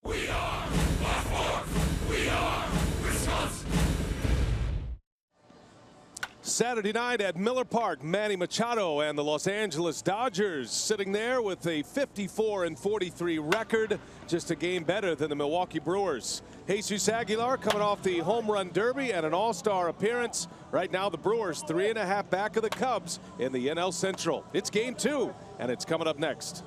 We are Blackboard. We are Wisconsin. Saturday night at Miller Park, Manny Machado and the Los Angeles Dodgers sitting there with a 54-43 record, just a game better than the Milwaukee Brewers. Jesus Aguilar coming off the home run derby and an all-star appearance. Right now the Brewers 3.5 back of the Cubs in the NL Central. It's game 2 and it's coming up next.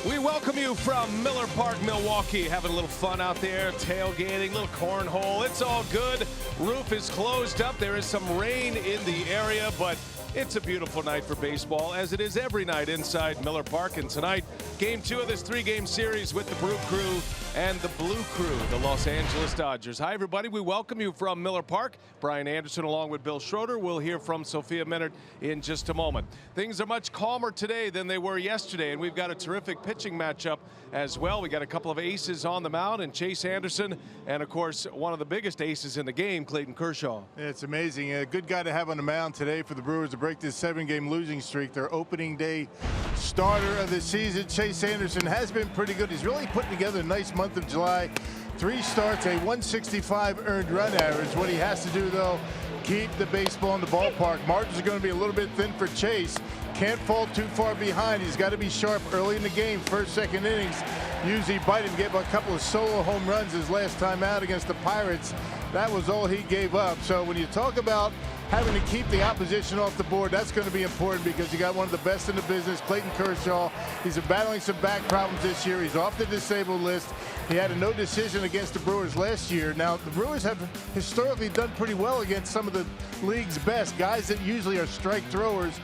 We welcome you from Miller Park, Milwaukee. Having a little fun out there, tailgating, little cornhole. It's all good. Roof is closed up. There is some rain in the area, but it's a beautiful night for baseball, as it is every night inside Miller Park. And tonight, game 2 of this 3-game series with the Brew Crew and the Blue Crew, the Los Angeles Dodgers. Hi, everybody. We welcome you from Miller Park. Brian Anderson along with Bill Schroeder. We'll hear from Sophia Minard in just a moment. Things are much calmer today than they were yesterday, and we've got a terrific pitching matchup as well. We got a couple of aces on the mound, and Chase Anderson, and of course, one of the biggest aces in the game, Clayton Kershaw. Yeah, it's amazing. A good guy to have on the mound today for the Brewers to break this 7-game losing streak. Their opening day starter of the season, Chase Anderson, has been pretty good. He's really putting together a nice month of July. 3 starts, a 165 earned run average. What he has to do, though, keep the baseball in the ballpark. Margins are going to be a little bit thin for Chase. Can't fall too far behind. He's got to be sharp early in the game. First, second innings, usually bite him. Gave a couple of solo home runs his last time out against the Pirates. That was all he gave up. So when you talk about having to keep the opposition off the board, that's going to be important because you got one of the best in the business, Clayton Kershaw. He's been battling some back problems this year. He's off the disabled list. He had a no decision against the Brewers last year. Now, the Brewers have historically done pretty well against some of the league's best guys that usually are strike throwers.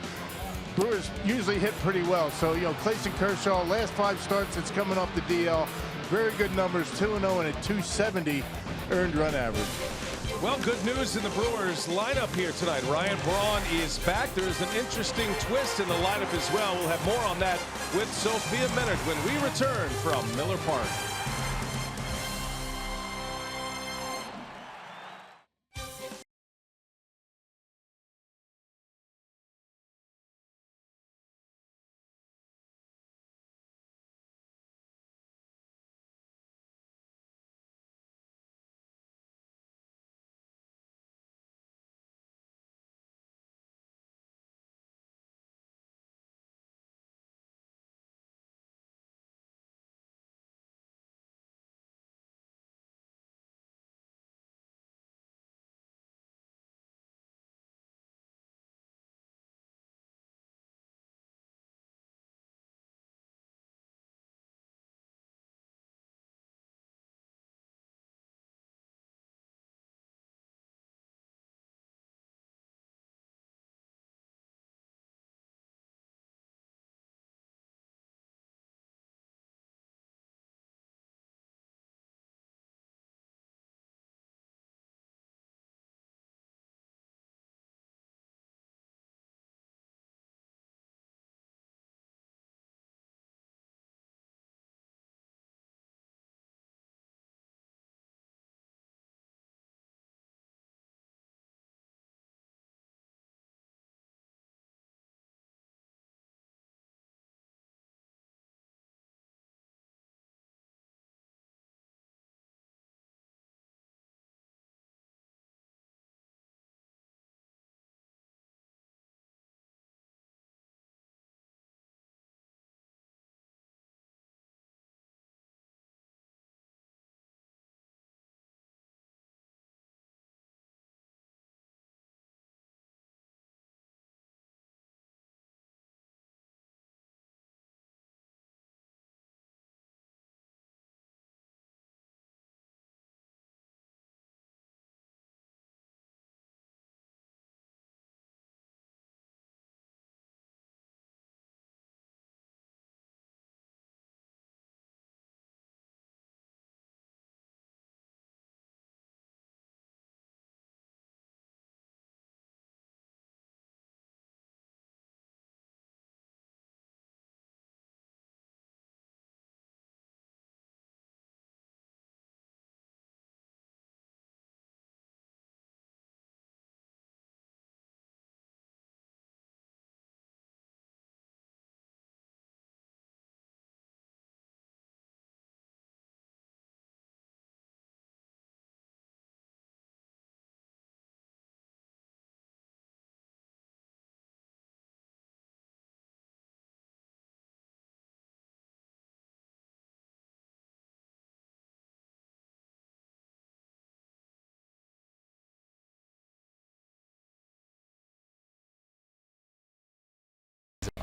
Brewers usually hit pretty well. So, Clayton Kershaw, last 5 starts, it's coming off the DL. Very good numbers, 2-0 and a 270 earned run average. Well, good news in the Brewers lineup here tonight. Ryan Braun is back. There's an interesting twist in the lineup as well. We'll have more on that with Sophia Minard when we return from Miller Park.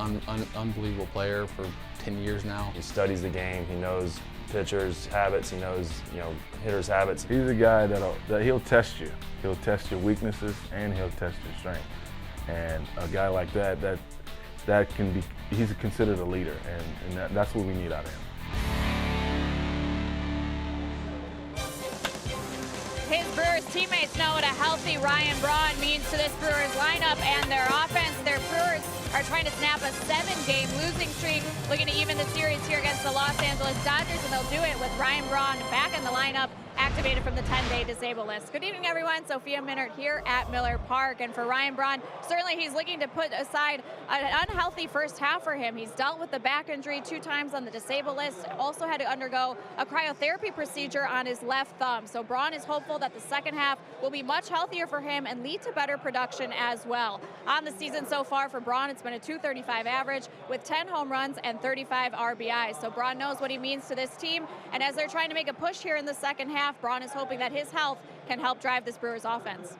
unbelievable player for 10 years now. He studies the game. He knows pitchers' habits. He knows, hitters' habits. He's a guy that he'll test you. He'll test your weaknesses and he'll test your strength. And a guy like that can be, he's considered a leader, and that's what we need out of him. His Brewers teammates know what a healthy Ryan Braun means to this Brewers lineup and their offense. Their Brewers are trying to snap a 7-game losing streak, looking to even the series here against the Los Angeles Dodgers, and they'll do it with Ryan Braun back in the lineup, activated from the 10-day disabled list. Good evening, everyone. Sophia Minert here at Miller Park. And for Ryan Braun, certainly he's looking to put aside an unhealthy first half for him. He's dealt with the back injury 2 times on the disabled list, also had to undergo a cryotherapy procedure on his left thumb. So Braun is hopeful that the second half will be much healthier for him and lead to better production as well. On the season so far for Braun, it's been a .235 average with 10 home runs and 35 RBIs. So Braun knows what he means to this team. And as they're trying to make a push here in the second half, Braun is hoping that his health can help drive this Brewers offense.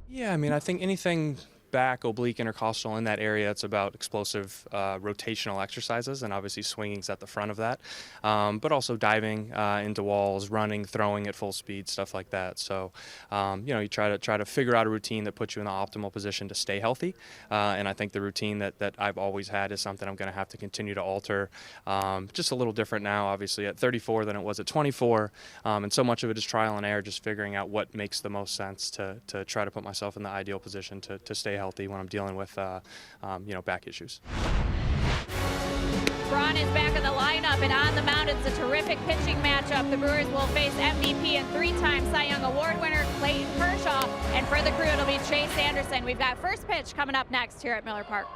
Yeah, I mean, I think anything back, oblique, intercostal in that area, it's about explosive rotational exercises, and obviously swinging's at the front of that, but also diving into walls, running, throwing at full speed, stuff like that. So you try to figure out a routine that puts you in the optimal position to stay healthy, and I think the routine that I've always had is something I'm going to have to continue to alter. Just a little different now, obviously at 34 than it was at 24, and so much of it is trial and error, just figuring out what makes the most sense to try to put myself in the ideal position to stay healthy when I'm dealing with back issues. Braun is back in the lineup, and on the mound it's a terrific pitching matchup. The Brewers will face MVP and 3-time Cy Young Award winner Clayton Kershaw, and for the crew it'll be Chase Anderson. We've got first pitch coming up next here at Miller Park.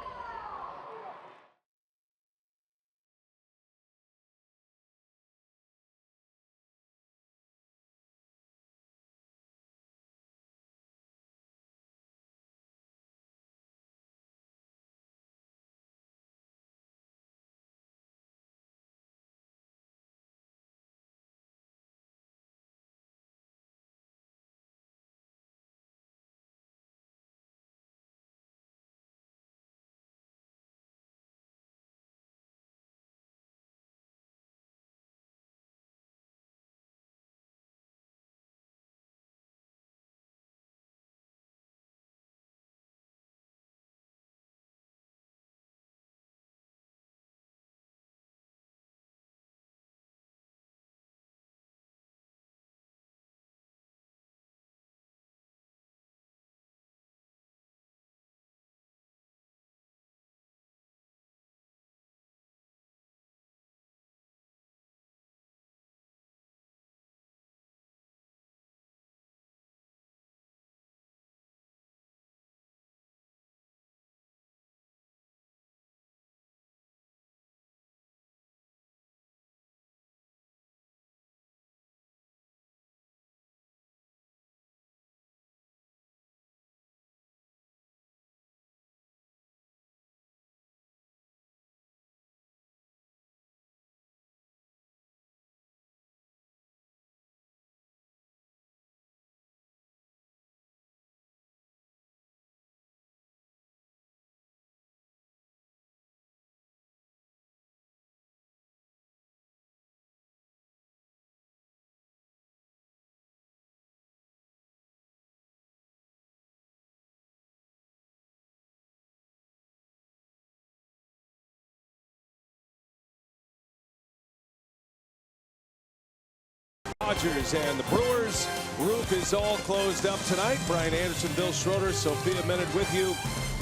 Dodgers and the Brewers. Roof is all closed up tonight. Brian Anderson, Bill Schroeder, Sophia Minert with you.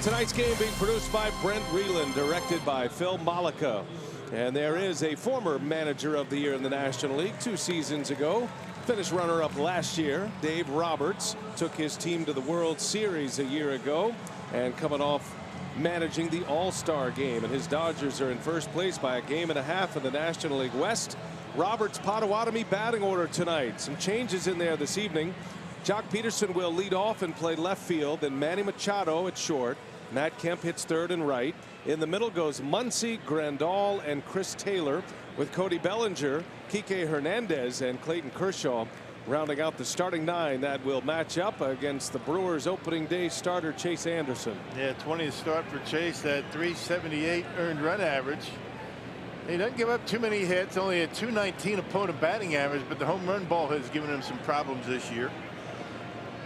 Tonight's game being produced by Brent Reeland, directed by Phil Malika. And there is a former manager of the year in the National League 2 seasons ago. Finished runner-up last year. Dave Roberts took his team to the World Series a year ago, and coming off managing the All-Star game. And his Dodgers are in first place by a game and a half in the National League West. Roberts' Potawatomi batting order tonight. Some changes in there this evening. Jock Peterson will lead off and play left field. Then Manny Machado at short. Matt Kemp hits third and right. In the middle goes Muncy, Grandal, and Chris Taylor, with Cody Bellinger, Kike Hernandez, and Clayton Kershaw rounding out the starting 9 that will match up against the Brewers opening day starter Chase Anderson. Yeah, 20th start for Chase, that 378 earned run average. He doesn't give up too many hits, only a 219 opponent batting average, but the home run ball has given him some problems this year.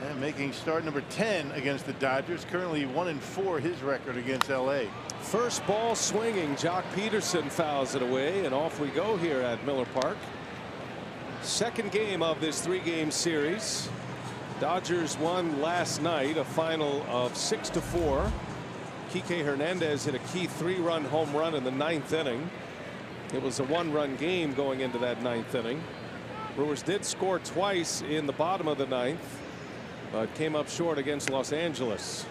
And making start number 10 against the Dodgers, currently 1-4 his record against LA. First ball swinging, Jock Peterson fouls it away, and off we go here at Miller Park. Second game of this 3-game series. Dodgers won last night, a final of 6-4. Kike Hernandez hit a key 3-run home run in the 9th inning. It was a 1-run game going into that 9th inning. Brewers did score twice in the bottom of the 9th, but came up short against Los Angeles.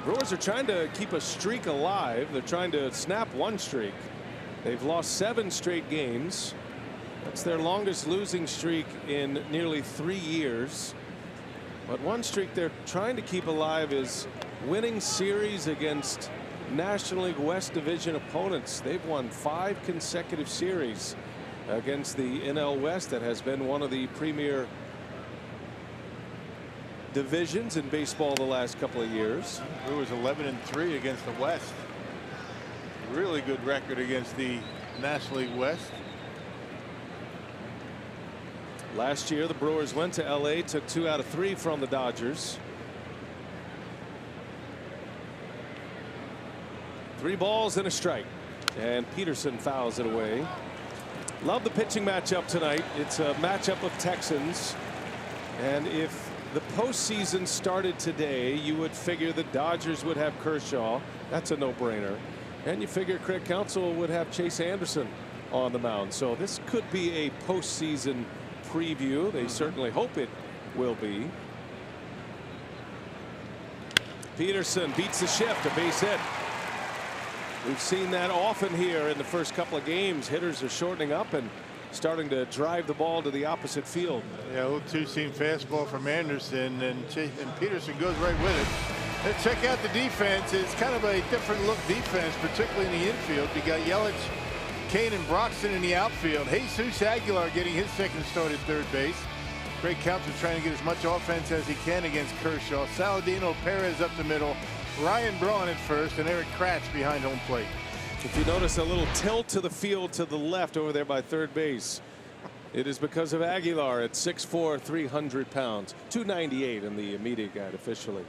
Brewers are trying to keep a streak alive. They're trying to snap one streak. They've lost 7 straight games. That's their longest losing streak in nearly 3 years. But one streak they're trying to keep alive is winning series against National League West Division opponents. They've won 5 consecutive series against the NL West. That has been one of the premier divisions in baseball the last couple of years. Brewers 11-3 against the West. Really good record against the National League West. Last year the Brewers went to LA, took 2 out of 3 from the Dodgers. 3 balls and a strike, and Peterson fouls it away. Love the pitching matchup tonight. It's a matchup of Texans, and if the postseason started today, you would figure the Dodgers would have Kershaw. That's a no-brainer. And you figure Craig Counsell would have Chase Anderson on the mound. So this could be a postseason preview. They certainly hope it will be. Peterson beats the shift, a base hit. We've seen that often here in the first couple of games. Hitters are shortening up and starting to drive the ball to the opposite field. Yeah, a little two-seam fastball from Anderson, and Peterson goes right with it. Let's check out the defense. It's kind of a different look defense, particularly in the infield. You got Yelich, Kane, and Broxton in the outfield. Jesus Aguilar getting his second start at third base. Craig Counsell trying to get as much offense as he can against Kershaw. Saladino Perez up the middle. Ryan Braun at first, and Eric Kratz behind home plate. If you notice a little tilt to the field to the left over there by third base, it is because of Aguilar at 6'4", 300 pounds, 298 in the immediate guide officially.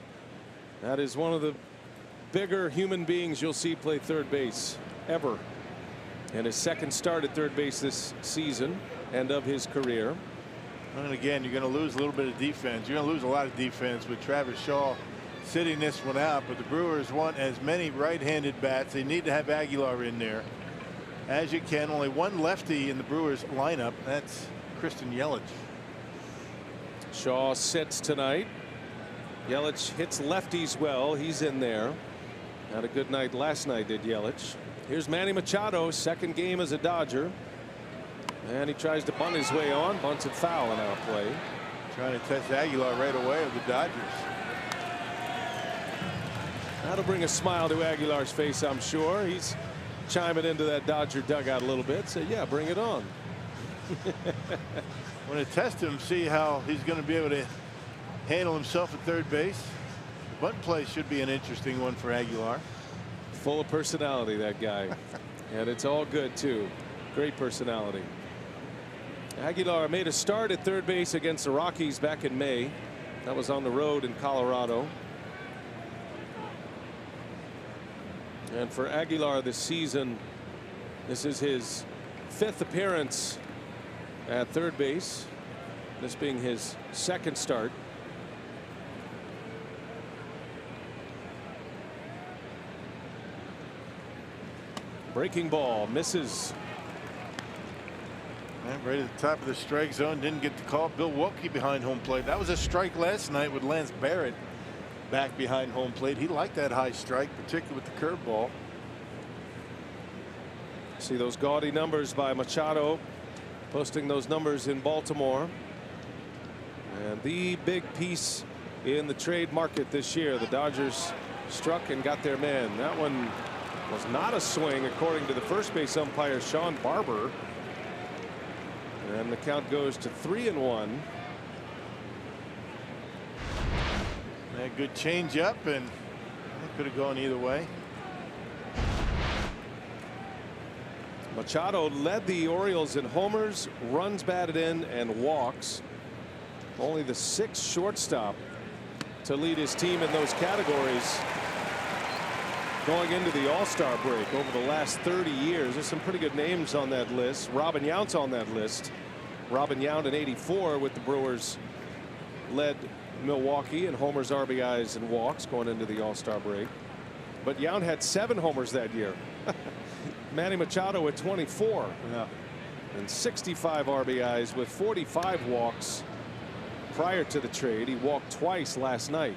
That is one of the bigger human beings you'll see play third base ever. And his second start at third base this season and of his career. And again, you're going to lose a little bit of defense. You're going to lose a lot of defense with Travis Shaw sitting this one out, but the Brewers want as many right-handed bats. They need to have Aguilar in there as you can. Only one lefty in the Brewers lineup. That's Christian Yelich. Shaw sits tonight. Yelich hits lefties well. He's in there. Had a good night last night, did Yelich. Here's Manny Machado, second game as a Dodger, and he tries to bunt his way on, bunts it foul in out play. Trying to test Aguilar right away of the Dodgers. That'll bring a smile to Aguilar's face, I'm sure. He's chiming into that Dodger dugout a little bit. Say, yeah, bring it on. Want to test him, see how he's going to be able to handle himself at third base. The bunt play should be an interesting one for Aguilar. Full of personality, that guy. And it's all good, too. Great personality. Aguilar made a start at third base against the Rockies back in May. That was on the road in Colorado. And for Aguilar this season, this is his 5th appearance at third base, this being his second start. Breaking ball misses. And right at the top of the strike zone, didn't get the call. Bill Wilkie behind home plate. That was a strike last night with Lance Barrett back behind home plate. He liked that high strike, particularly with the curveball. See those gaudy numbers by Machado, posting those numbers in Baltimore. And the big piece in the trade market this year, the Dodgers struck and got their man. That one Was not a swing, according to the first base umpire Sean Barber. And the count goes to 3-1. A good change up, and it could have gone either way. Machado led the Orioles in homers, runs batted in, and walks. Only the 6th shortstop to lead his team in those categories going into the All-Star break over the last 30 years. There's some pretty good names on that list. Robin Yount's on that list. Robin Yount in '84 with the Brewers led Milwaukee in homers, RBIs, and walks going into the All-Star break. But Yount had 7 homers that year. Manny Machado at 24. Yeah. And 65 RBIs with 45 walks prior to the trade. He walked twice last night.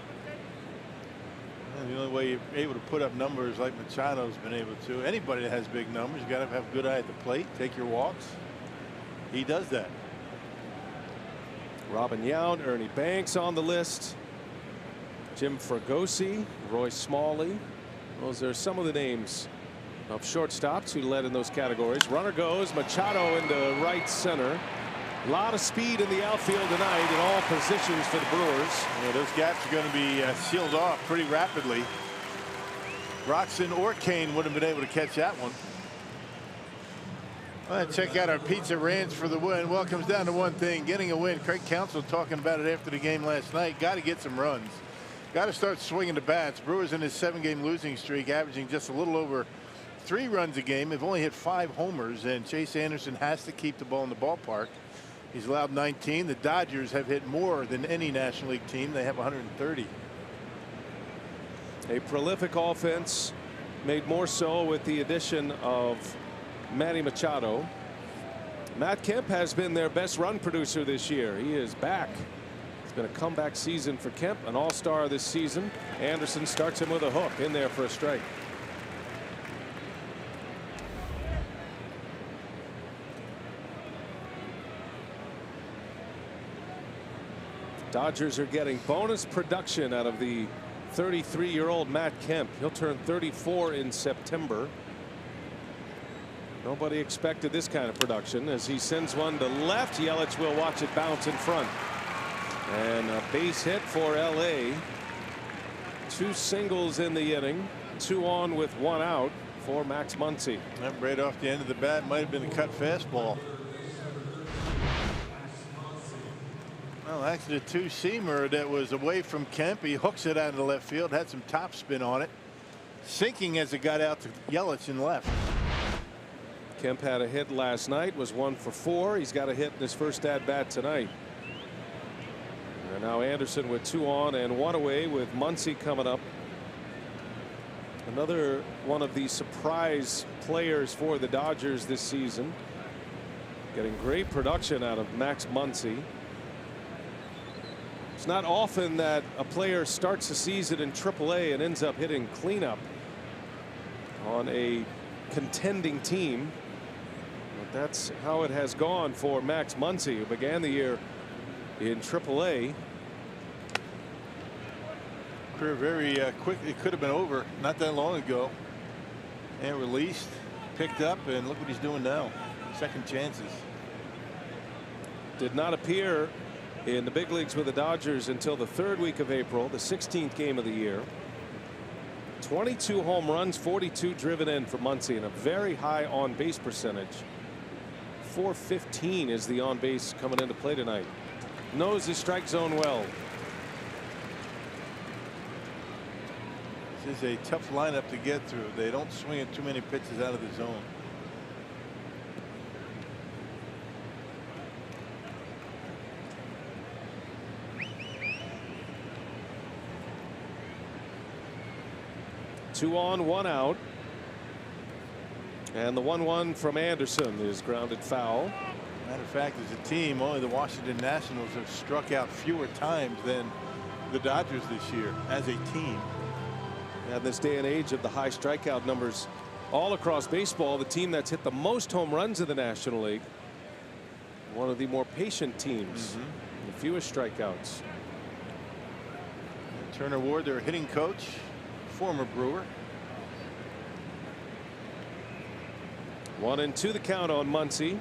The only way you're able to put up numbers like Machado's been able to, anybody that has big numbers, you got to have a good eye at the plate, take your walks. He does that. Robin Yount, Ernie Banks on the list. Jim Fregosi, Roy Smalley. Those are some of the names of shortstops who led in those categories. Runner goes, Machado into right center. A lot of speed in the outfield tonight in all positions for the Brewers. Yeah, those gaps are going to be sealed off pretty rapidly. Roxon or Kane would have been able to catch that one. Well, check out our Pizza Ranch for the win. Well, it comes down to one thing, getting a win. Craig Counsell talking about it after the game last night. Got to get some runs. Got to start swinging the bats. Brewers in his 7-game losing streak, averaging just a little over 3 runs a game. They've only hit 5 homers, and Chase Anderson has to keep the ball in the ballpark. He's allowed 19. The Dodgers have hit more than any National League team. They have 130. A prolific offense, made more so with the addition of Manny Machado. Matt Kemp has been their best run producer this year. He is back. It's been a comeback season for Kemp, an all-star this season. Anderson starts him with a hook in there for a strike. Dodgers are getting bonus production out of the 33-year-old Matt Kemp. He'll turn 34 in September. Nobody expected this kind of production as he sends one to left. Yelich will watch it bounce in front. And a base hit for LA. 2 singles in the inning. 2 on with 1 out for Max Muncy. That right off the end of the bat might have been a cut fastball. Well, actually, a 2-seamer that was away from Kemp. He hooks it out of the left field, had some top spin on it. Sinking as it got out to Yelich in left. Kemp had a hit last night, was 1 for 4. He's got a hit in his first at bat tonight. And now Anderson with 2 on and 1 away with Muncy coming up. Another one of the surprise players for the Dodgers this season. Getting great production out of Max Muncy. It's not often that a player starts the season in AAA and ends up hitting cleanup on a contending team. But that's how it has gone for Max Muncy, who began the year in AAA. Career very quick. It could have been over not that long ago. And released, picked up, and look what he's doing now. Second chances. Did not appear in the big leagues with the Dodgers until the 3rd week of April, the 16th game of the year. 22 home runs, 42 driven in for Muncy, and a very high on base percentage. .415 is the on base coming into play tonight. Knows his strike zone well. This is a tough lineup to get through. They don't swing it too many pitches out of the zone. Two on, 1 out. And the 1-1 from Anderson is grounded foul. Matter of fact, as a team, only the Washington Nationals have struck out fewer times than the Dodgers this year as a team. And this day and age of the high strikeout numbers all across baseball, the team that's hit the most home runs in the National League. One of the more patient teams. The fewest strikeouts. Turner Ward, their hitting coach, former Brewer. 1-2 the count on Muncy.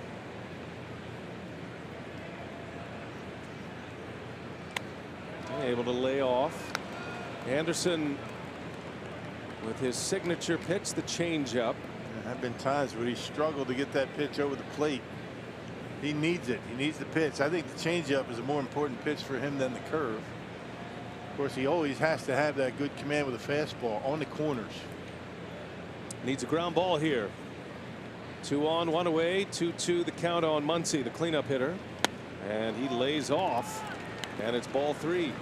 Able to lay off. Anderson with his signature pitch, the changeup. There have been times where he struggled to get that pitch over the plate. He needs it. He needs the pitch. I think the changeup is a more important pitch for him than the curve. Of course, he always has to have that good command with a fastball on the corners. Needs a ground ball here. 2 on, 1 away. 2-2 the count on Muncy, the cleanup hitter. And he lays off. And it's ball 3.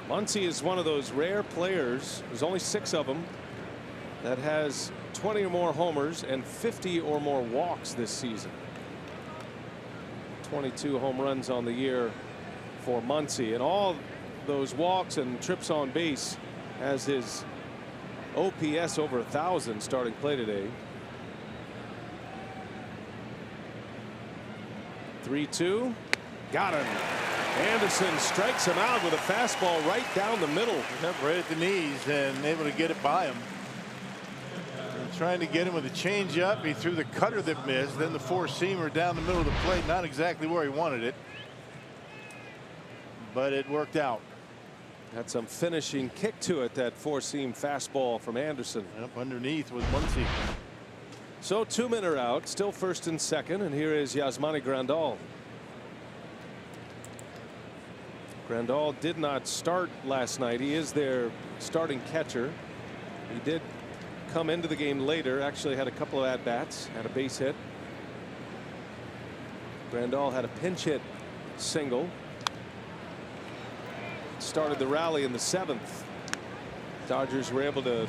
Muncy is one of those rare players, there's only 6 of them, that has 20 or more homers and 50 or more walks this season. 22 home runs on the year for Muncy, and all those walks and trips on base has his OPS over 1,000 starting play today. 3-2. Got him. Anderson strikes him out with a fastball right down the middle. Yep, right at the knees, and able to get it by him. And trying to get him with a changeup. He threw the cutter that missed, then the four-seamer down the middle of the plate. Not exactly where he wanted it, but it worked out. Had some finishing kick to it, that four-seam fastball from Anderson. Up underneath with Muncy. So 2 men are out, still first and second, and here is Yasmani Grandal. Grandal did not start last night. He is their starting catcher. He did come into the game later, actually had a couple of at-bats, had a base hit. Grandal had a pinch hit single. Started the rally in the 7th. Dodgers were able to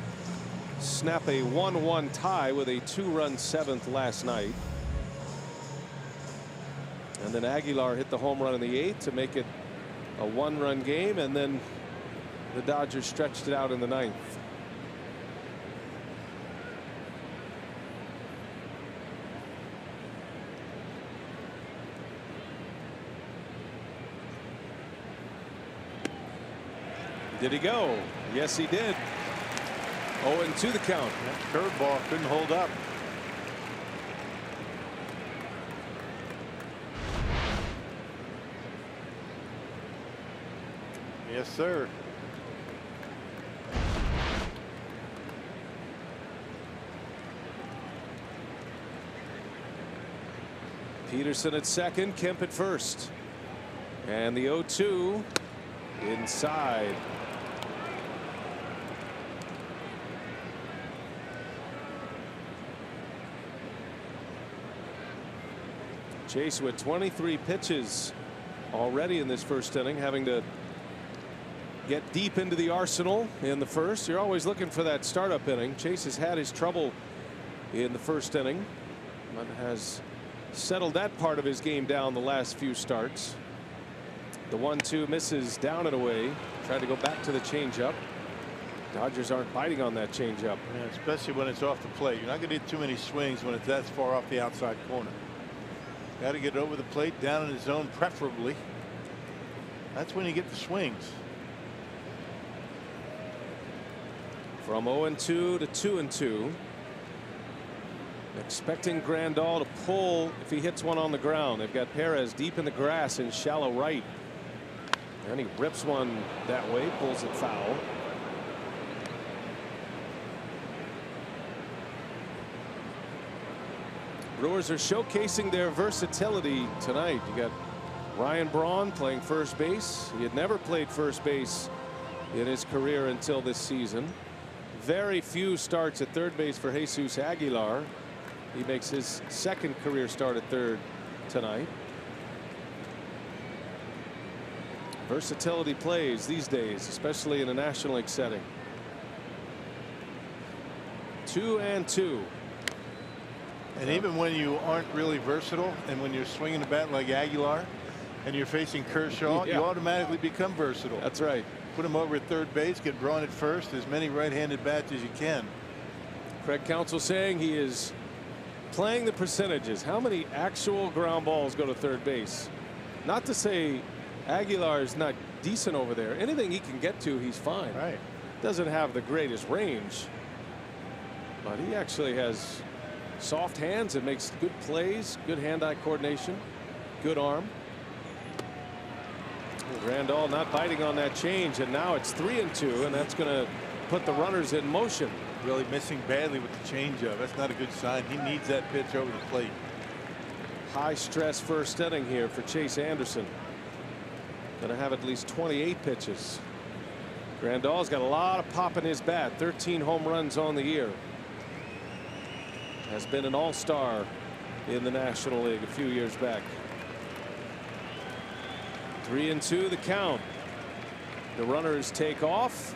snap a 1-1 tie with a 2-run 7th last night. And then Aguilar hit the home run in the 8th to make it a 1-run game, and then the Dodgers stretched it out in the 9th. Did he go? Yes, he did. 0-2 the count. That curveball couldn't hold up. Yes, sir. Peterson at second, Kemp at first. And the 0-2 inside. Chase with 23 pitches already in this first inning, having to get deep into the arsenal in the first. You're always looking for that startup inning. Chase has had his trouble in the first inning, but has settled that part of his game down the last few starts. The 1-2 misses down and away. Tried to go back to the changeup. Dodgers aren't biting on that changeup. Yeah, especially when it's off the plate. You're not going to get too many swings when it's that far off the outside corner. Got to get it over the plate, down in the zone preferably. That's when you get the swings. From 0-2 to 2-2. Expecting Grandal to pull if he hits one on the ground. They've got Perez deep in the grass in shallow right. And he rips one that way, pulls it foul. Brewers are showcasing their versatility tonight. You got Ryan Braun playing first base. He had never played first base in his career until this season. Very few starts at third base for Jesus Aguilar. He makes his second career start at third tonight. Versatility plays these days, especially in a National League setting. 2-2. And even when you aren't really versatile, and when you're swinging the bat like Aguilar and you're facing Kershaw, you automatically become versatile. That's right. Put him over at third base, get Braun at first, as many right-handed bats as you can. Craig Counsell saying he is playing the percentages. How many actual ground balls go to third base? Not to say Aguilar is not decent over there. Anything he can get to, he's fine. Right. Doesn't have the greatest range, but he actually has Soft hands and makes good plays, good hand-eye coordination, good arm. Grandal not biting on that change, and now it's 3-2, and that's going to put the runners in motion. Really missing badly with the changeup. That's not a good sign. He needs that pitch over the plate. High stress first inning here for Chase Anderson. Going to have at least 28 pitches. Grandal's got a lot of pop in his bat. 13 home runs on the year. Has been an all-star in the National League a few years back. 3-2 the count. The runners take off,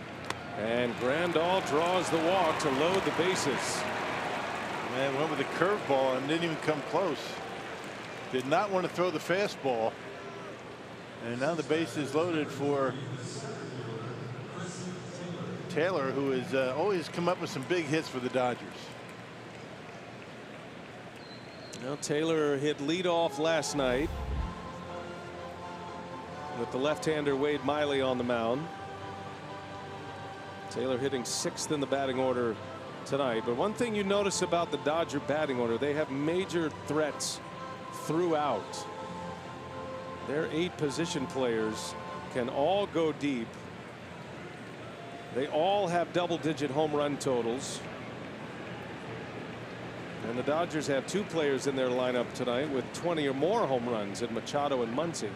and Grandal draws the walk to load the bases. Man, went with a curveball and didn't even come close. Did not want to throw the fastball. And now the base is loaded for Taylor, who has always come up with some big hits for the Dodgers. Now Taylor hit leadoff last night with the left-hander Wade Miley on the mound. Taylor hitting 6th in the batting order tonight. But one thing you notice about the Dodger batting order, they have major threats throughout. Their 8 position players can all go deep. They all have double-digit home run totals. And the Dodgers have 2 players in their lineup tonight with 20 or more home runs in Machado and Muncy.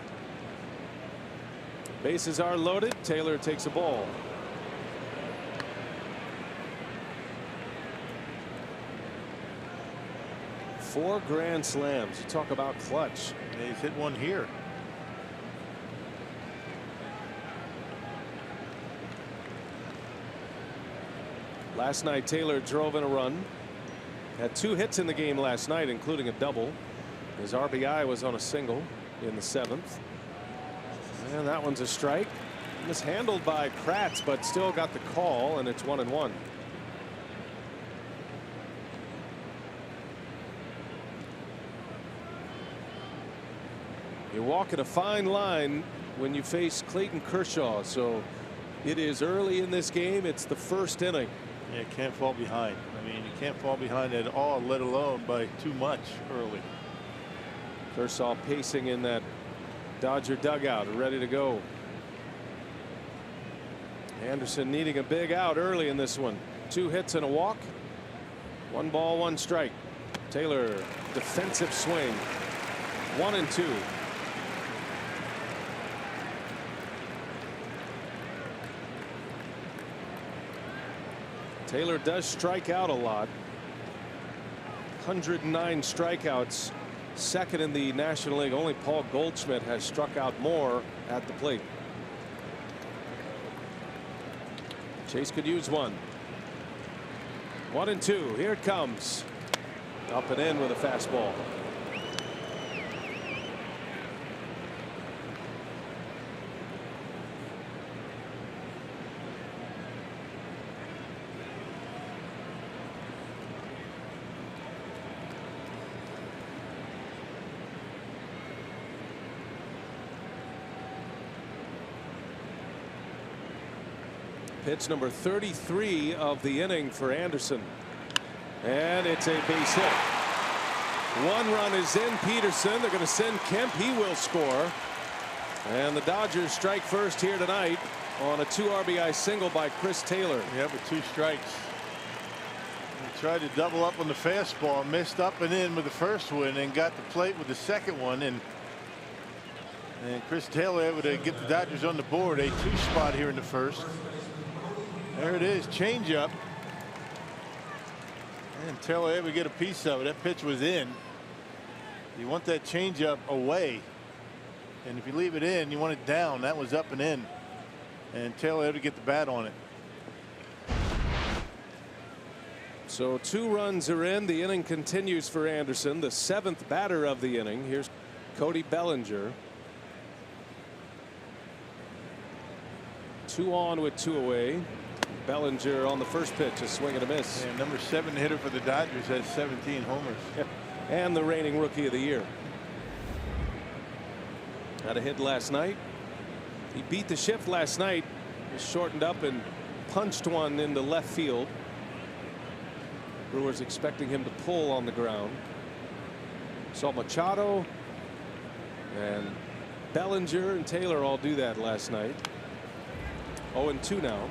Bases are loaded. Taylor takes a ball. Four grand slams. You talk about clutch. Yeah, he's hit one here. Last night Taylor drove in a run. Had 2 hits in the game last night, including a double. His RBI was on a single in the 7th. And that one's a strike. Mishandled by Kratz, but still got the call, and it's 1-1. You're walking a fine line when you face Clayton Kershaw. So it is early in this game. It's the first inning. Yeah, can't fall behind. I mean, you can't fall behind at all, let alone by too much early. Kershaw pacing in that Dodger dugout, ready to go. Anderson needing a big out early in this one. 2 hits and a walk. 1 ball, 1 strike. Taylor, defensive swing. 1-2. Taylor does strike out a lot. 109 strikeouts. Second in the National League. Only Paul Goldschmidt has struck out more at the plate. Chase could use one. 1-2. Here it comes. Up and in with a fastball. Pitch number 33 of the inning for Anderson. And it's a base hit. 1 run is in. Peterson. They're going to send Kemp. He will score. And the Dodgers strike first here tonight on a 2 RBI single by Chris Taylor. Yeah, with 2 strikes. He tried to double up on the fastball, missed up and in with the first one, and got the plate with the second one. And Chris Taylor able to get the Dodgers on the board. A 2 spot here in the first. There it is, changeup. And Taylor able to get a piece of it. That pitch was in. You want that changeup away. And if you leave it in, you want it down. That was up and in. And Taylor able to get the bat on it. So 2 runs are in. The inning continues for Anderson. The 7th batter of the inning. Here's Cody Bellinger. 2 on with 2 away. Bellinger on the first pitch, a swing and a miss. And number 7 hitter for the Dodgers has 17 homers. And the reigning rookie of the year. Had a hit last night. He beat the shift last night. He shortened up and punched one into left field. Brewers expecting him to pull on the ground. Saw Machado and Bellinger and Taylor all do that last night. 0-2 now.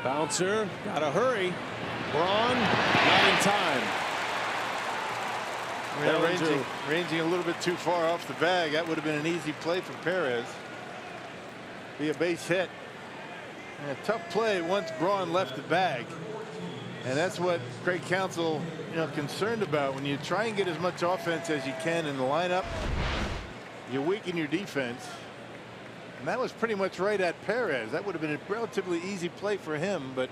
Bouncer, gotta hurry. Braun, not in time. Ranging a little bit too far off the bag. That would have been an easy play for Perez. Be a base hit. And a tough play once Braun left the bag. And that's what Craig Counsell, concerned about. When you try and get as much offense as you can in the lineup, you weaken your defense. And that was pretty much right at Perez. That would have been a relatively easy play for him, but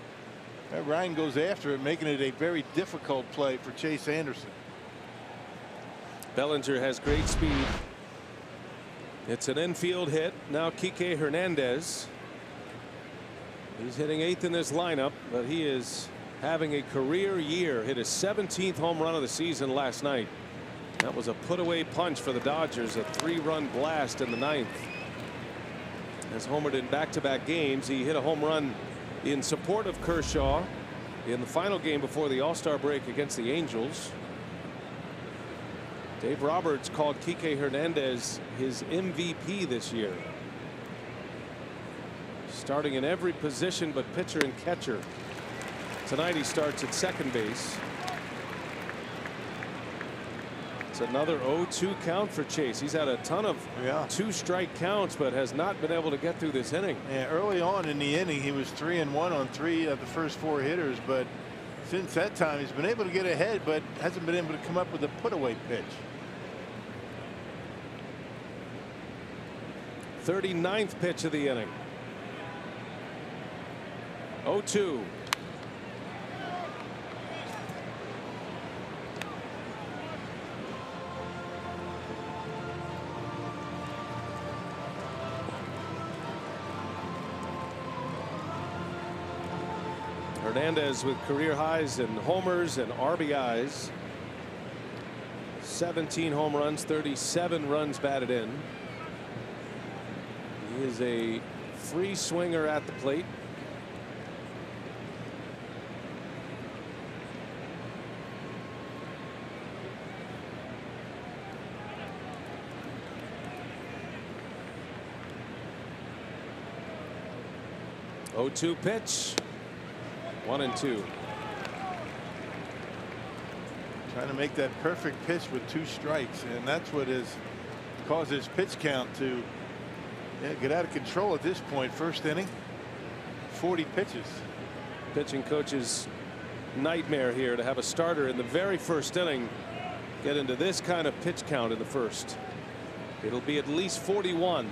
Ryan goes after it, making it a very difficult play for Chase Anderson. Bellinger has great speed. It's an infield hit. Now Kike Hernandez. He's hitting 8th in this lineup, but he is having a career year. Hit his 17th home run of the season last night. That was a put away punch for the Dodgers, a 3-run blast in the 9th. Has homered in back-to-back games. He hit a home run in support of Kershaw in the final game before the All-Star break against the Angels. Dave Roberts called Kike Hernandez his MVP this year. Starting in every position but pitcher and catcher. Tonight he starts at second base. It's another 0-2 count for Chase. He's had a ton of 2-strike counts, but has not been able to get through this inning. Yeah, early on in the inning, he was 3-1 on 3 of the first 4 hitters, but since that time, he's been able to get ahead, but hasn't been able to come up with a put-away pitch. 39th pitch of the inning. 0-2. Hernandez with career highs in homers and RBIs. 17 home runs, 37 runs batted in. He is a free swinger at the plate. Oh, 2 pitch. 1-2. Trying to make that perfect pitch with 2 strikes, and that's what has caused his pitch count to get out of control at this point. First inning, 40 pitches. Pitching coach's nightmare here to have a starter in the very first inning get into this kind of pitch count in the first. It'll be at least 41.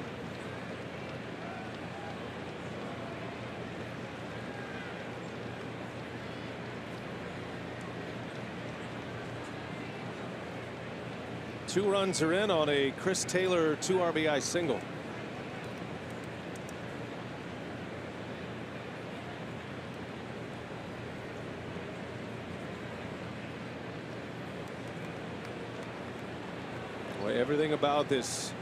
Two runs are in on a Chris Taylor 2 RBI single. Boy, everything about this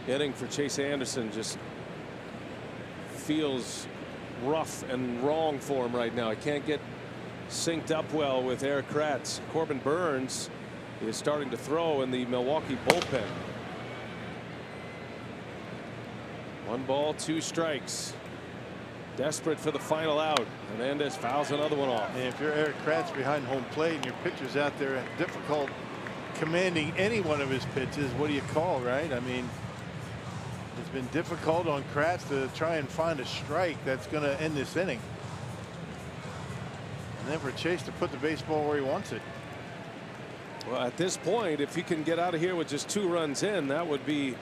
inning for Chase Anderson just feels rough and wrong for him right now. He can't get synced up well with Eric Kratz. Corbin Burns is starting to throw in the Milwaukee bullpen. 1 ball, 2 strikes. Desperate for the final out. Hernandez fouls another one off. And if you're Eric Kratz behind home plate and your pitcher's out there difficult commanding any one of his pitches, what do you call, right? I mean, it's been difficult on Kratz to try and find a strike that's going to end this inning. And then for Chase to put the baseball where he wants it. Well, at this point, if he can get out of here with just 2 runs in, that would be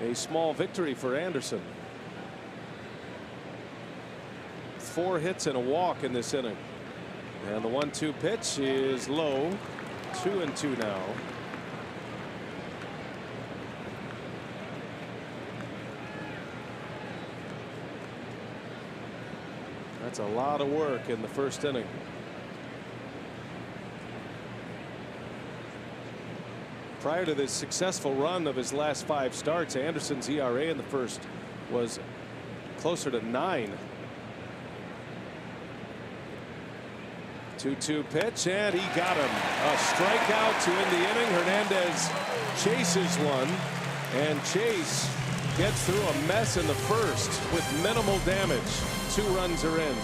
a small victory for Anderson. 4 hits and a walk in this inning. And the 1-2 pitch is low. 2-2 now. That's a lot of work in the first inning. Prior to this successful run of his last 5 starts, Anderson's ERA in the first was closer to 9. 2-2 pitch, and he got him. A strikeout to end the inning. Hernandez chases one, and Chase gets through a mess in the first with minimal damage. 2 runs are in.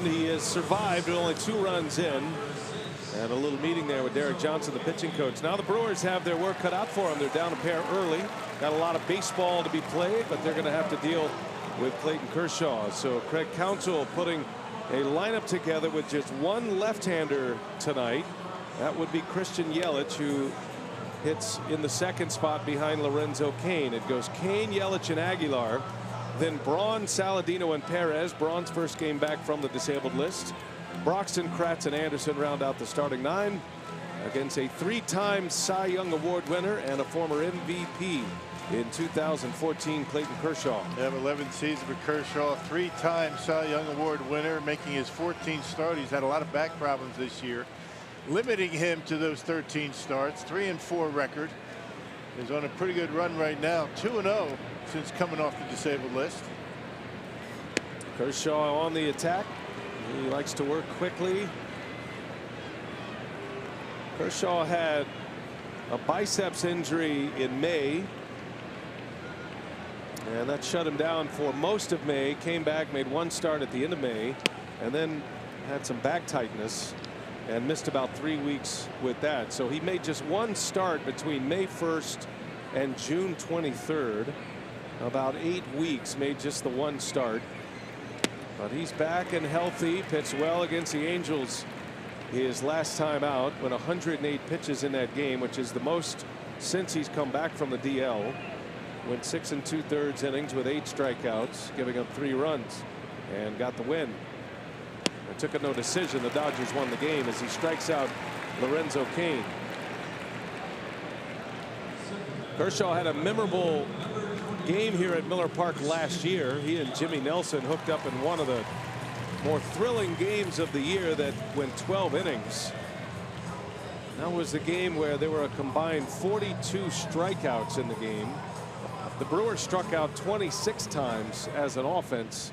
He has survived with only 2 runs in, and a little meeting there with Derek Johnson, the pitching coach. Now the Brewers have their work cut out for them. They're down a pair early, got a lot of baseball to be played, but they're going to have to deal with Clayton Kershaw. So Craig Counsell putting a lineup together with just 1 left-hander tonight. That would be Christian Yelich, who hits in the 2nd spot behind Lorenzo Cain. It goes Cain, Yelich, and Aguilar. Then Braun, Saladino, and Perez. Braun's first game back from the disabled list. Broxton, Kratz, and Anderson round out the starting 9 against a 3-time Cy Young Award winner and a former MVP in 2014, Clayton Kershaw. Yeah, 11th season for Kershaw, 3-time Cy Young Award winner, making his 14th start. He's had a lot of back problems this year, limiting him to those 13 starts. 3-4 record. He's on a pretty good run right now, 2-0 since coming off the disabled list. Kershaw on the attack. He likes to work quickly. Kershaw had a biceps injury in May, and that shut him down for most of May. Came back, made 1 start at the end of May, and then had some back tightness and missed about 3 weeks with that. So he made just 1 start between May 1st and June 23rd. About 8 weeks, made just the 1 start. But he's back and healthy. Pitched well against the Angels his last time out, went 108 pitches in that game, which is the most since he's come back from the DL. Went 6 2/3 innings with 8 strikeouts, giving up 3 runs, and got the win. It took a no decision. The Dodgers won the game as he strikes out Lorenzo Cain. Kershaw had a memorable game here at Miller Park last year. He and Jimmy Nelson hooked up in one of the more thrilling games of the year that went 12 innings. That was the game where there were a combined 42 strikeouts in the game. The Brewers struck out 26 times as an offense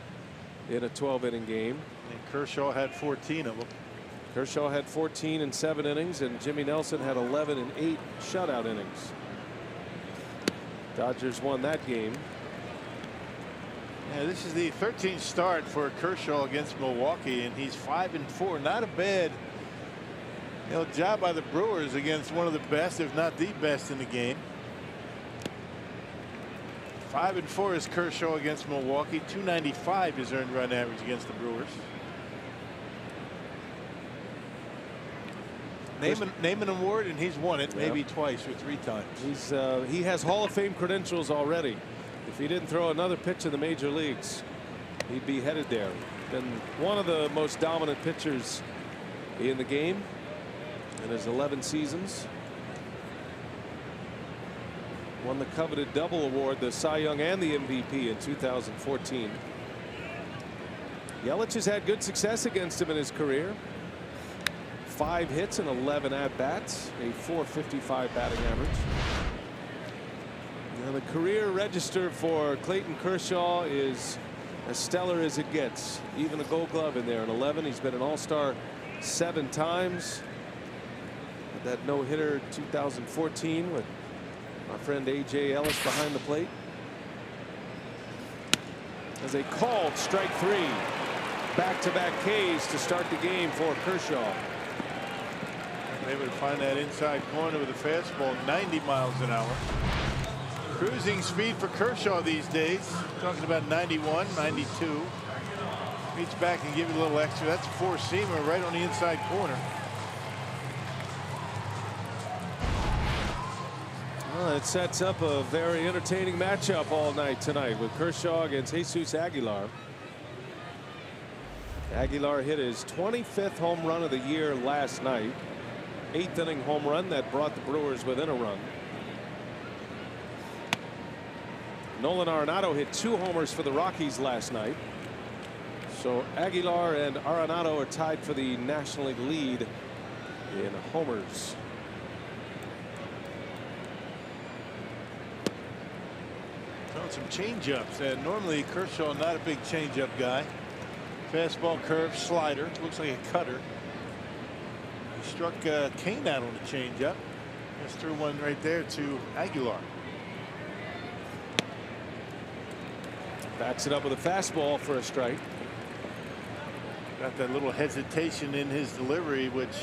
in a 12-inning game. And Kershaw had 14 of them. Kershaw had 14 in 7 innings, and Jimmy Nelson had 11 in 8 shutout innings. Dodgers won that game. Yeah, this is the 13th start for Kershaw against Milwaukee, and he's 5-4. Not a bad job by the Brewers against one of the best, if not the best, in the game. 5-4 is Kershaw against Milwaukee. .295 his earned run average against the Brewers. Name an award and he's won it maybe twice or 3 times. He has Hall of Fame credentials already. If he didn't throw another pitch in the major leagues, he'd be headed there. Been one of the most dominant pitchers in the game in his 11 seasons. Won the coveted double award, the Cy Young and the MVP in 2014. Yelich has had good success against him in his career. 5 hits and 11 at-bats, a .455 batting average. Now the career register for Clayton Kershaw is as stellar as it gets. Even a Gold Glove in there in 11. He's been an All-Star 7 times. With that no-hitter 2014 with our friend A.J. Ellis behind the plate. As a called strike 3. Back-to-back Ks to start the game for Kershaw. Able to find that inside corner with a fastball, 90 miles an hour. Cruising speed for Kershaw these days. Talking about 91, 92. Reach back and give it a little extra. That's a 4-seamer right on the inside corner. Well, it sets up a very entertaining matchup all night tonight with Kershaw against Jesus Aguilar. Aguilar hit his 25th home run of the year last night. 8th inning home run that brought the Brewers within a run. Nolan Arenado hit 2 homers for the Rockies last night. So Aguilar and Arenado are tied for the National League lead in homers. Throwing some changeups, and normally Kershaw not a big changeup guy. Fastball, curve, slider. Looks like a cutter. He struck Kane out on the changeup. Just threw one right there to Aguilar. Backs it up with a fastball for a strike. Got that little hesitation in his delivery, which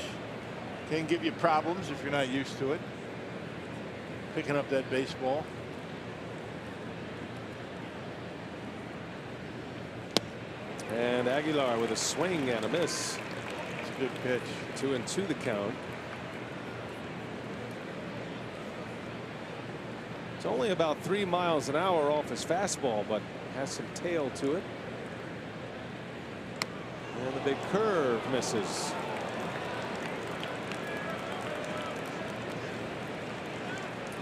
can give you problems if you're not used to it. Picking up that baseball. And Aguilar with a swing and a miss. It's a good pitch. 2-2 the count. It's only about 3 miles an hour off his fastball, but has some tail to it. And the big curve misses.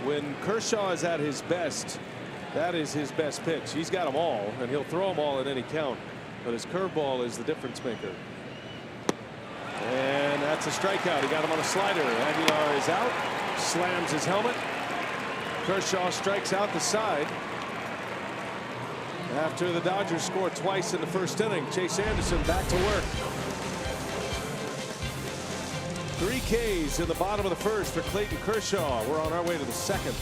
When Kershaw is at his best, that is his best pitch. He's got them all, and he'll throw them all at any count. But his curveball is the difference maker. And that's a strikeout. He got him on a slider. Aguilar is out. Slams his helmet. Kershaw strikes out the side. After the Dodgers scored twice in the first inning, Chase Anderson back to work. 3 Ks in the bottom of the first for Clayton Kershaw. We're on our way to the second.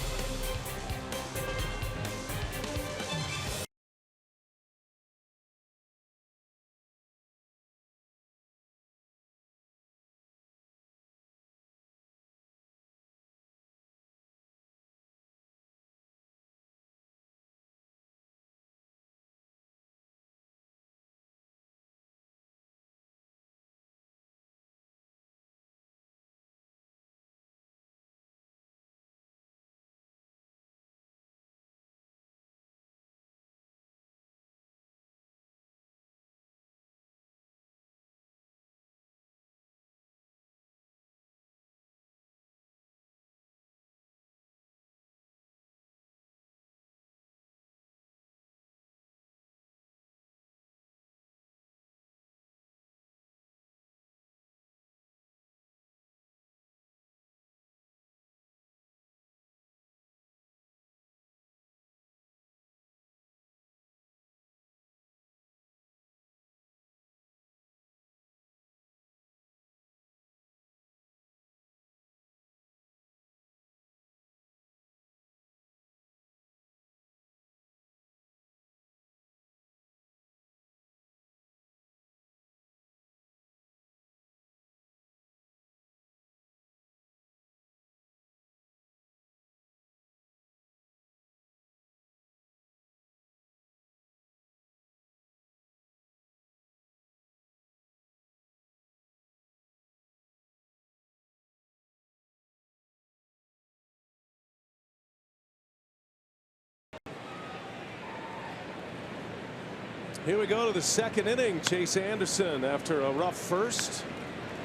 Here we go to the second inning. Chase Anderson, after a rough first,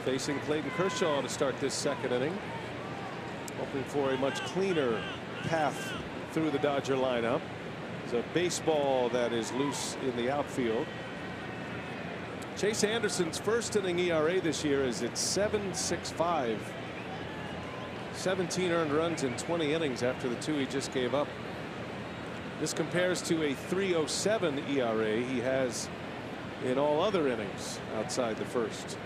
facing Clayton Kershaw to start this second inning. Hoping for a much cleaner path through the Dodger lineup. It's a baseball that is loose in the outfield. Chase Anderson's first inning ERA this year is at 7.65. 17 earned runs in 20 innings after the 2 he just gave up. This compares to a 3.07 ERA he has in all other innings outside the first.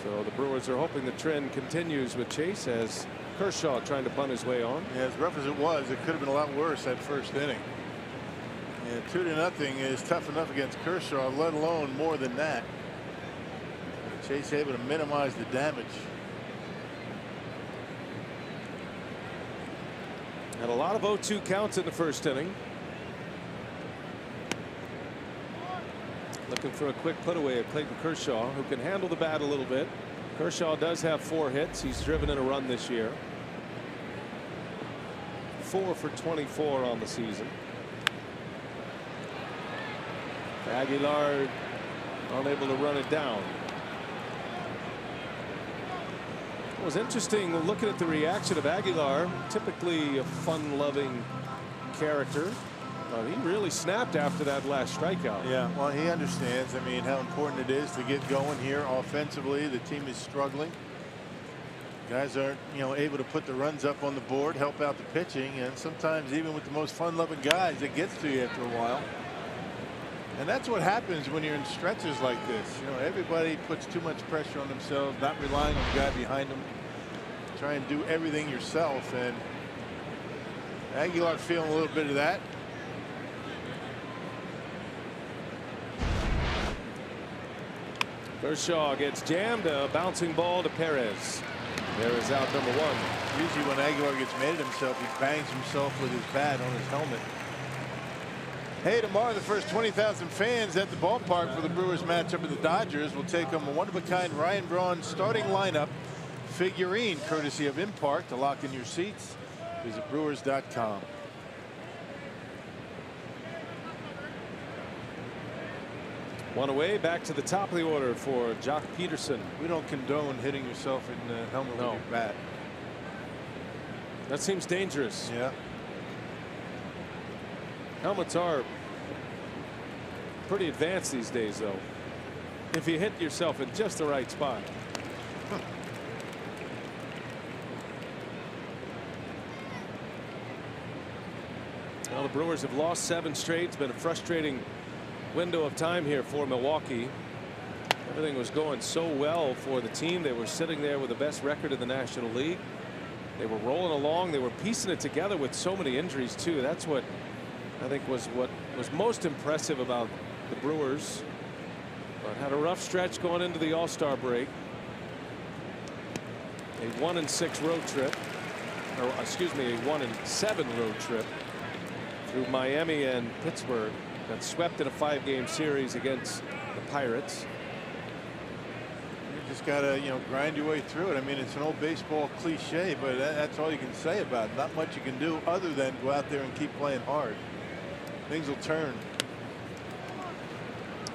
So the Brewers are hoping the trend continues with Chase, as Kershaw trying to bunt his way on. Yeah, as rough as it was, it could have been a lot worse that first inning. And 2-0 is tough enough against Kershaw, let alone more than that. Chase able to minimize the damage. Had a lot of 0-2 counts in the first inning. Looking for a quick put away at Clayton Kershaw, who can handle the bat a little bit. Kershaw does have 4 hits. He's driven in a run this year. 4 for 24 on the season. Aguilar unable to run it down. It was interesting looking at the reaction of Aguilar, typically a fun-loving character. He really snapped after that last strikeout. Yeah, well, he understands, I mean, how important it is to get going here offensively. The team is struggling. Guys aren't, able to put the runs up on the board, help out the pitching, and sometimes even with the most fun-loving guys, it gets to you after a while. And that's what happens when you're in stretches like this. Everybody puts too much pressure on themselves, not relying on the guy behind them. Try and do everything yourself, and Aguilar feeling a little bit of that. Kershaw gets jammed, a bouncing ball to Perez. Perez out number 1. Usually when Aguilar gets mad at himself, he bangs himself with his bat on his helmet. Hey, tomorrow the first 20,000 fans at the ballpark for the Brewers matchup with the Dodgers will take home a one-of-a-kind Ryan Braun starting lineup figurine courtesy of Impark. To lock in your seats, visit Brewers.com. One away, back to the top of the order for Jock Peterson. We don't condone hitting yourself in the helmet with your bat. That seems dangerous. Yeah. Helmets are pretty advanced these days, though, if you hit yourself in just the right spot. Well, the Brewers have lost 7 straight. It's been a frustrating window of time here for Milwaukee. Everything was going so well for the team. They were sitting there with the best record in the National League. They were rolling along. They were piecing it together with so many injuries, too. That's what I think was most impressive about the Brewers. But had a rough stretch going into the All-Star break. A 1-6 road trip, or excuse me, a 1-7 road trip through Miami and Pittsburgh. Got swept in a 5-game series against the Pirates. You just gotta, grind your way through it. I mean, it's an old baseball cliche, but that's all you can say about it. Not much you can do other than go out there and keep playing hard. Things will turn.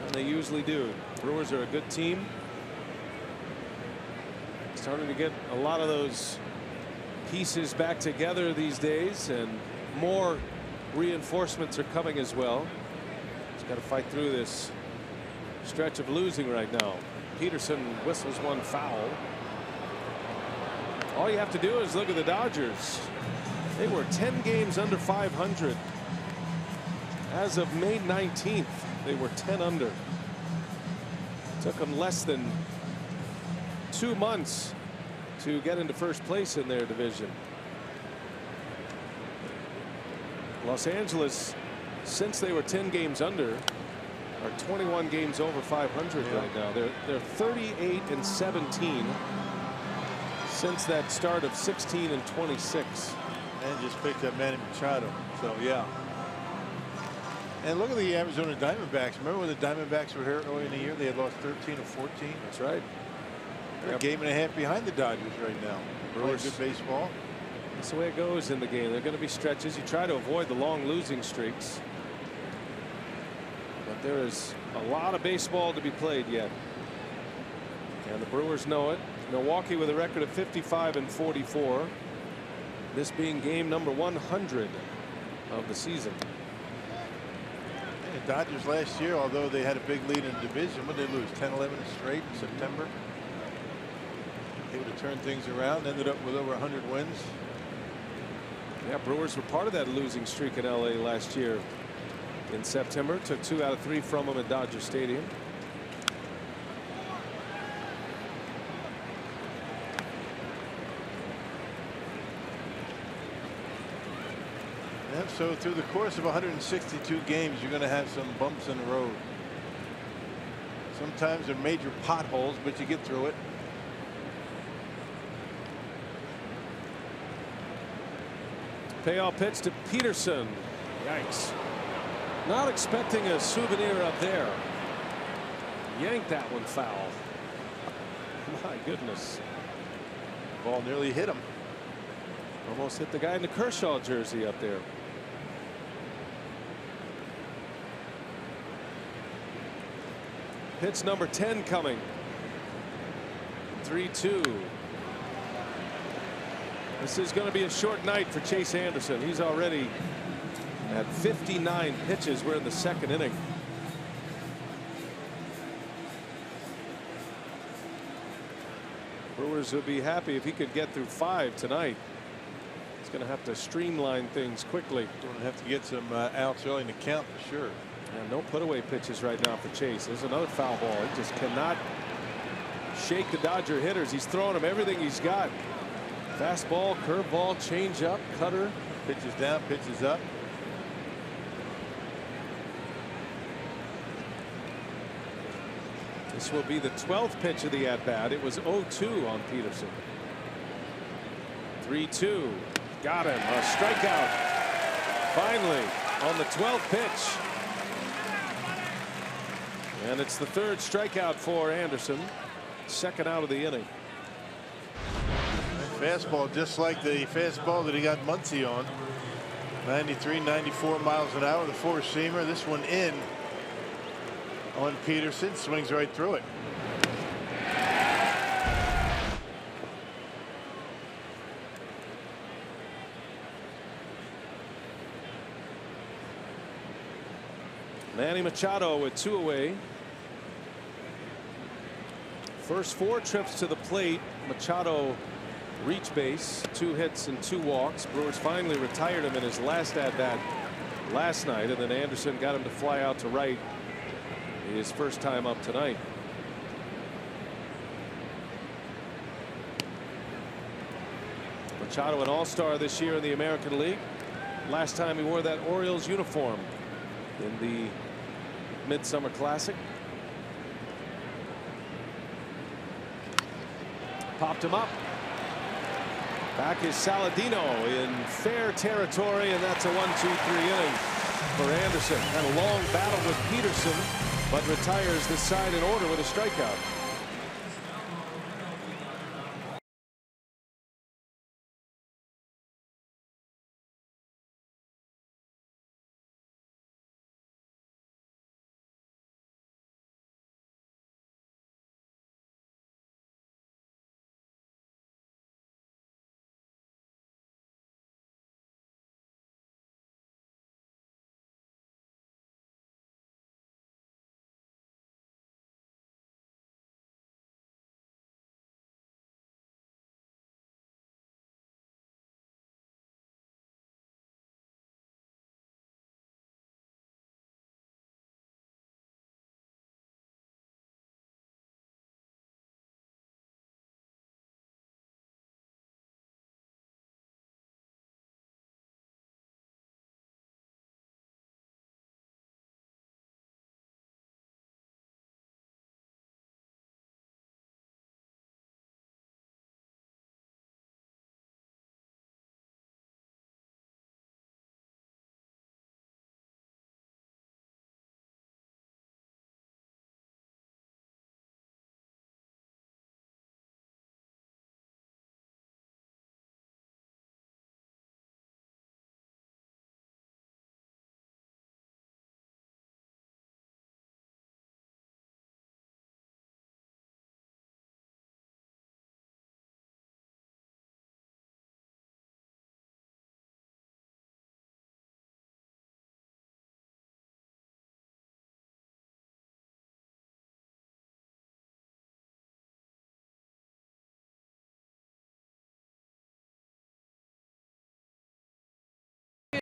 And they usually do. Brewers are a good team. Starting to get a lot of those pieces back together these days, and more reinforcements are coming as well. Just got to fight through this stretch of losing right now. Peterson whistles one foul. All you have to do is look at the Dodgers. They were 10 games under 500. As of May 19th, they were 10 under. Took them less than 2 months to get into first place in their division. Los Angeles, since they were 10 games under, are 21 games over 500 right now. They're 38-17 since that start of 16-26. And just picked up Manny Machado. So yeah. And look at the Arizona Diamondbacks. Remember when the Diamondbacks were here early in the year? They had lost 13 of 14. That's right. They're a game and a half behind the Dodgers right now. Brewers good baseball. That's the way it goes in the game. There are going to be stretches. You try to avoid the long losing streaks. But there is a lot of baseball to be played yet. And the Brewers know it. Milwaukee with a record of 55-44. This being game number 100 of the season. The Dodgers last year, although they had a big lead in the division, when they lose 10-11 straight in September, able to turn things around, ended up with over 100 wins. Yeah, Brewers were part of that losing streak in LA last year in September. Took 2 out of 3 from them at Dodger Stadium. And so through the course of 162 games, you're going to have some bumps in the road. Sometimes they're major potholes, but you get through it. Payoff pitch to Peterson. Yikes. Not expecting a souvenir up there. Yanked that one foul. My goodness. Ball nearly hit him. Almost hit the guy in the Kershaw jersey up there. Pitch number 10 coming. 3-2. This is going to be a short night for Chase Anderson. He's already at 59 pitches. We're in the 2nd inning. Brewers would be happy if he could get through 5 tonight. He's going to have to streamline things quickly. Going to have to get some outs early in the count for sure. And no put away pitches right now for Chase. There's another foul ball. He just cannot shake the Dodger hitters. He's throwing them everything he's got. Fastball, curveball, changeup, cutter. Pitches down, pitches up. This will be the 12th pitch of the at bat. It was 0-2 on Peterson. 3-2. Got him. A strikeout. Finally on the 12th pitch. And it's the 3rd strikeout for Anderson. 2nd out of the inning. Fastball just like the fastball that he got Muncy on. 93, 94 miles an hour. The 4-seamer. This one in on Peterson. Swings right through it. Manny Machado with 2 away. First 4 trips to the plate. Machado reach base, 2 hits and 2 walks. Brewers finally retired him in his last at bat last night, and then Anderson got him to fly out to right his first time up tonight. Machado an all-star this year in the American League. Last time he wore that Orioles uniform in the Midsummer Classic. Popped him up. Back is Saladino in fair territory, and that's a 1-2-3 inning for Anderson. Had a long battle with Peterson, but retires this side in order with a strikeout.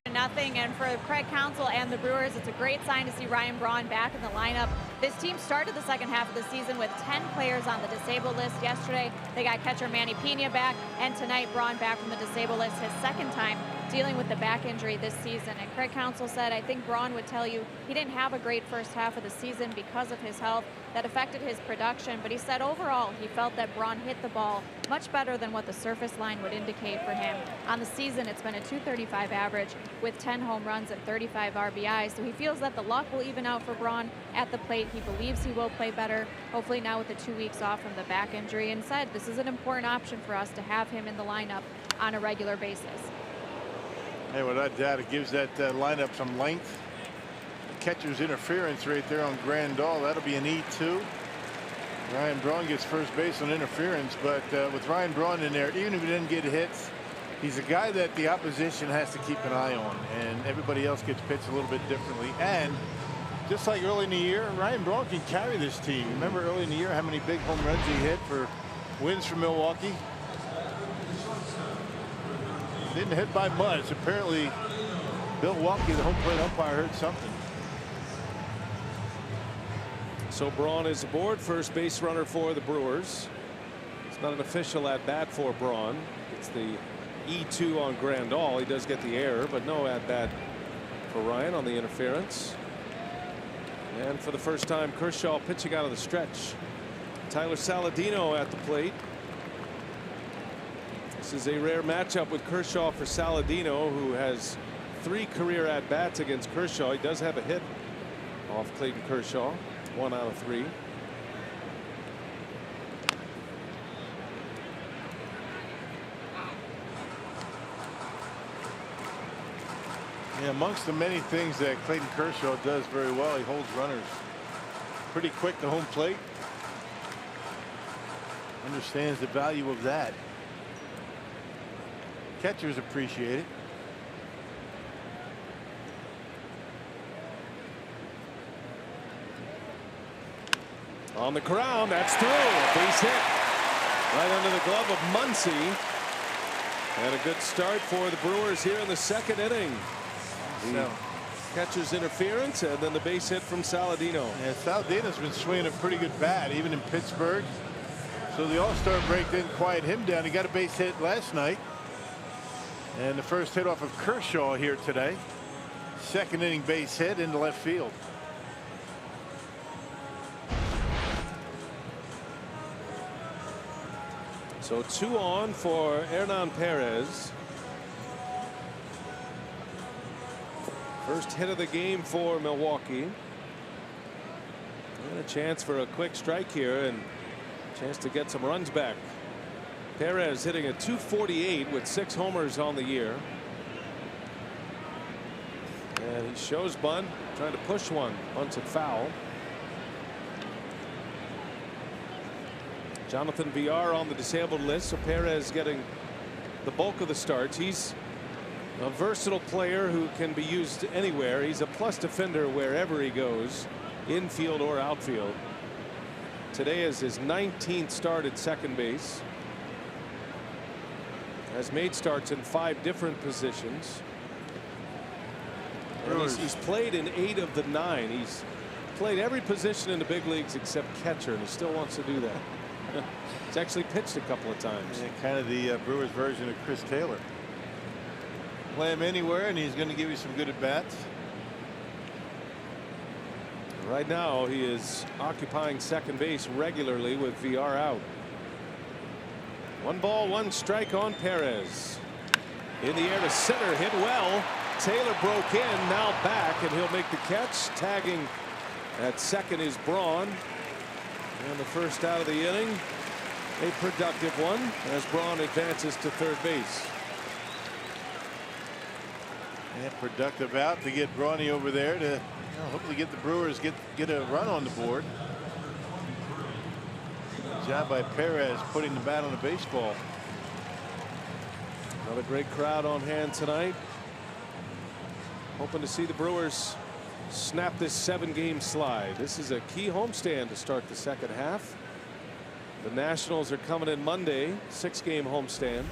2-0. And for Craig Counsell and the Brewers, it's a great sign to see Ryan Braun back in the lineup. This team started the second half of the season with 10 players on the disabled list. Yesterday, they got catcher Manny Pena back, and tonight Braun back from the disabled list, his second time dealing with the back injury this season. And Craig Counsell said, I think Braun would tell you he didn't have a great first half of the season because of his health. That affected his production, but he said overall he felt that Braun hit the ball much better than what the surface line would indicate for him. On the season, it's been a .235 average with 10 home runs and 35 RBIs, so he feels that the luck will even out for Braun at the plate. He believes he will play better, hopefully now with the 2 weeks off from the back injury, and said this is an important option for us to have him in the lineup on a regular basis. Hey, without doubt, it gives that lineup some length. Catcher's interference right there on Grandal. That'll be an E2. Ryan Braun gets first base on interference, but with Ryan Braun in there, even if he didn't get hits, he's a guy that the opposition has to keep an eye on, and everybody else gets pitched a little bit differently. And just like early in the year, Ryan Braun can carry this team. Remember early in the year how many big home runs he hit for wins for Milwaukee? Didn't hit by much. Apparently, Milwaukee, the home plate umpire, heard something. So Braun is aboard, first base runner for the Brewers. It's not an official at bat for Braun. It's the E2 on Grandal. He does get the error, but no at bat for Ryan on the interference. And for the first time, Kershaw pitching out of the stretch. Tyler Saladino at the plate. This is a rare matchup with Kershaw for Saladino, who has 3 career at bats against Kershaw. He does have a hit off Clayton Kershaw. 1 out of 3. Yeah, amongst the many things that Clayton Kershaw does very well, he holds runners pretty quick to home plate. Understands the value of that. Catchers appreciate it. On the ground, that's through. Base hit right under the glove of Muncy. And a good start for the Brewers here in the second inning. The catcher's interference and then the base hit from Saladino. Yeah, Saladino's been swinging a pretty good bat, even in Pittsburgh. So the All-Star break didn't quiet him down. He got a base hit last night. And the first hit off of Kershaw here today. Second inning base hit into left field. So 2 on for Hernan Perez. First hit of the game for Milwaukee. And a chance for a quick strike here and a chance to get some runs back. Perez hitting a .248 with 6 homers on the year. And he shows bunt, trying to push one. Bunts it foul. Jonathan Villar on the disabled list, so Perez getting the bulk of the starts. He's a versatile player who can be used anywhere. He's a plus defender wherever he goes, infield or outfield. Today is his 19th start at second base. Has made starts in 5 different positions. And he's played in 8 of the 9. He's played every position in the big leagues except catcher, and he still wants to do that. He's actually pitched a couple of times. Yeah, kind of the Brewers version of Chris Taylor. Play him anywhere and he's going to give you some good at bats. Right now he is occupying second base regularly with Villar out. 1 ball 1 strike on Perez. In the air to center, hit well. Taylor broke in, now back, and he'll make the catch. Tagging at second is Braun. And the first out of the inning, a productive one as Braun advances to third base. Yeah, productive out to get Brawny over there to hopefully get the Brewers get a run on the board. Good job by Perez putting the bat on the baseball. Another great crowd on hand tonight. Hoping to see the Brewers snap this 7-game slide. This is a key homestand to start the second half. The Nationals are coming in Monday, 6-game homestand.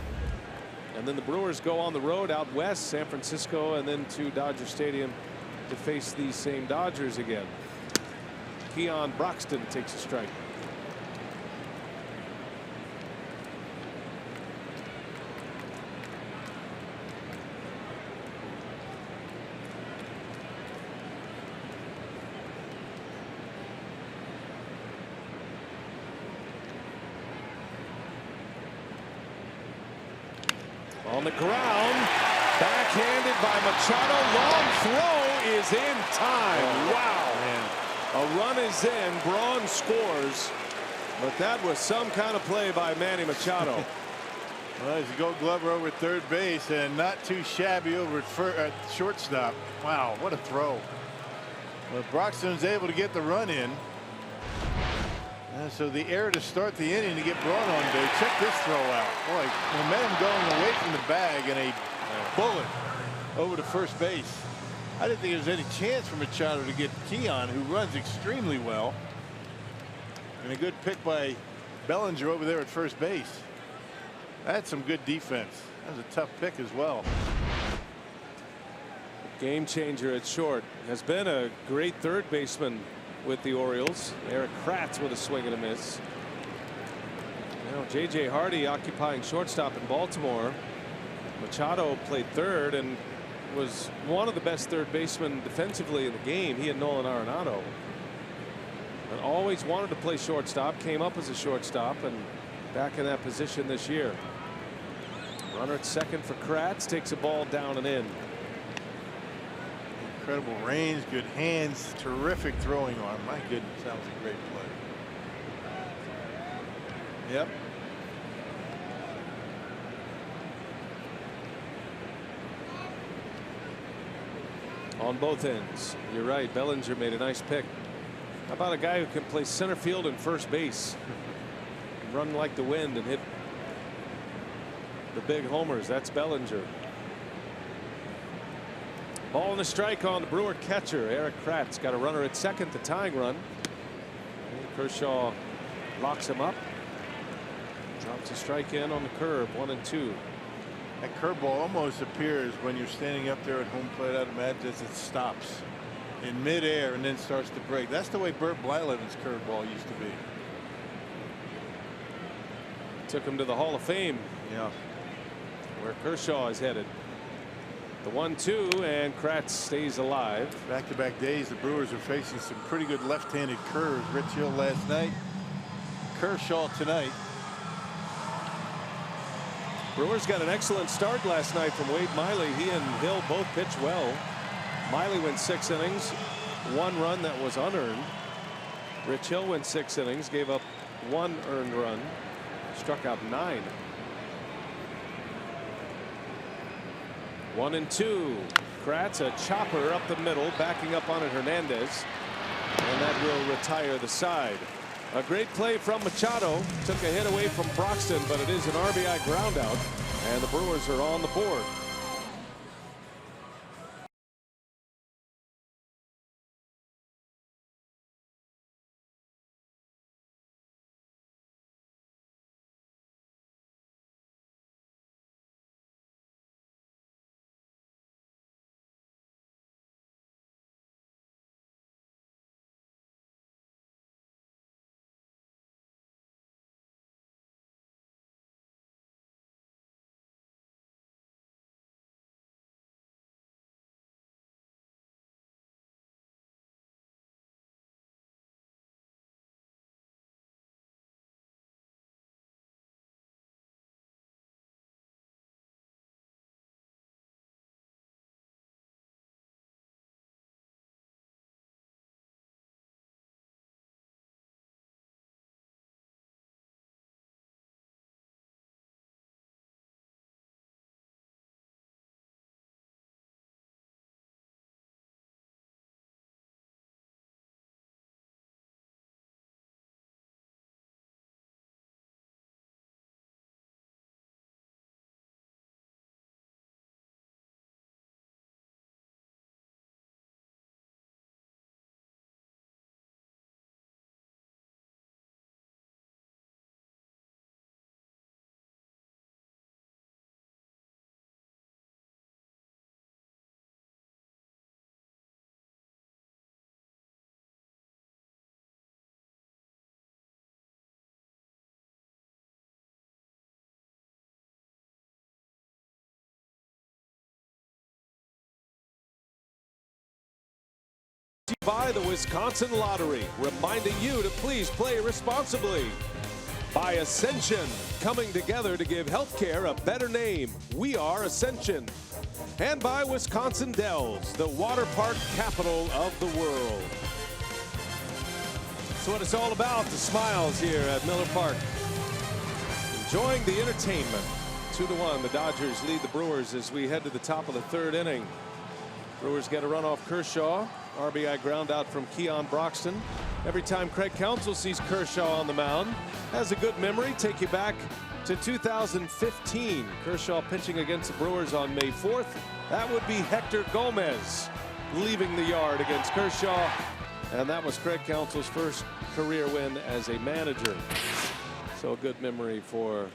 And then the Brewers go on the road out west, San Francisco, and then to Dodger Stadium to face these same Dodgers again. Keon Broxton takes a strike. On the ground, backhanded by Machado. Long throw is in time. Wow. Man. A run is in. Braun scores. But that was some kind of play by Manny Machado. Well, he's a Gold Glover over at third base and not too shabby over at shortstop. Wow, what a throw. But Broxton's able to get the run in. So the error to start the inning to get Braun on base. Check this throw out. Boy, momentum going away from the bag and a bullet over to first base. I didn't think there was any chance for Machado to get Keon, who runs extremely well. And a good pick by Bellinger over there at first base. That's some good defense. That was a tough pick as well. Game changer at short. Has been a great third baseman with the Orioles. Eric Kratz with a swing and a miss. Now J.J. Hardy occupying shortstop in Baltimore. Machado played third and was one of the best third basemen defensively in the game. He and Nolan Arenado. And always wanted to play shortstop. Came up as a shortstop and back in that position this year. Runner at second for Kratz. Takes a ball down and in. Incredible range, good hands, terrific throwing arm. My goodness, that was a great play. Yep. On both ends. You're right. Bellinger made a nice pick. How about a guy who can play center field and first base? Run like the wind and hit the big homers. That's Bellinger. Ball and a strike on the Brewer catcher. Eric Kratz got a runner at second, the tying run. And Kershaw locks him up. Drops a strike in on the curve, 1-2. That curveball almost appears when you're standing up there at home plate. I'd imagine as it stops in midair and then starts to break. That's the way Bert Blyleven's curveball used to be. Took him to the Hall of Fame. Yeah. Where Kershaw is headed. The 1-2 and Kratz stays alive. Back-to-back days, the Brewers are facing some pretty good left-handed curves. Rich Hill last night. Kershaw tonight. Brewers got an excellent start last night from Wade Miley. He and Hill both pitched well. Miley went 6 innings, 1 run that was unearned. Rich Hill went 6 innings, gave up 1 earned run, struck out 9. 1-2. Kratz, a chopper up the middle, backing up on it Hernandez, and that will retire the side. A great play from Machado. Took a hit away from Broxton, but it is an RBI groundout, and the Brewers are on the board. by the Wisconsin Lottery, reminding you to please play responsibly. By Ascension, coming together to give healthcare a better name. We are Ascension. And by Wisconsin Dells, the water park capital of the world. That's what it's all about, the smiles here at Miller Park. Enjoying the entertainment. 2-1, the Dodgers lead the Brewers as we head to the top of the third inning. Brewers get a run off Kershaw. RBI ground out from Keon Broxton. Every time Craig Counsell sees Kershaw on the mound, has a good memory. Take you back to 2015. Kershaw pitching against the Brewers on May 4th. That would be Hector Gomez leaving the yard against Kershaw. And that was Craig Counsell's first career win as a manager. So a good memory for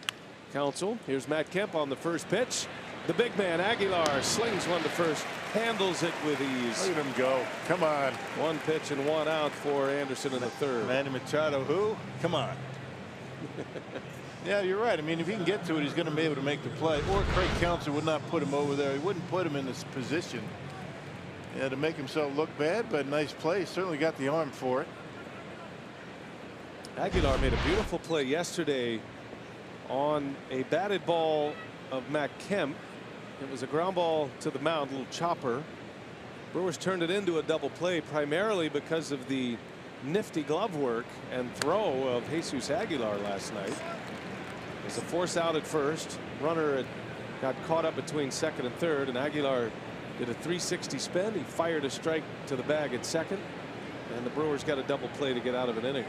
Counsell. Here's Matt Kemp on the first pitch. The big man Aguilar slings one to first, handles it with ease. Look at him go. Come on. One pitch and one out for Anderson in the third. Manny Machado, who? Come on. Yeah, you're right. I mean, if he can get to it, he's going to be able to make the play. Or Craig Counsell would not put him over there. He wouldn't put him in this position. Yeah, to make himself look bad, but nice play. Certainly got the arm for it. Aguilar made a beautiful play yesterday on a batted ball of Matt Kemp. It was a ground ball to the mound, a little chopper. Brewers turned it into a double play primarily because of the nifty glove work and throw of Jesus Aguilar last night. It was a force out at first. Runner had got caught up between second and third, and Aguilar did a 360 spin. He fired a strike to the bag at second, and the Brewers got a double play to get out of an inning.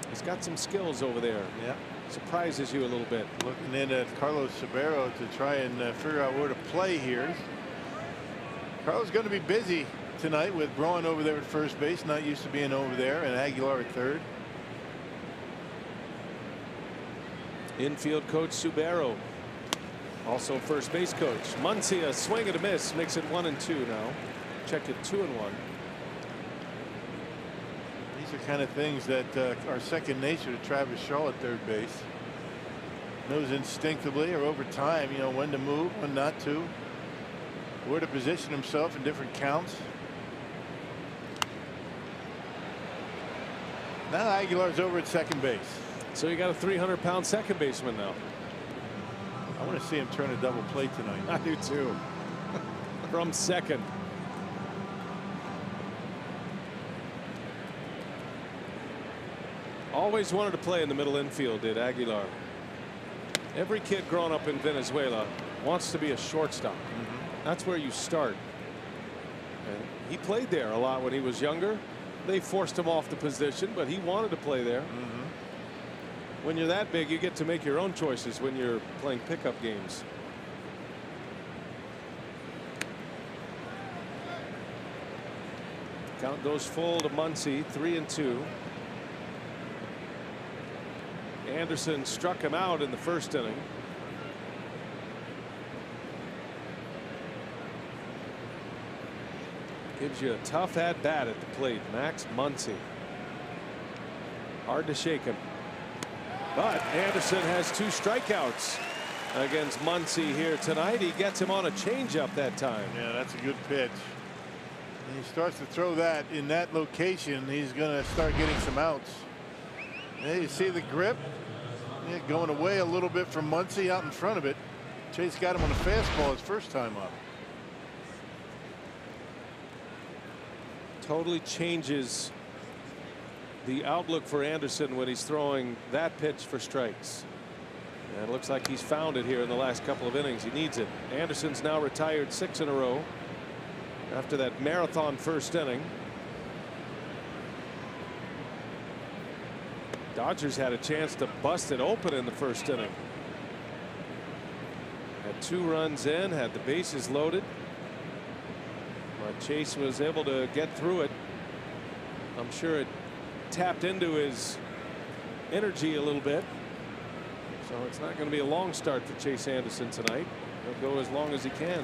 He's got some skills over there. Yeah. Surprises you a little bit. Looking in at Carlos Sabero to try and figure out where to play here. Carlos going to be busy tonight with Braun over there at first base, not used to being over there, and Aguilar at third. Infield coach Sabero, also first base coach. Muncy, a swing and a miss, makes it 1-2 now. Check it 2-1. These are kind of things that are second nature to Travis Shaw at third base. Knows instinctively or over time, you know, when to move, when not to, where to position himself in different counts. Now Aguilar's over at second base. So you got a 300-pound second baseman now. I want to see him turn a double play tonight. I do too. From second. Always wanted to play in the middle infield, did Aguilar. Every kid growing up in Venezuela wants to be a shortstop. That's where you start. And he played there a lot when he was younger. They forced him off the position, but he wanted to play there. When you're that big, you get to make your own choices when you're playing pickup games. Count goes full to Muncy, 3-2. Anderson struck him out in the first inning. Gives you a tough at bat at the plate. Max Muncy. Hard to shake him. But Anderson has 2 strikeouts against Muncy here tonight. He gets him on a changeup that time. Yeah, that's a good pitch. And he starts to throw that in that location. He's going to start getting some outs. Yeah, you see the grip. Yeah, going away a little bit from Muncy out in front of it. Chase got him on a fastball his first time up. Totally changes the outlook for Anderson when he's throwing that pitch for strikes. And it looks like he's found it here in the last couple of innings. He needs it. Anderson's now retired 6 in a row after that marathon first inning. Dodgers had a chance to bust it open in the first inning. Had 2 runs in, had the bases loaded. But Chase was able to get through it. I'm sure it tapped into his energy a little bit. So it's not going to be a long start for Chase Anderson tonight. He'll go as long as he can.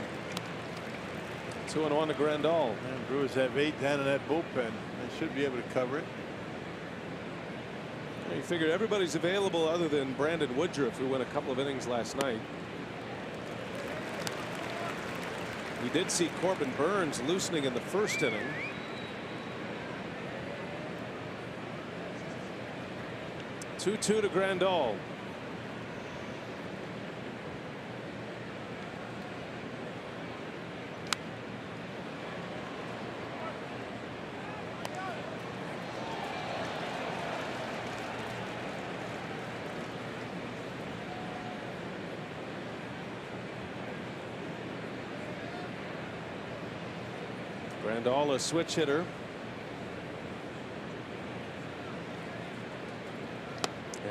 2-1 to Grandal. And Brewers have 8 down in that bullpen. They should be able to cover it. You figure everybody's available other than Brandon Woodruff, who went a couple of innings last night. We did see Corbin Burns loosening in the first inning. 2-2 to Grandal. Grandal, a switch hitter.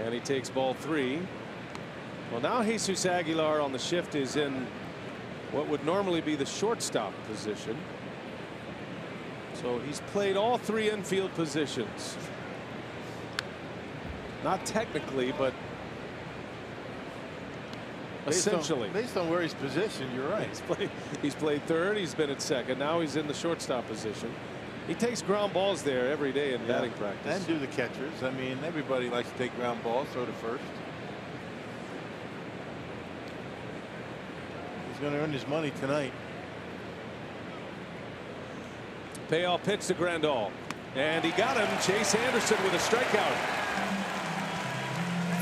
And he takes ball 3. Well, now Jesus Aguilar on the shift is in what would normally be the shortstop position. So he's played all 3 infield positions. Not technically, but essentially. Based on where he's positioned, you're right. He's played third. He's been at second. Now he's in the shortstop position. He takes ground balls there every day in batting practice. And do the catchers. I mean, everybody likes to take ground balls, throw to first. He's going to earn his money tonight. Payoff pitch to Grandal. And he got him. Chase Anderson with a strikeout.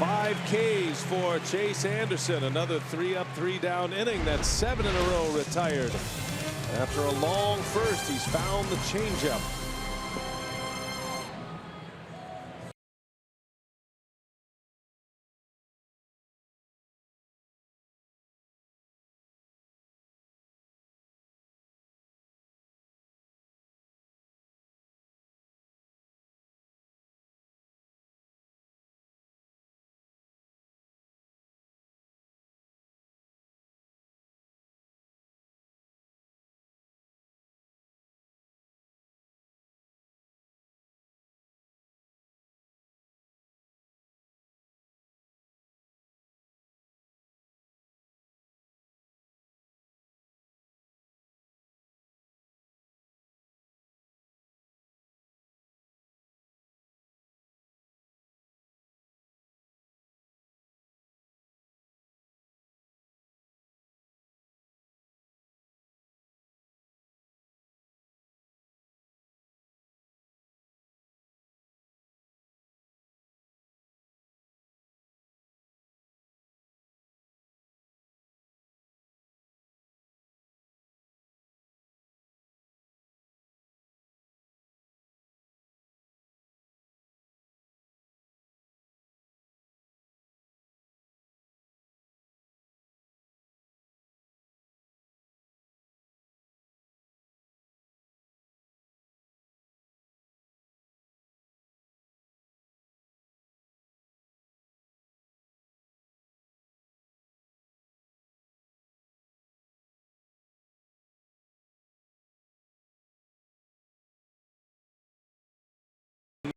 5 Ks for Chase Anderson. Another 3 up, 3 down inning. That's 7 in a row retired. After a long first, he's found the changeup.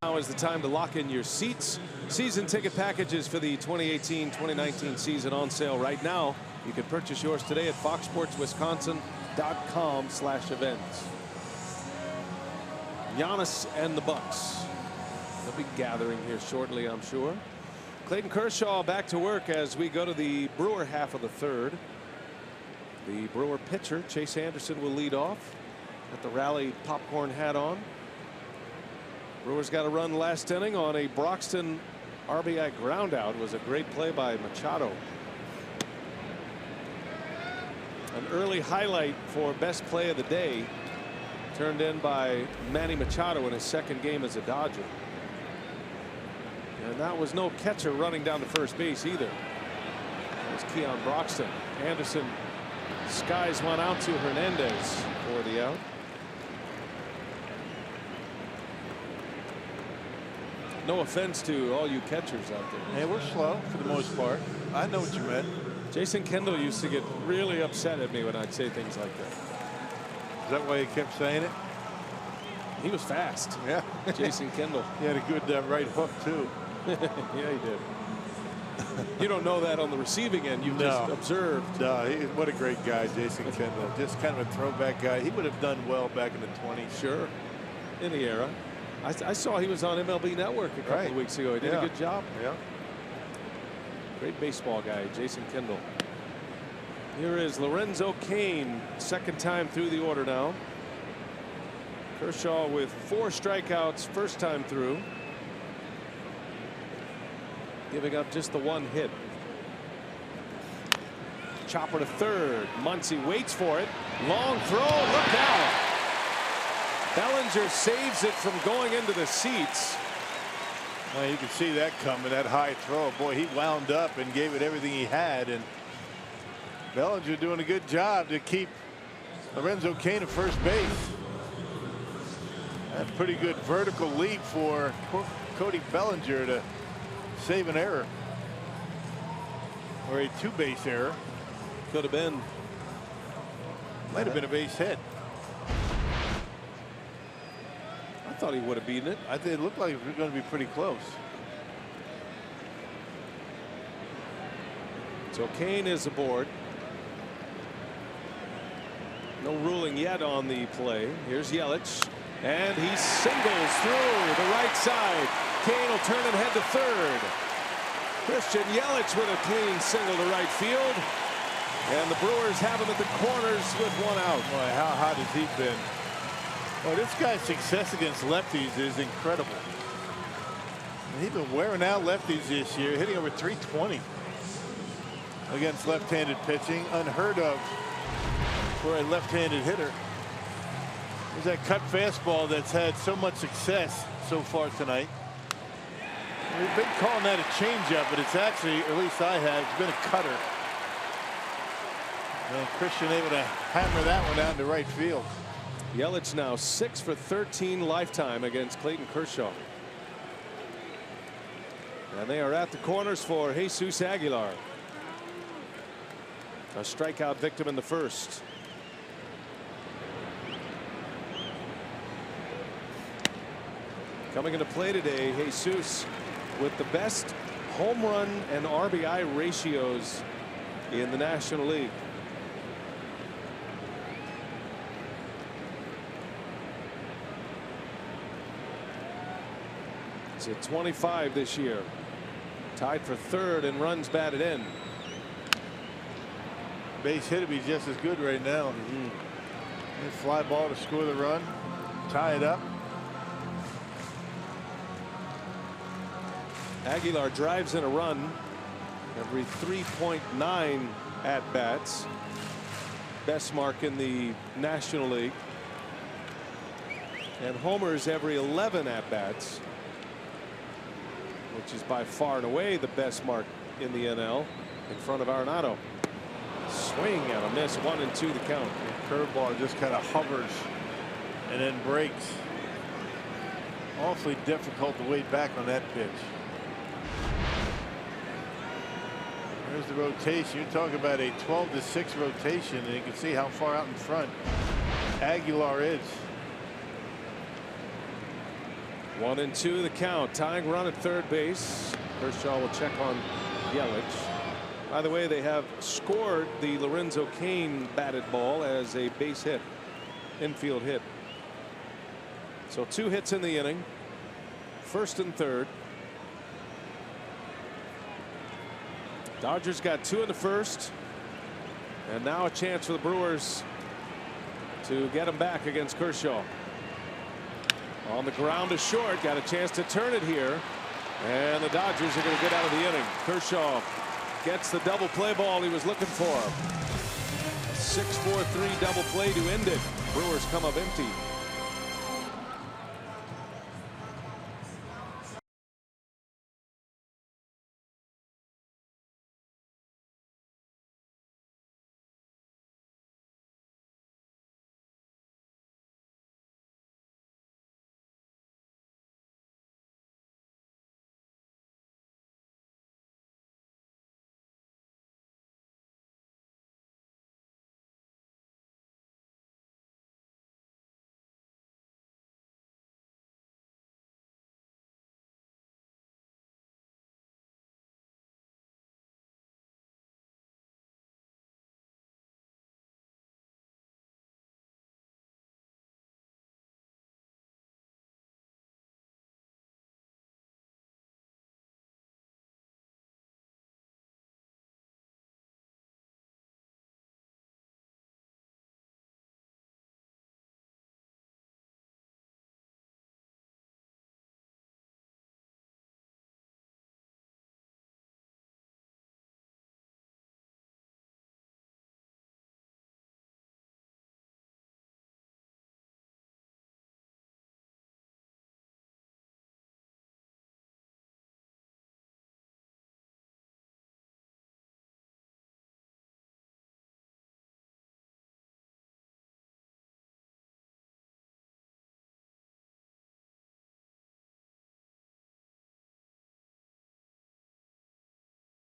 Now is the time to lock in your seats. Season ticket packages for the 2018-2019 season on sale right now. You can purchase yours today at foxsportswisconsin.com/events. Giannis and the Bucks. They'll be gathering here shortly, I'm sure. Clayton Kershaw back to work as we go to the Brewer half of the third. The Brewer pitcher, Chase Anderson, will lead off. Got the rally popcorn hat on. Brewers got a run last inning on a Broxton RBI ground out. It was a great play by Machado. An early highlight for best play of the day turned in by Manny Machado in his second game as a Dodger. And that was no catcher running down to first base either. It was Keon Broxton. Anderson skies one out to Hernandez for the out. No offense to all you catchers out there. Hey, we're slow for the most part. I know what you meant. Jason Kendall used to get really upset at me when I'd say things like that. Is that why you kept saying it? He was fast. Yeah. Jason Kendall. He had a good right hook, too. Yeah, he did. You don't know that on the receiving end. You've just observed. No, what a great guy, Jason Kendall. Just kind of a throwback guy. He would have done well back in the 20s. Sure. In the era. I saw he was on MLB Network a couple of weeks ago. He did a good job. Yeah. Great baseball guy, Jason Kendall. Here is Lorenzo Cain, second time through the order now. Kershaw with 4 strikeouts first time through. giving up just the one hit. Chopper to third. Muncy waits for it. Long throw. Look out. Bellinger saves it from going into the seats. Well, you can see that coming, that high throw. Boy, he wound up and gave it everything he had. And Bellinger doing a good job to keep Lorenzo Cain at first base. That's a pretty good vertical leap for Cody Bellinger to save an error. Or a two-base error. Could have been. Might have been a base hit. I thought he would have beaten it. I think it looked like it was going to be pretty close. So Cain is aboard. No ruling yet on the play. Here's Yelich. And he singles through the right side. Cain will turn and head to third. Christian Yelich with a clean single to right field. And the Brewers have him at the corners with one out. Boy, how hot has he been? Well, this guy's success against lefties is incredible. And he's been wearing out lefties this year, hitting over 320 against left-handed pitching. Unheard of for a left-handed hitter. There's that cut fastball that's had so much success so far tonight. We've been calling that a changeup, but it's actually, or at least I have, it's been a cutter. And Christian able to hammer that one down to right field. Yelich now 6 for 13 lifetime against Clayton Kershaw. And they are at the corners for Jesus Aguilar. A strikeout victim in the first. Coming into play today, Jesus with the best home run and RBI ratios in the National League. It's at 25 this year. Tied for third in runs batted in. Base hit would be just as good right now. Fly ball to score the run. Tie it up. Aguilar drives in a run every 3.9 at bats. Best mark in the National League. And homers every 11 at bats, which is by far and away the best mark in the NL, in front of Arenado. Swing and a miss, 1-2 the count. Curveball just kind of hovers and then breaks. Awfully difficult to wait back on that pitch. There's the rotation. You're talking about a 12-6 rotation, and you can see how far out in front Aguilar is. 1-2 the count. Tying run at third base. Kershaw will check on Yelich. By the way, they have scored the Lorenzo Cain batted ball as a base hit, infield hit. So 2 hits in the inning, first and third. Dodgers got 2 in the first, and now a chance for the Brewers to get him back against Kershaw. On the ground to short, got a chance to turn it here, and the Dodgers are going to get out of the inning. Kershaw gets the double play ball he was looking for. 6-4-3 double play to end it. Brewers come up empty.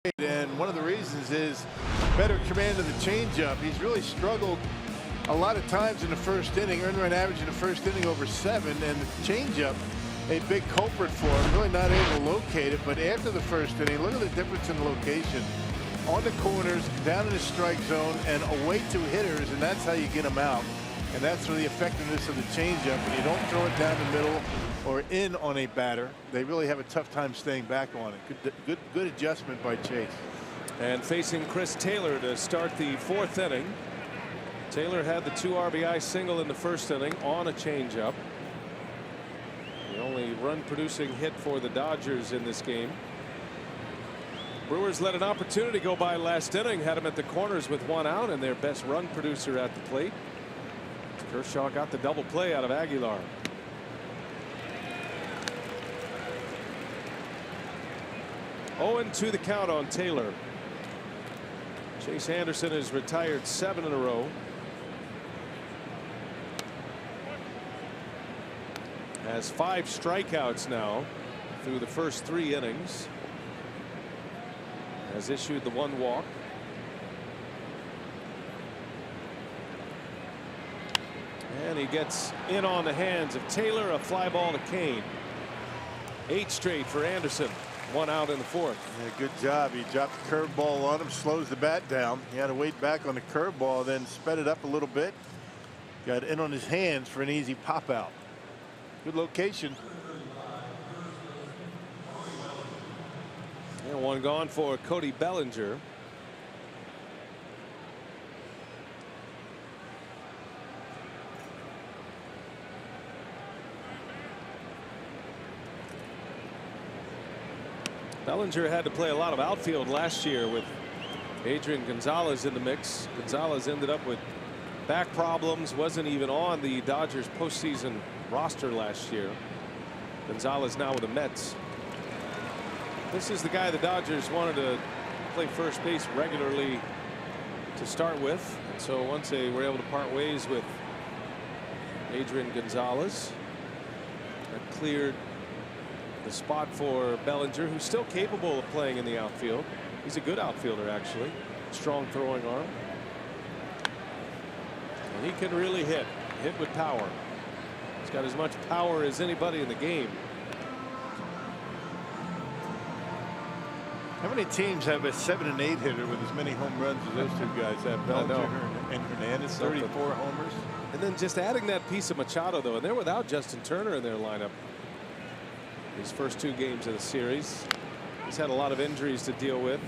And one of the reasons is better command of the changeup. He's really struggled a lot of times in the first inning. Earned run average in the first inning over 7, and the changeup a big culprit for him. Really not able to locate it. But after the first inning, look at the difference in the location. On the corners, down in the strike zone, and away to hitters, and that's how you get them out. And that's where the effectiveness of the changeup. When you don't throw it down the middle or in on a batter, they really have a tough time staying back on it. Good adjustment by Chase. And facing Chris Taylor to start the 4th inning. Taylor had the 2 RBI single in the first inning on a changeup. The only run producing hit for the Dodgers in this game. Brewers let an opportunity go by last inning, had him at the corners with 1 out, and their best run producer at the plate. Kershaw got the double play out of Aguilar. Owen to the count on Taylor. Chase Anderson has retired 7 in a row. Has 5 strikeouts now through the first 3 innings. Has issued the 1 walk. And he gets in on the hands of Taylor. A fly ball to Kane. 8 straight for Anderson. 1 out in the 4th. Yeah, good job. He dropped the curveball on him, slows the bat down. He had to wait back on the curveball, then sped it up a little bit. Got in on his hands for an easy pop out. Good location. And 1 gone for Cody Bellinger. Bellinger had to play a lot of outfield last year with Adrian Gonzalez in the mix. Gonzalez ended up with back problems, wasn't even on the Dodgers postseason roster last year. Gonzalez now with the Mets. This is the guy the Dodgers wanted to play first base regularly to start with. And so once they were able to part ways with Adrian Gonzalez, that cleared the spot for Bellinger, who's still capable of playing in the outfield. He's a good outfielder, actually. Strong throwing arm. And he can really hit with power. He's got as much power as anybody in the game. How many teams have a 7 and 8 hitter with as many home runs as those 2 guys have? Bellinger and Hernandez, 34 homers. And then just adding that piece of Machado, though, and they're without Justin Turner in their lineup these first 2 games of the series. He's had a lot of injuries to deal with.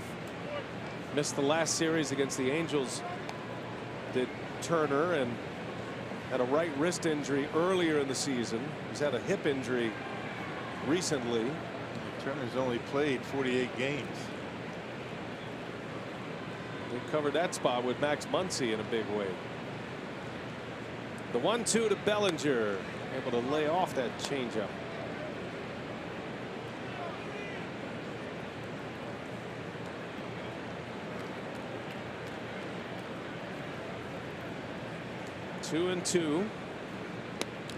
Missed the last series against the Angels, did Turner, and had a right wrist injury earlier in the season. He's had a hip injury recently. Turner's only played 48 games. They covered that spot with Max Muncy in a big way. The 1-2 to Bellinger, able to lay off that changeup. Two and 2,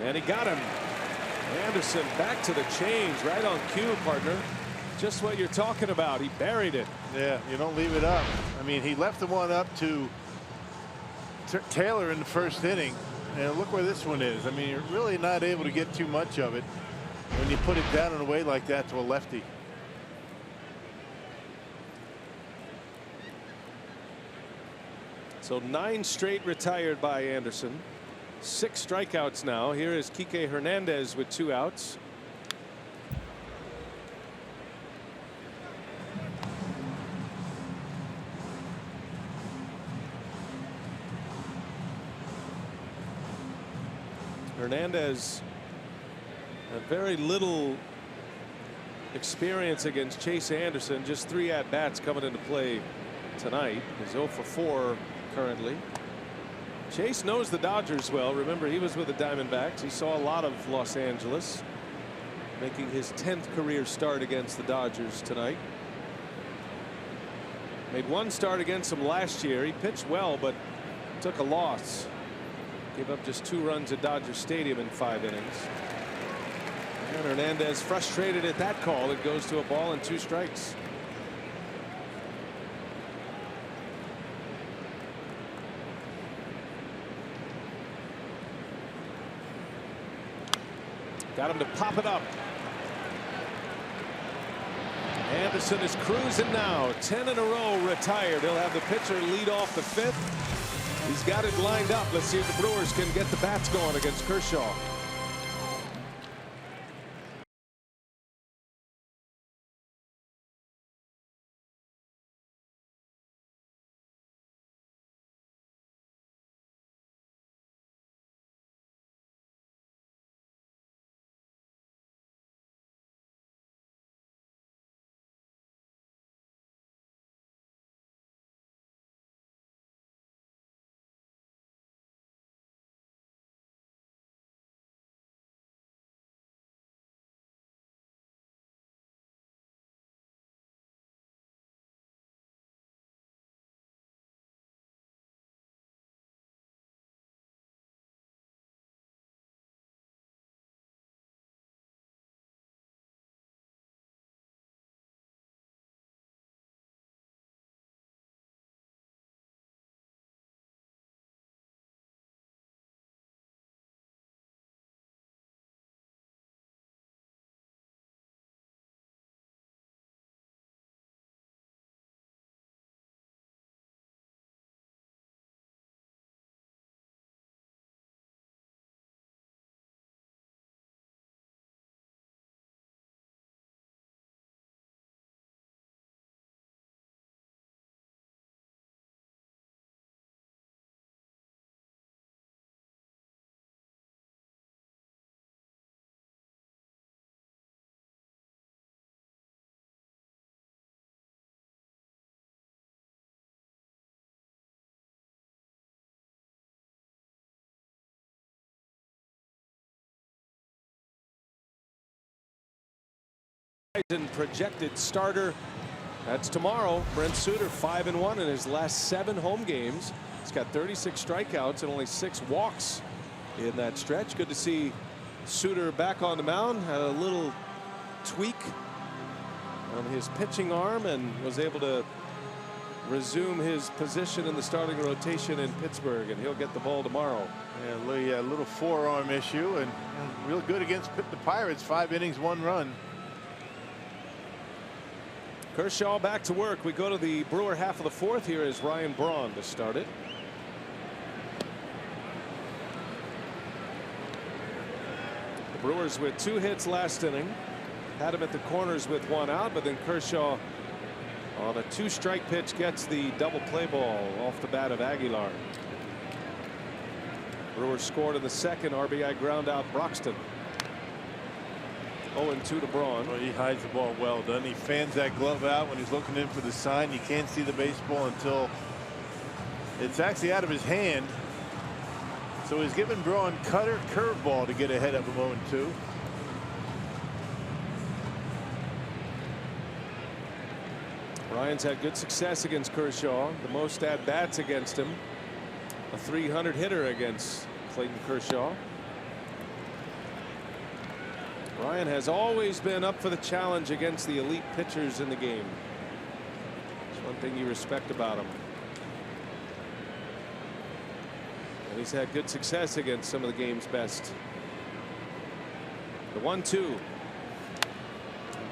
and he got him. Anderson back to the change, right on cue, partner. Just what you're talking about. He buried it. Yeah, you don't leave it up. I mean, he left the one up to Taylor in the first inning, and look where this one is. I mean, you're really not able to get too much of it when you put it down and away like that to a lefty. So 9 straight retired by Anderson. 6 strikeouts now. Here is Kike Hernandez with 2 outs. Hernandez had very little experience against Chase Anderson. Just 3 at-bats coming into play tonight. He's 0 for 4 currently. Chase knows the Dodgers well. Remember, he was with the Diamondbacks. He saw a lot of Los Angeles, making his 10th career start against the Dodgers tonight. Made 1 start against them last year. He pitched well, but took a loss. Gave up just 2 runs at Dodger Stadium in 5 innings. And Hernandez frustrated at that call. It goes to a ball and 2 strikes. Got him to pop it up. Anderson is cruising now. 10 in a row retired. He'll have the pitcher lead off the 5th. He's got it lined up. Let's see if the Brewers can get the bats going against Kershaw. And projected starter. That's tomorrow. Brent Suter 5-1 in his last 7 home games. He's got 36 strikeouts and only 6 walks in that stretch. Good to see Suter back on the mound. Had a little tweak on his pitching arm and was able to resume his position in the starting rotation in Pittsburgh, and he'll get the ball tomorrow. Yeah, a little forearm issue, and real good against the Pirates. 5 innings, 1 run. Kershaw back to work. We go to the Brewer half of the 4th. Here is Ryan Braun to start it. The Brewers with 2 hits last inning. Had him at the corners with 1 out, but then Kershaw on a 2-strike pitch gets the double play ball off the bat of Aguilar. Brewers scored in the 2nd. RBI ground out Broxton. 0-2 to Braun. Well, he hides the ball well, doesn't he? Fans that glove out when he's looking in for the sign. You can't see the baseball until it's actually out of his hand. So he's giving Braun cutter curveball to get ahead of him. 0-2. Ryan's had good success against Kershaw. The most at bats against him. A .300 hitter against Clayton Kershaw. Ryan has always been up for the challenge against the elite pitchers in the game. It's one thing you respect about him. And he's had good success against some of the game's best. The 1-2. It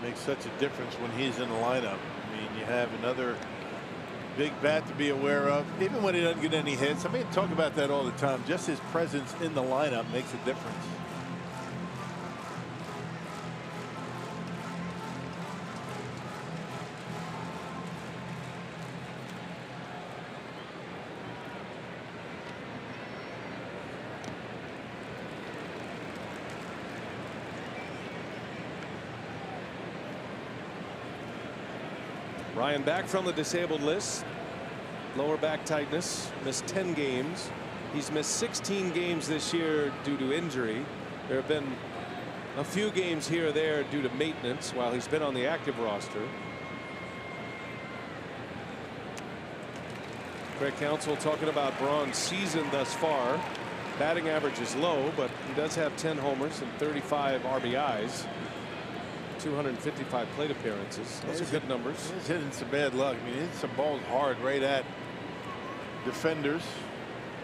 makes such a difference when he's in the lineup. I mean, you have another big bat to be aware of, even when he doesn't get any hits. I mean, talk about that all the time. Just his presence in the lineup makes a difference. Ryan back from the disabled list. Lower back tightness. Missed 10 games. He's missed 16 games this year due to injury. There have been a few games here or there due to maintenance while he's been on the active roster. Craig Counsell talking about Braun's season thus far. Batting average is low, but he does have 10 homers and 35 RBIs. 255 plate appearances. Those are good numbers. He's hitting some bad luck. I mean, he hits some balls hard right at defenders.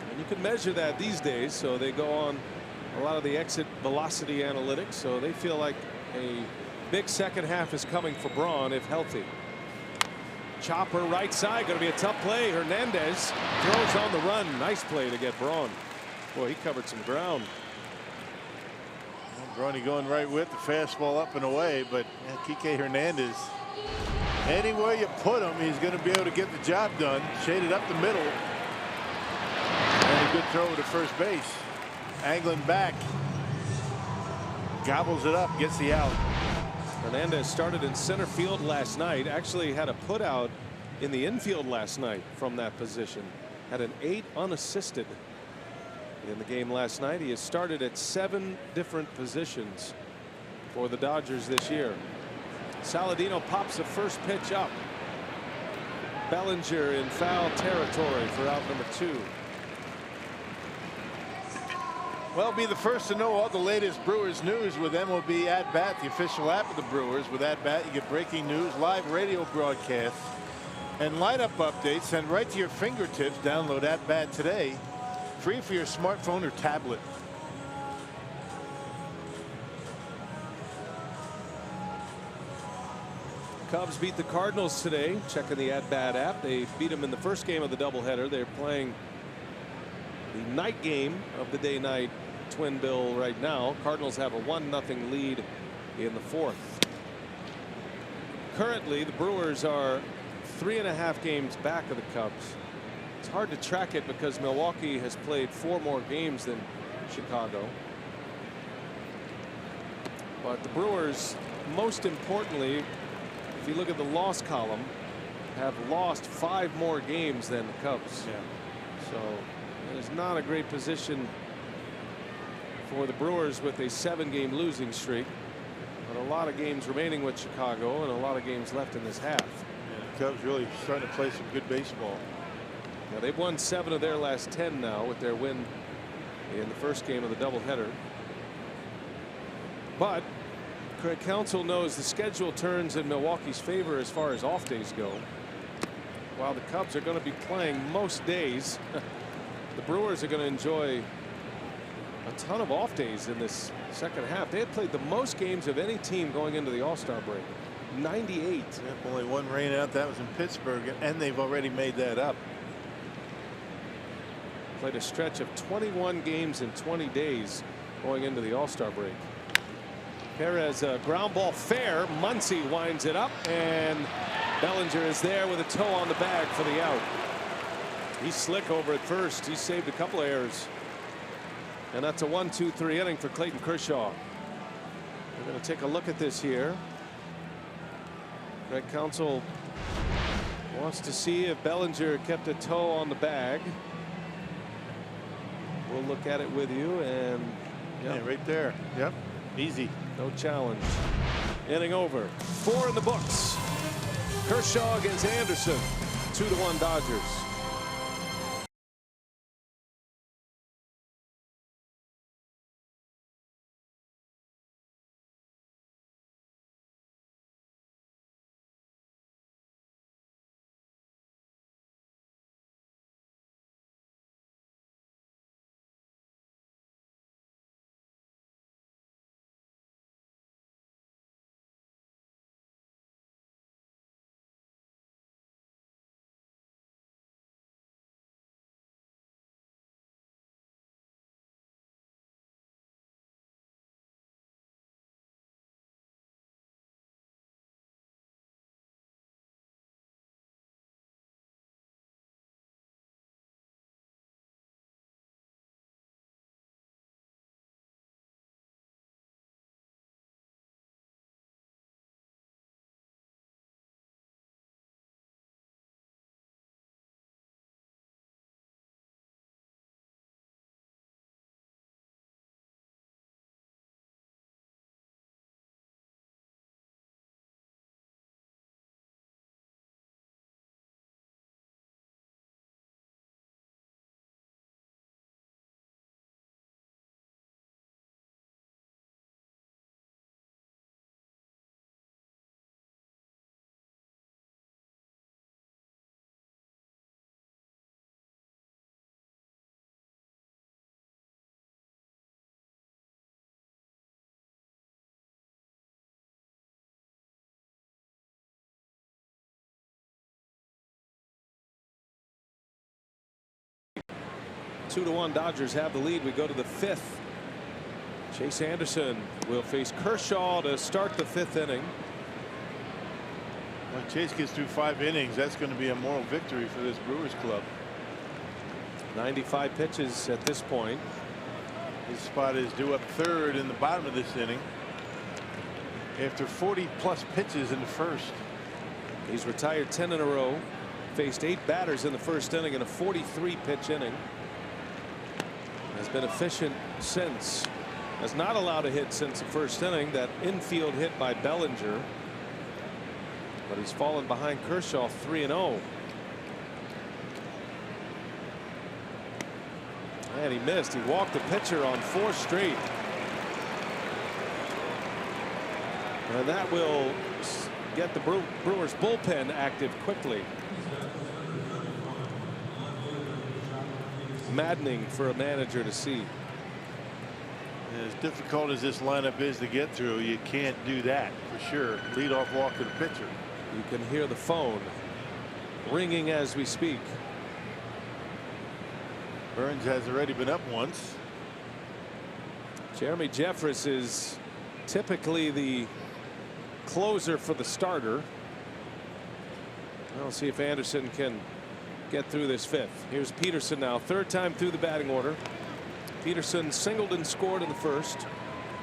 And you can measure that these days, so they go on a lot of the exit velocity analytics, so they feel like a big second half is coming for Braun if healthy. Chopper right side, going to be a tough play. Hernandez throws on the run. Nice play to get Braun. Boy, he covered some ground. Brownie going right with the fastball up and away, but Kike Hernandez, anywhere you put him, he's going to be able to get the job done. Shaded up the middle. And a good throw to first base. Angling back. Gobbles it up, gets the out. Hernandez started in center field last night. Actually had a put out in the infield last night from that position. Had an 8 unassisted in the game last night. He has started at 7 different positions for the Dodgers this year. Saladino pops the first pitch up. Bellinger in foul territory for out number 2. Well, be the first to know all the latest Brewers news with MLB At Bat, the official app of the Brewers. With At Bat, you get breaking news, live radio broadcasts, and lineup updates sent right to your fingertips. Download At Bat today, free for your smartphone or tablet. Cubs beat the Cardinals today. Checking the At Bat app. They beat them in the first game of the doubleheader. They're playing the night game of the day-night twin bill right now. Cardinals have a 1-0 lead in the 4th. Currently, the Brewers are 3.5 games back of the Cubs. It's hard to track it because Milwaukee has played 4 more games than Chicago. But the Brewers, most importantly, if you look at the loss column, have lost 5 more games than the Cubs. So it's not a great position for the Brewers with a 7-game losing streak, but a lot of games remaining with Chicago and a lot of games left in this half. The Cubs really starting to play some good baseball. Now they've won 7 of their last 10 now with their win in the first game of the doubleheader. But Craig Counsell knows the schedule turns in Milwaukee's favor as far as off days go. While the Cubs are going to be playing most days, the Brewers are going to enjoy a ton of off days in this second half. They had played the most games of any team going into the All-Star break. 98. Only 1 rain out. That was in Pittsburgh, and they've already made that up. Played a stretch of 21 games in 20 days going into the All-Star break. Perez, a ground ball fair. Muncy winds it up, and Bellinger is there with a toe on the bag for the out. He's slick over at first. He saved a couple of errors. And that's a 1-2-3 inning for Clayton Kershaw. We're going to take a look at this here. Craig Counsell wants to see if Bellinger kept a toe on the bag. We'll look at it with you, and yeah, right there. Yep, easy. No challenge. Inning over. 4 in the books. Kershaw against Anderson. 2-1 Dodgers. 2-1 Dodgers have the lead. We go to the 5th. Chase Anderson will face Kershaw to start the 5th inning. When Chase gets through 5 innings, that's going to be a moral victory for this Brewers club. 95 pitches at this point. His spot is due up 3rd in the bottom of this inning after 40+ pitches in the 1st. He's retired 10 in a row. Faced 8 batters in the 1st inning in a 43-pitch inning. Has been efficient since. Has not allowed a hit since the 1st inning. That infield hit by Bellinger. But he's fallen behind Kershaw 3-0. And he missed. He walked the pitcher on 4 straight. And that will get the Brewers bullpen active quickly. Maddening for a manager to see. As difficult as this lineup is to get through, you can't do that for sure. Leadoff walk to the pitcher. You can hear the phone ringing as we speak. Burns has already been up once. Jeremy Jeffress is typically the closer for the starter. We'll see if Anderson can get through this 5th. Here's Peterson now, 3rd time through the batting order. Peterson singled and scored in the 1st.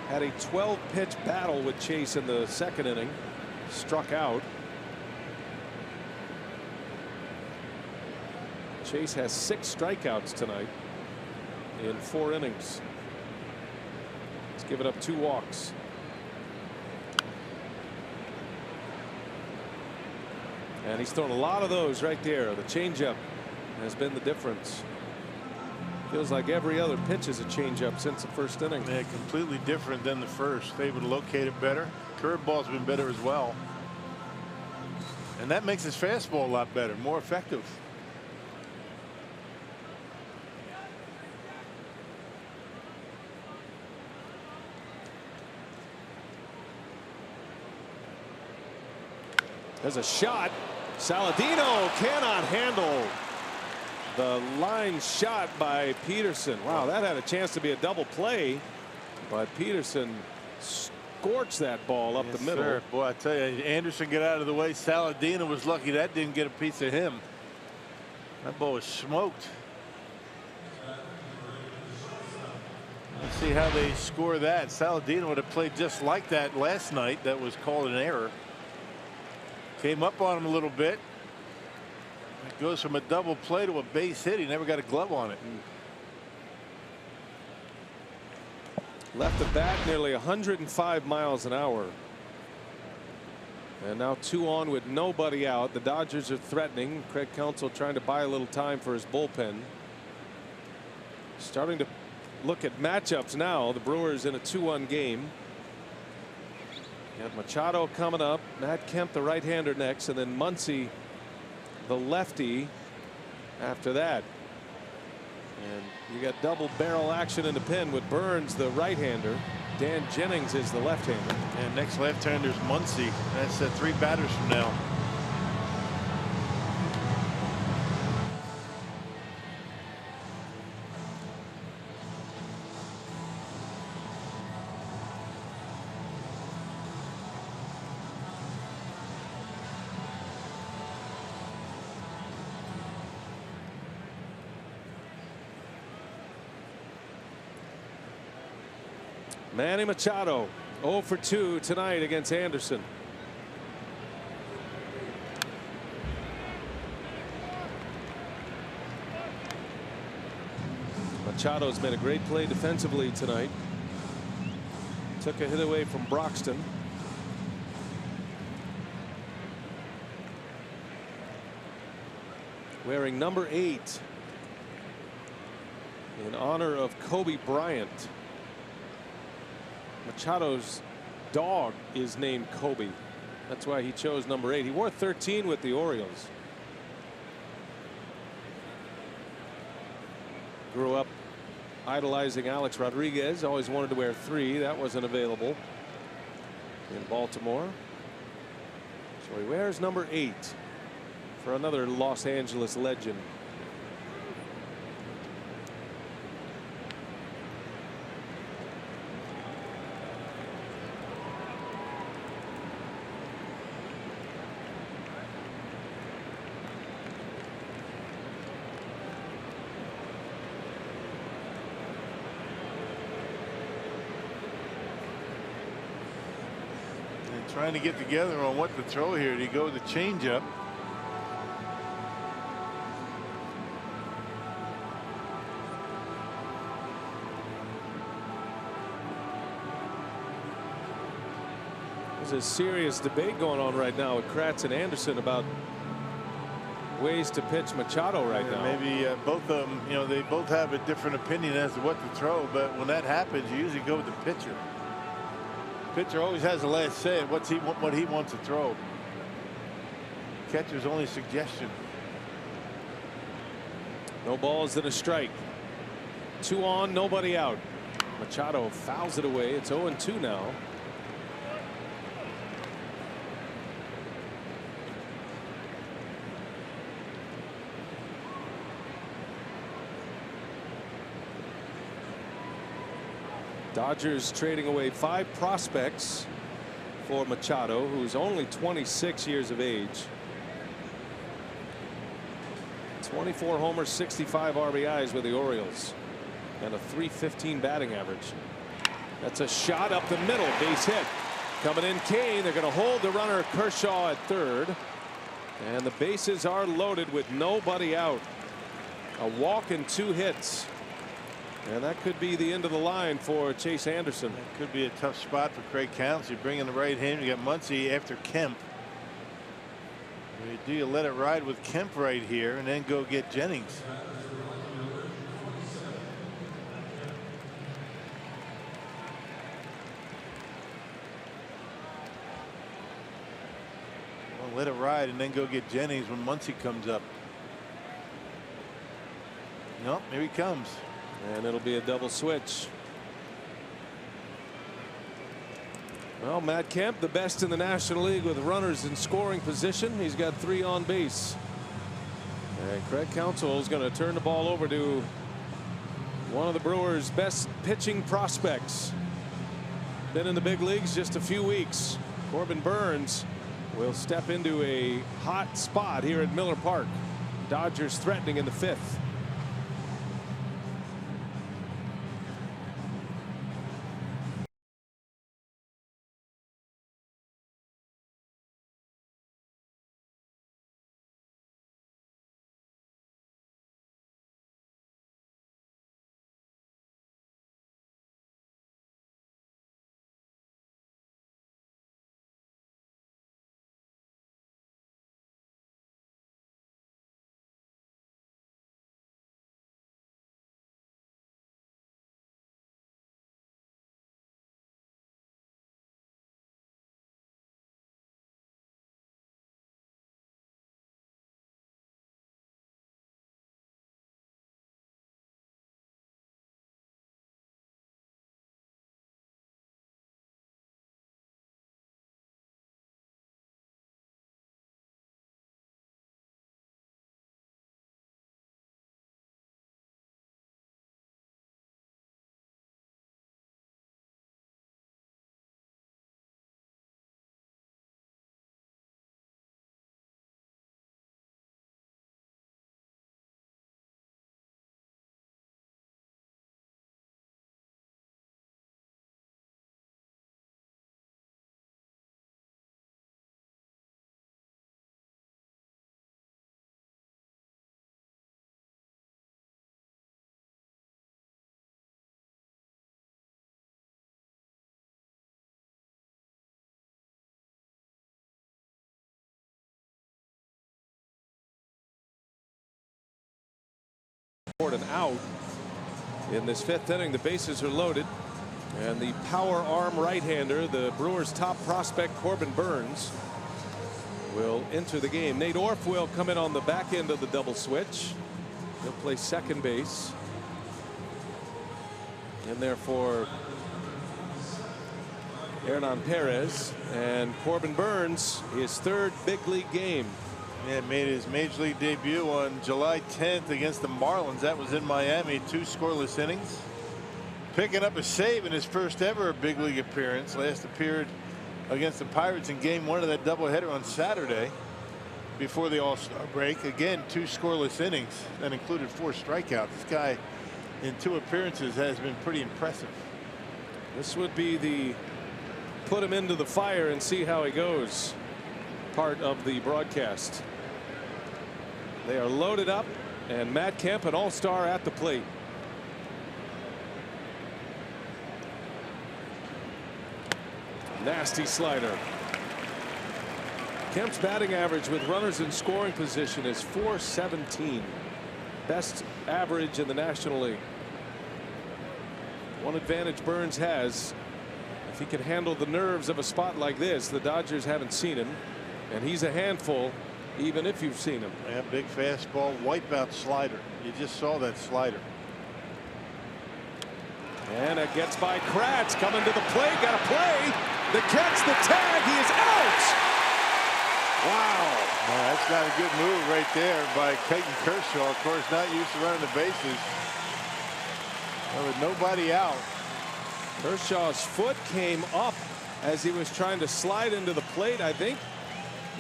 Had a 12-pitch battle with Chase in the 2nd inning. Struck out. Chase has 6 strikeouts tonight in 4 innings. He's given up 2 walks. And he's thrown a lot of those right there. The changeup has been the difference. Feels like every other pitch is a changeup since the 1st inning. Yeah, completely different than the 1st. Able to locate it better. Curveball's been better as well. And that makes his fastball a lot better, more effective. There's a shot. Saladino cannot handle the line shot by Peterson. Wow, that had a chance to be a double play, but Peterson scorched that ball up the middle. Sir. Boy, I tell you, Anderson get out of the way. Saladino was lucky that didn't get a piece of him. That ball was smoked. Let's see how they score that. Saladino would have played just like that last night. That was called an error. Came up on him a little bit. It goes from a double play to a base hit. He never got a glove on it. Left the bat nearly 105 miles an hour. And now 2 on with nobody out. The Dodgers are threatening. Craig Counsell trying to buy a little time for his bullpen. Starting to look at matchups now. The Brewers in a 2-1 game. Got Machado coming up. Matt Kemp, the right-hander, next, and then Muncy, the lefty, after that. And you got double barrel action in the pen with Burns, the right-hander. Dan Jennings is the left-hander. And next left-hander is Muncy. That's 3 batters from now. Manny Machado 0 for 2 tonight against Anderson. Machado's made a great play defensively tonight. Took a hit away from Broxton. Wearing number 8 in honor of Kobe Bryant. Machado's dog is named Kobe. That's why he chose number 8. He wore 13 with the Orioles. Grew up idolizing Alex Rodriguez. Always wanted to wear 3. That wasn't available in Baltimore. So he wears number 8 for another Los Angeles legend. Trying to get together on what to throw here. Did he go with the changeup? There's a serious debate going on right now with Kratz and Anderson about ways to pitch Machado right now. Maybe both of them, you know, they both have a different opinion as to what to throw, but when that happens, you usually go with the pitcher. Pitcher always has the last say at what he wants to throw. Catcher's only suggestion. No balls and a strike. 2 on, nobody out. Machado fouls it away. It's 0-2 now. Dodgers trading away 5 prospects for Machado, who's only 26 years of age. 24 homers, 65 RBIs with the Orioles, and a .315 batting average. That's a shot up the middle, base hit. Coming in Kane. They're going to hold the runner Kershaw at third, and the bases are loaded with nobody out. A walk and 2 hits. And that could be the end of the line for Chase Anderson. It could be a tough spot for Craig Counsell. You bring in the right hand. You got Muncy after Kemp. Do you let it ride with Kemp right here and then go get Jennings? Well, let it ride and then go get Jennings when Muncy comes up. Nope, here he comes. And it'll be a double switch. Well, Matt Kemp, the best in the National League with runners in scoring position. He's got 3 on base. And Craig Counsell is going to turn the ball over to one of the Brewers' best pitching prospects. Been in the big leagues just a few weeks. Corbin Burns will step into a hot spot here at Miller Park. Dodgers threatening in the 5th. An out in this 5th inning. The bases are loaded, and the power arm right-hander, the Brewers' top prospect Corbin Burns, will enter the game. Nate Orf will come in on the back end of the double switch. He'll play second base, and therefore Hernan Perez, and Corbin Burns, his 3rd big league game. Yeah, made his major league debut on July 10th against the Marlins. That was in Miami. 2 scoreless innings. Picking up a save in his first ever big league appearance. Last appeared against the Pirates in game 1 of that doubleheader on Saturday before the All-Star break. Again, 2 scoreless innings. That included 4 strikeouts. This guy in 2 appearances has been pretty impressive. This would be the put him into the fire and see how he goes. Part of the broadcast. They are loaded up, and Matt Kemp, an all-star, at the plate. Nasty slider. Kemp's batting average with runners in scoring position is .417. Best average in the National League. One advantage Burns has, if he can handle the nerves of a spot like this, the Dodgers haven't seen him, and he's a handful even if you've seen him. Yeah, big fastball, wipeout slider. You just saw that slider. And it gets by Kratz, coming to the plate, got a play. The catch, the tag, he is out. Wow. That's not a good move right there by Kershaw. Of course, not used to running the bases. There was nobody out. Kershaw's foot came up as he was trying to slide into the plate. I think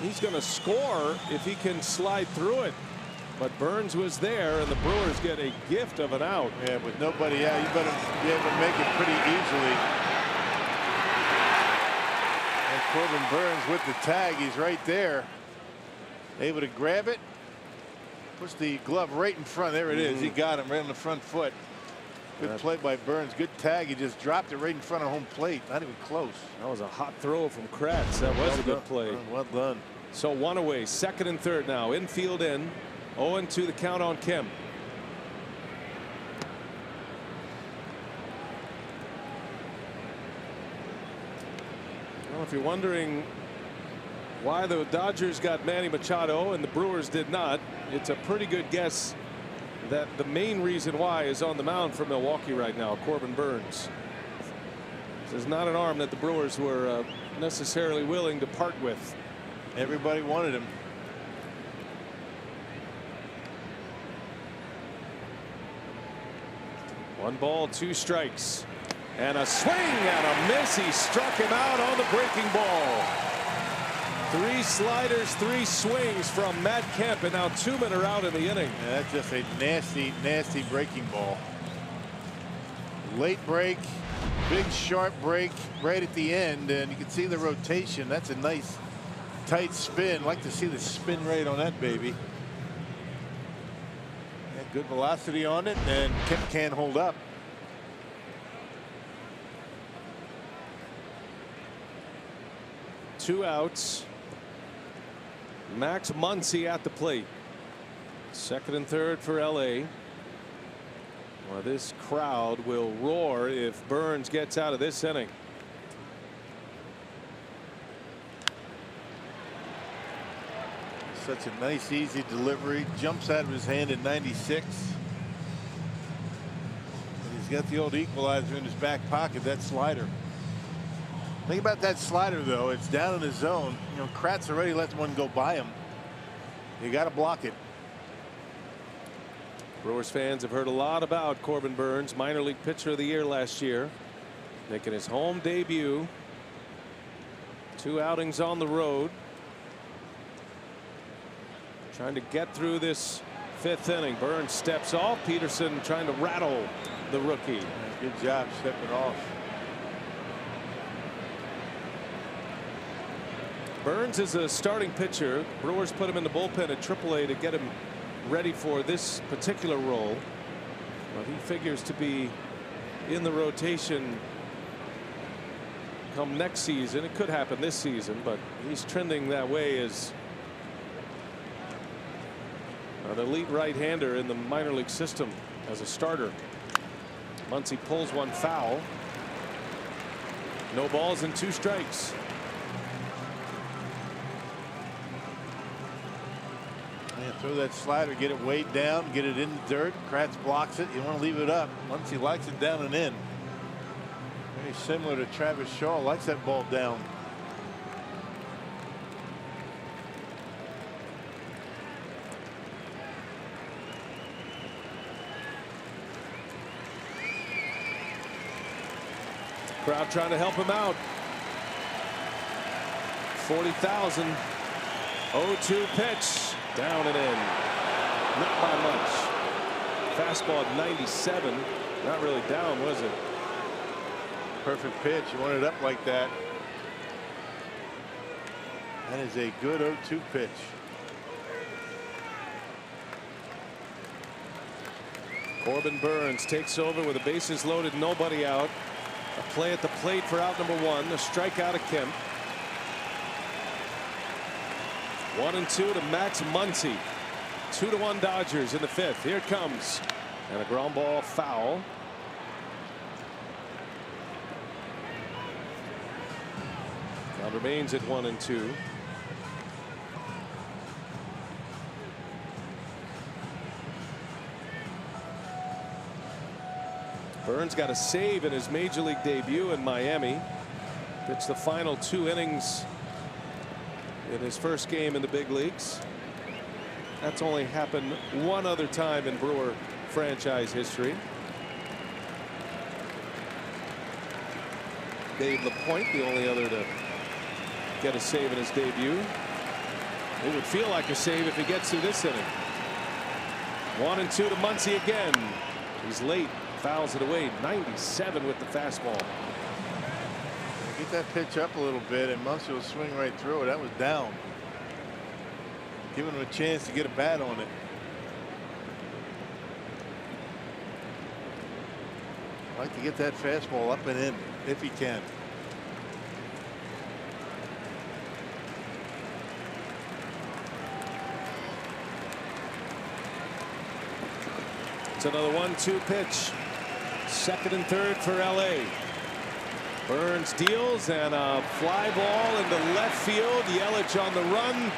he's going to score if he can slide through it. But Burns was there, and the Brewers get a gift of an out. Yeah, with nobody out, you better be able to make it pretty easily. And Corbin Burns with the tag, he's right there. Able to grab it. Puts the glove right in front. There it is. He got him right on the front foot. Good play by Burns. Good tag. He just dropped it right in front of home plate. Not even close. That was a hot throw from Kratz. That was a good play. Well done. So one away, second and third now. Infield in. 0-2 the count on Kemp. Well, if you're wondering why the Dodgers got Manny Machado and the Brewers did not, it's a pretty good guess that the main reason why is on the mound for Milwaukee right now, Corbin Burns. This is not an arm that the Brewers were necessarily willing to part with. Everybody wanted him. One ball, two strikes, and a swing and a miss. He struck him out on the breaking ball. Three sliders, three swings from Matt Kemp, and now 2 men are out in the inning. Yeah, that's just a nasty, nasty breaking ball. Late break, big sharp break right at the end, and you can see the rotation. That's a nice tight spin. Like to see the spin rate on that baby. Good velocity on it, and Kemp can't hold up. Two outs. Max Muncy at the plate. Second and third for LA. Well, this crowd will roar if Burns gets out of this inning. Such a nice, easy delivery. Jumps out of his hand at 96. And he's got the old equalizer in his back pocket, that slider. Think about that slider, though. It's down in the zone. You know, Kratz already lets one go by him. You got to block it. Brewers fans have heard a lot about Corbin Burns, minor league pitcher of the year last year, making his home debut. 2 outings on the road. Trying to get through this 5th inning. Burns steps off. Peterson trying to rattle the rookie. Good job stepping off. Burns is a starting pitcher. Brewers put him in the bullpen at AAA to get him ready for this particular role. Well, he figures to be in the rotation come next season. It could happen this season, but he's trending that way as an elite right-hander in the minor league system as a starter. Muncy pulls one foul. No balls and 2 strikes. Yeah, throw that slider, get it weighed down, get it in the dirt. Kratz blocks it. You want to leave it up. Once he likes it down and in. Very similar to Travis Shaw. Likes that ball down. Crowd trying to help him out. 40,000. 0-2 pitch. Down and in. Not by much. Fastball at 97. Not really down, was it? Perfect pitch. You want it up like that. That is a good 0-2 pitch. Corbin Burns takes over with the bases loaded, nobody out. A play at the plate for out number 1. A strikeout of Kemp. 1-2 to Max Muncy. 2-1 Dodgers in the 5th. Here it comes. And a ground ball foul. Count remains at 1-2. Burns got a save in his major league debut in Miami. Pitched the final 2 innings in his first game in the big leagues. That's only happened one other time in Brewer franchise history. Dave LaPointe, the only other to get a save in his debut. It would feel like a save if he gets through this inning. 1-2 to Muncy again. He's late. Fouls it away. 97 with the fastball. Get that pitch up a little bit and Muncy will swing right through it. That was down. Giving him a chance to get a bat on it. Like to get that fastball up and in if he can. It's another 1-2 pitch. Second and third for LA. Burns deals and a fly ball into left field. Yelich on the run.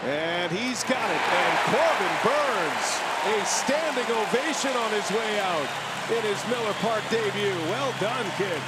And he's got it. And Corbin Burns, a standing ovation on his way out in his Miller Park debut. Well done, kid.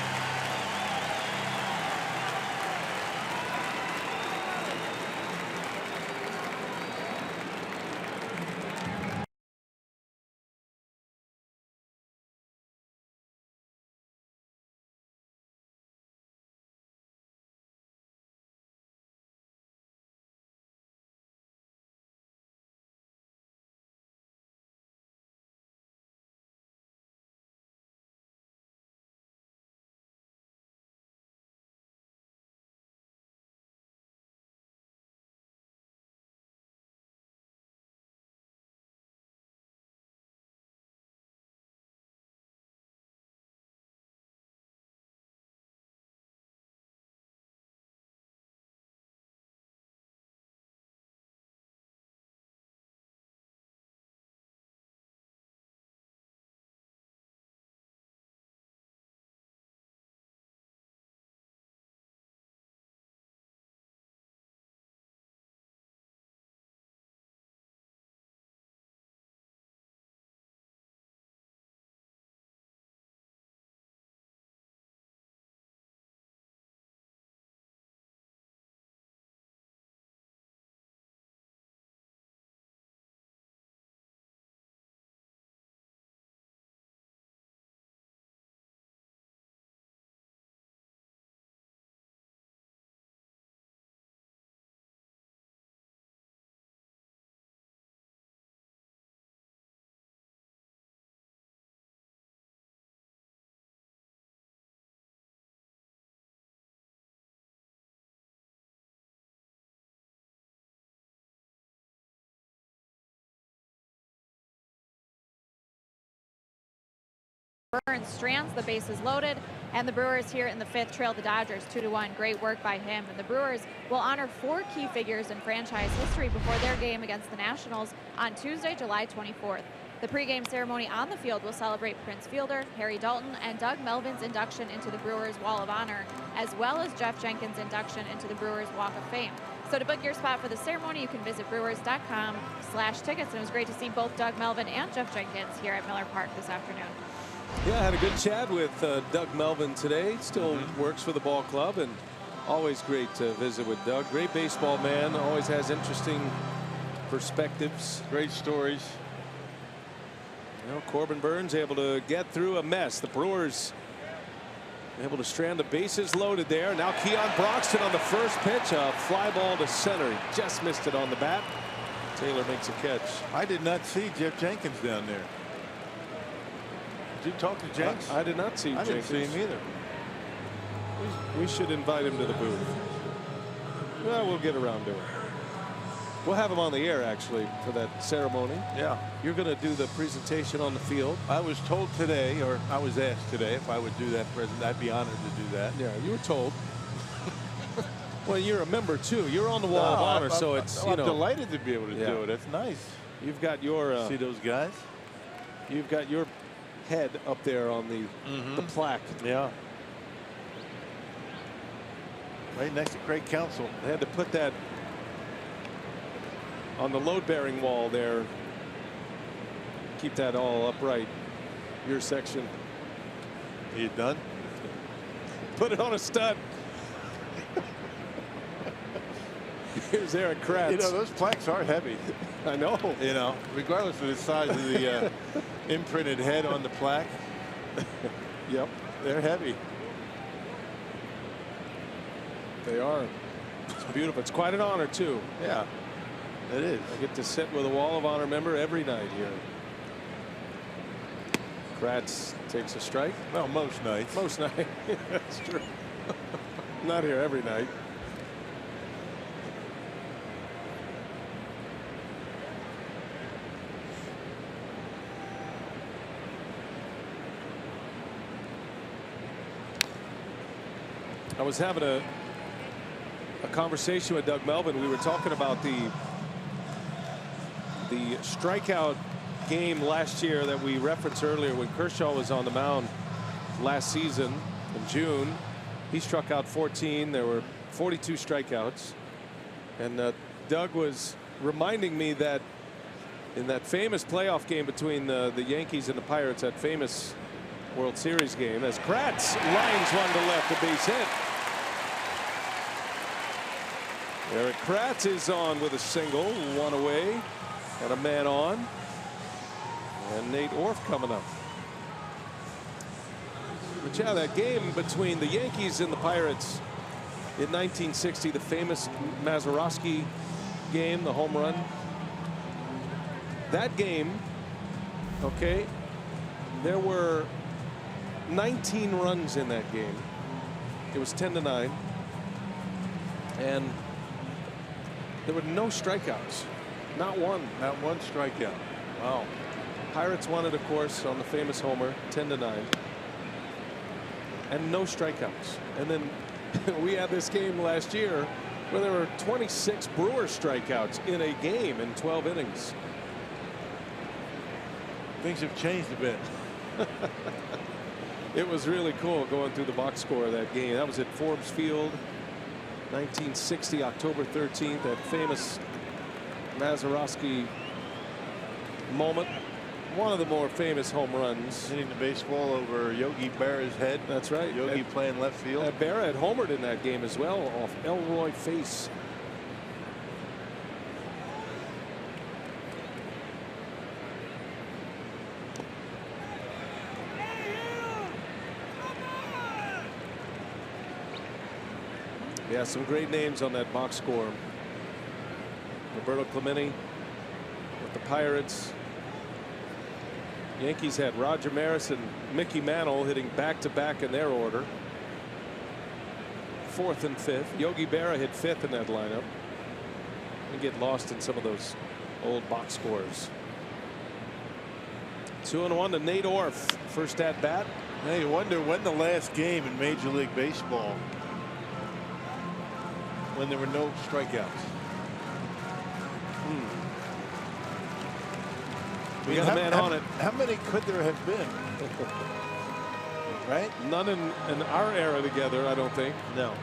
Burns strands, the bases loaded, and the Brewers here in the 5th trail the Dodgers 2-1. Great work by him. And the Brewers will honor 4 key figures in franchise history before their game against the Nationals on Tuesday, July 24th. The pregame ceremony on the field will celebrate Prince Fielder, Harry Dalton, and Doug Melvin's induction into the Brewers Wall of Honor, as well as Jeff Jenkins' induction into the Brewers Walk of Fame. So to book your spot for the ceremony, you can visit brewers.com/tickets. And it was great to see both Doug Melvin and Jeff Jenkins here at Miller Park this afternoon. Yeah, I had a good chat with Doug Melvin today. Still works for the ball club, and always great to visit with Doug. Great baseball man, always has interesting perspectives. Great stories. You know, Corbin Burns able to get through a mess. The Brewers able to strand the bases loaded there. Now Keon Broxton on the first pitch. A fly ball to center. He just missed it on the bat. Taylor makes a catch. I did not see Jeff Jenkins down there. Did you talk to Jenks? I did not see Jenkins. I didn't see him either. We should invite him to the booth. Well, we'll get around to it. We'll have him on the air, actually, for that ceremony. Yeah. You're going to do the presentation on the field. I was told today, or I was asked today, if I would do that present. I'd be honored to do that. Yeah, you were told. Well, you're a member, too. You're on the Wall of Honor, so it's, I'm delighted to be able to do it. It's nice. You've got your... See those guys? You've got your head up there on the plaque. Yeah. Right next to Craig Counsell. They had to put that on the load-bearing wall there. Keep that all upright. Your section. Are you done? Put it on a stud. Here's Eric Kratz. You know, those plaques are heavy. I know. You know, regardless of the size of the imprinted head on the plaque. Yep. They're heavy. They are. It's beautiful. It's quite an honor, too. Yeah, it is. I get to sit with a Wall of Honor member every night here. Kratz takes a strike. Well, most nights. Most nights. That's true. Not here every night. I was having a conversation with Doug Melvin. We were talking about the strikeout game last year that we referenced earlier when Kershaw was on the mound last season in June. He struck out 14. There were 42 strikeouts. And Doug was reminding me that in that famous playoff game between the Yankees and the Pirates, that famous World Series game, as Kratz lines one to left, a base hit. Eric Kratz is on with a single, one away, and a man on. And Nate Orf coming up. But yeah, that game between the Yankees and the Pirates in 1960, the famous Mazeroski game, the home run. That game, okay, there were 19 runs in that game. It was 10-9. And there were no strikeouts. Not one. Not one strikeout. Wow. Pirates won it, of course, on the famous homer, 10-9. And no strikeouts. And then we had this game last year where there were 26 Brewers strikeouts in a game in 12 innings. Things have changed a bit. It was really cool going through the box score of that game. That was at Forbes Field, 1960, October 13th, that famous Mazeroski moment. One of the more famous home runs. Hitting the baseball over Yogi Berra's head. That's right. Yogi playing left field. Berra had homered in that game as well off Elroy Face. Yeah, some great names on that box score. Roberto Clemente with the Pirates. Yankees had Roger Maris and Mickey Mantle hitting back-to-back in their order. 4th and 5th. Yogi Berra hit 5th in that lineup. And get lost in some of those old box scores. 2-1 to Nate Orf. First at bat. Now you wonder when the last game in Major League Baseball when there were no strikeouts. We got a man on it. How many could there have been? Right? None in our era together, I don't think. No.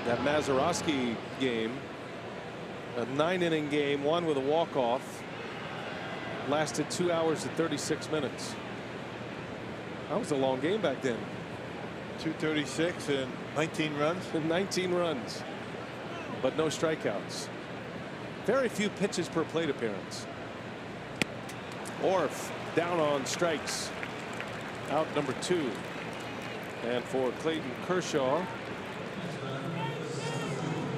That Mazeroski game, a 9-inning game, won with a walk-off. Lasted 2 hours and 36 minutes. That was a long game back then. 236 and 19 runs. 19 runs, but no strikeouts. Very few pitches per plate appearance. Orf down on strikes. Out number 2. And for Clayton Kershaw,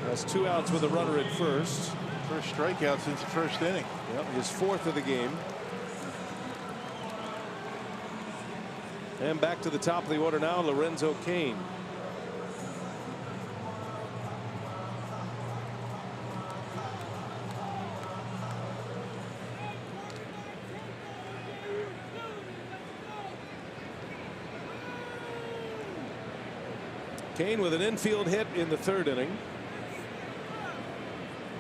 that's 2 outs with a runner at first. First strikeout since the first inning. Yep, his 4th of the game. And back to the top of the order now, Lorenzo Cain. Cain with an infield hit in the 3rd inning.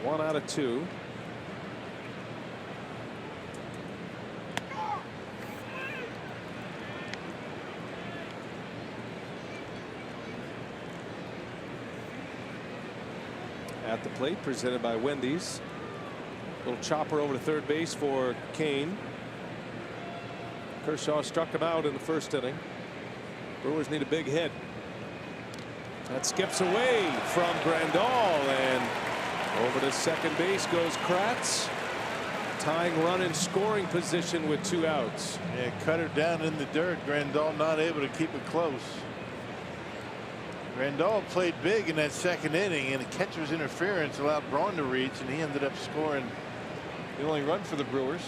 1 out of 2. At the plate, presented by Wendy's. Little chopper over to 3rd base for Cain. Kershaw struck him out in the 1st inning. Brewers need a big hit. That skips away from Grandal, and over to 2nd base goes Kratz. Tying run in scoring position with 2 outs. Yeah, cut her down in the dirt. Grandal not able to keep it close. Grandal played big in that 2nd inning, and the catcher's interference allowed Braun to reach, and he ended up scoring the only run for the Brewers.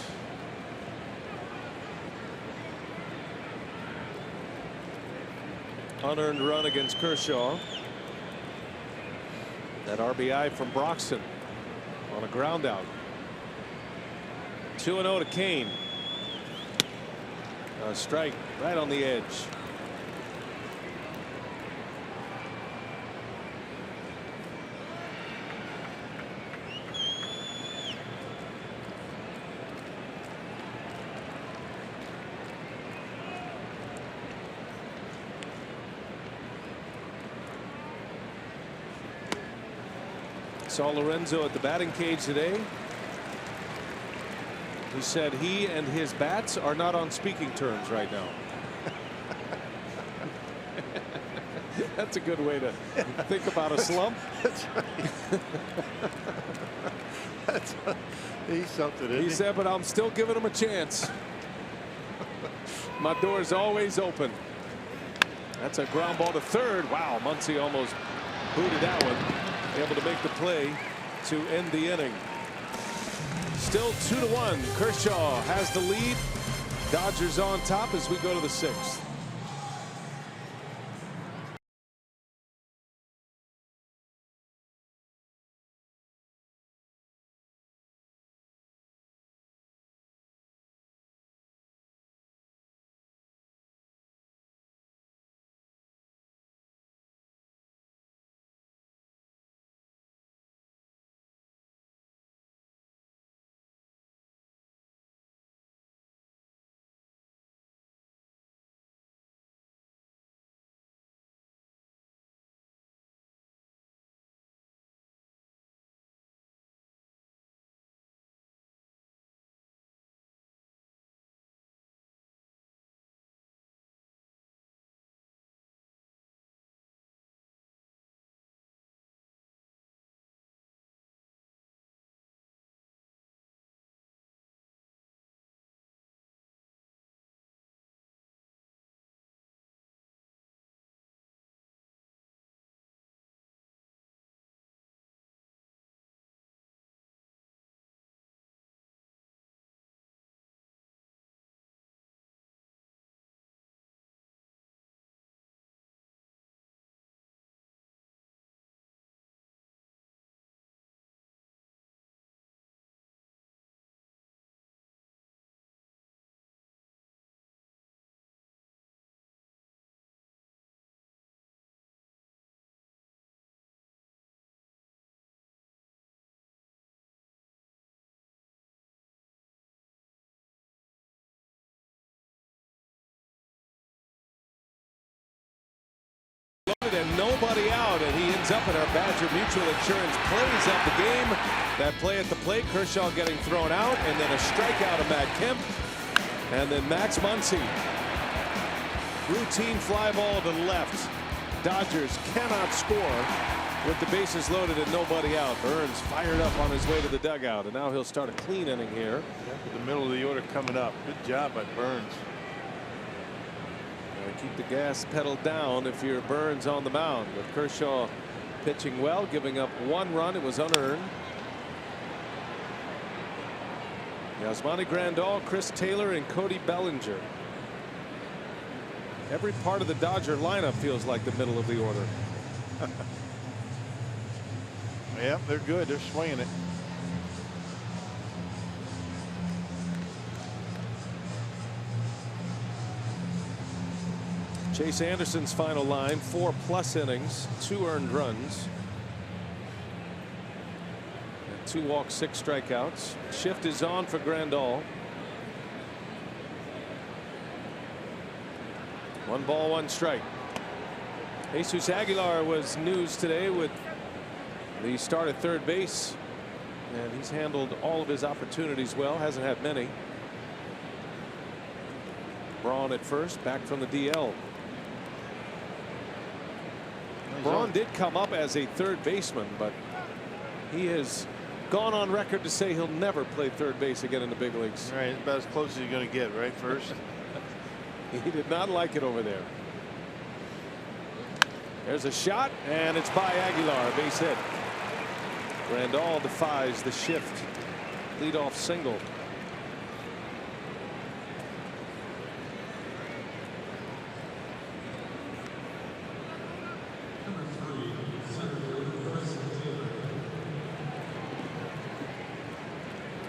Unearned run against Kershaw. That RBI from Broxton on a ground out. 2-0 to Cain. A strike right on the edge. Saw Lorenzo at the batting cage today. He said he and his bats are not on speaking terms right now. That's a good way to think about a slump. That's right. That's he's something. He said, but I'm still giving him a chance. My door is always open. That's a ground ball to 3rd. Wow, Muncy almost booted that one. Able to make the play to end the inning. Still 2-1. Kershaw has the lead. Dodgers on top as we go to the 6th. And nobody out, and he ends up in our Badger Mutual Insurance plays of the game. That play at the plate, Kershaw getting thrown out, and then a strikeout of Matt Kemp, and then Max Muncy. Routine fly ball to the left. Dodgers cannot score with the bases loaded and nobody out. Burns fired up on his way to the dugout, and now he'll start a clean inning here. The middle of the order coming up. Good job by Burns. Keep the gas pedal down if you're Burns on the mound. But Kershaw pitching well, giving up 1 run. It was unearned. Yasmani Grandal, Chris Taylor, and Cody Bellinger. Every part of the Dodger lineup feels like the middle of the order. Yep, they're good. They're swinging it. Chase Anderson's final line: 4+ innings, 2 earned runs, 2 walks, 6 strikeouts. Shift is on for Grandal. 1 ball, 1 strike. Jesus Aguilar was news today with the start at third base, and he's handled all of his opportunities well. Hasn't had many. Braun at first, back from the DL. Braun did come up as a third baseman, but he has gone on record to say he'll never play third base again in the big leagues. Right, about as close as you're going to get, right? First. He did not like it over there. There's a shot, and it's by Aguilar, base hit. Grandal defies the shift. Leadoff single.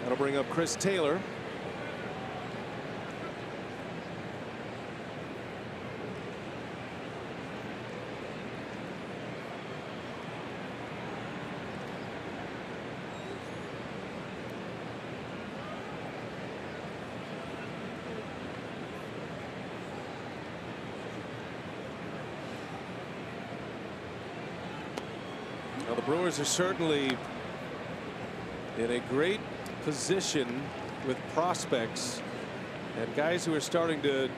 That'll bring up Chris Taylor. Now the Brewers are certainly in a great position with prospects and guys who are starting to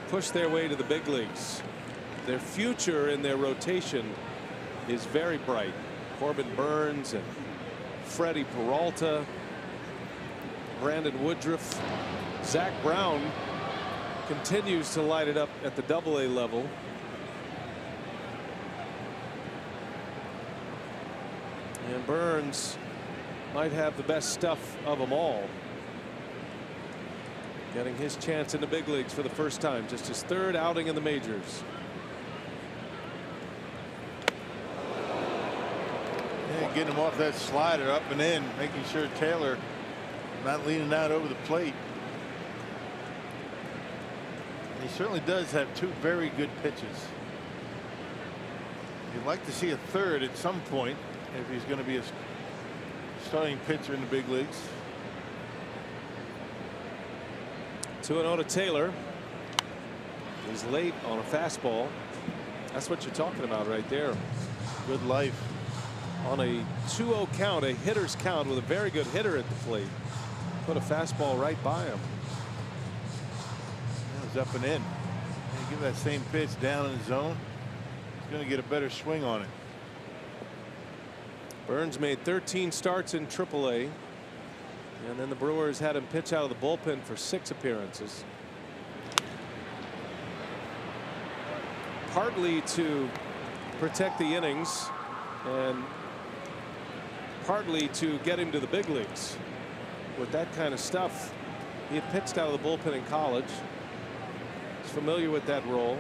push their way to the big leagues. Their future in their rotation is very bright. Corbin Burns and Freddie Peralta, Brandon Woodruff, Zach Braun continues to light it up at the AA level. And Burns might have the best stuff of them all. Getting his chance in the big leagues for the first time, just his 3rd outing in the majors. Yeah, getting him off that slider, up and in, making sure Taylor not leaning out over the plate. And he certainly does have 2 very good pitches. You'd like to see a 3rd at some point if he's going to be a starting pitcher in the big leagues. 2-0 to Taylor. He's late on a fastball. That's what you're talking about right there. Good life. On a 2-0 count, a hitter's count with a very good hitter at the plate. Put a fastball right by him. It was up and in. And give that same pitch down in the zone. He's going to get a better swing on it. Burns made 13 starts in AAA. And then the Brewers had him pitch out of the bullpen for 6 appearances. Partly to protect the innings and partly to get him to the big leagues. With that kind of stuff, he had pitched out of the bullpen in college. He's familiar with that role.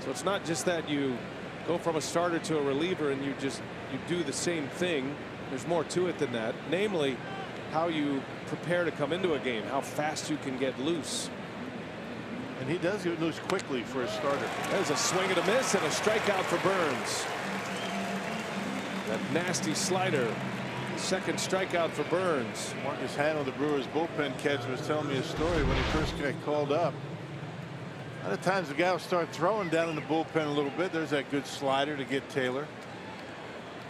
So it's not just that you go from a starter to a reliever and you do the same thing. There's more to it than that, namely how you prepare to come into a game, how fast you can get loose. And he does get loose quickly for a starter. There's a swing and a miss and a strikeout for Burns. That nasty slider. 2nd strikeout for Burns. Marcus Hanno, the Brewers bullpen catcher, was telling me a story when he first got called up. A lot of times the guy will start throwing down in the bullpen a little bit. There's that good slider to get Taylor.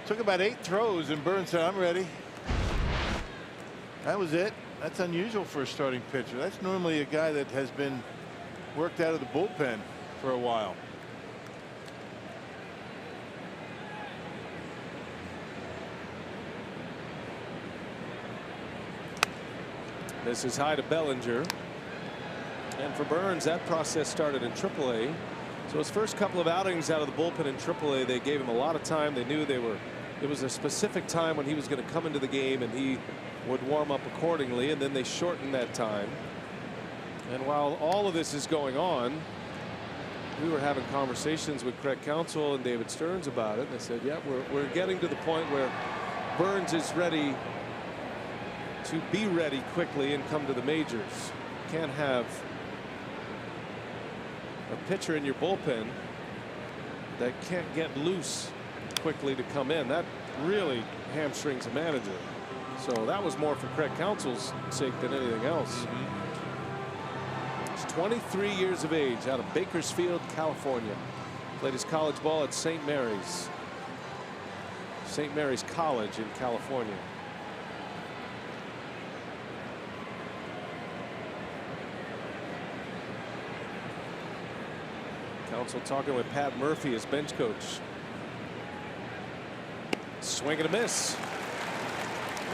Took about 8 throws and Burns said, "I'm ready." That was it. That's unusual for a starting pitcher. That's normally a guy that has been worked out of the bullpen for a while. This is high to Bellinger. And for Burns, that process started in AAA. So his first couple of outings out of the bullpen in AAA, they gave him a lot of time. They knew it was a specific time when he was going to come into the game, and he would warm up accordingly, and then they shortened that time. And while all of this is going on, we were having conversations with Craig Counsell and David Stearns about it. And they said, yeah, we're getting to the point where Burns is ready to be ready quickly and come to the majors. Can't have a pitcher in your bullpen that can't get loose quickly to come in. That really hamstrings a manager. So that was more for Craig Counsell's sake than anything else. He's 23 years of age, out of Bakersfield, California. Played his college ball at St. Mary's College in California. Counsell talking with Pat Murphy, his bench coach. Swing and a miss.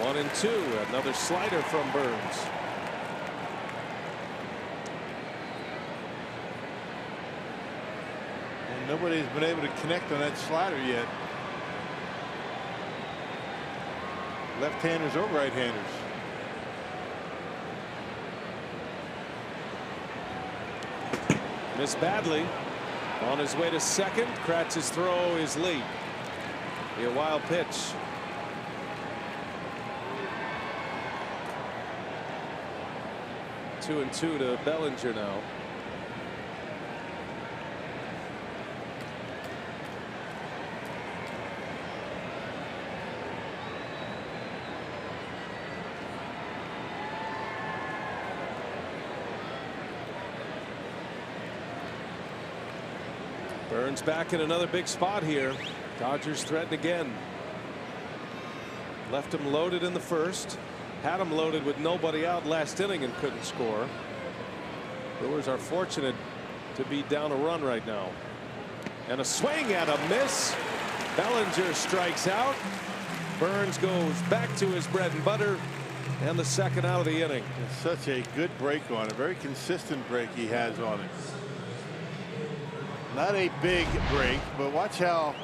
1-2. Another slider from Burns. And nobody's been able to connect on that slider yet. Left-handers or right-handers. Missed badly. On his way to second. Kratz's throw is late. Be a wild pitch. 2-2 to Bellinger now. Burns back in another big spot here. Dodgers threaten again. Left him loaded in the first. Had him loaded with nobody out last inning and couldn't score. Brewers are fortunate to be down a run right now. And a swing and a miss. Bellinger strikes out. Burns goes back to his bread and butter. And the second out of the inning. It's such a good break on it. Very consistent break he has on it. Not a big break, but watch how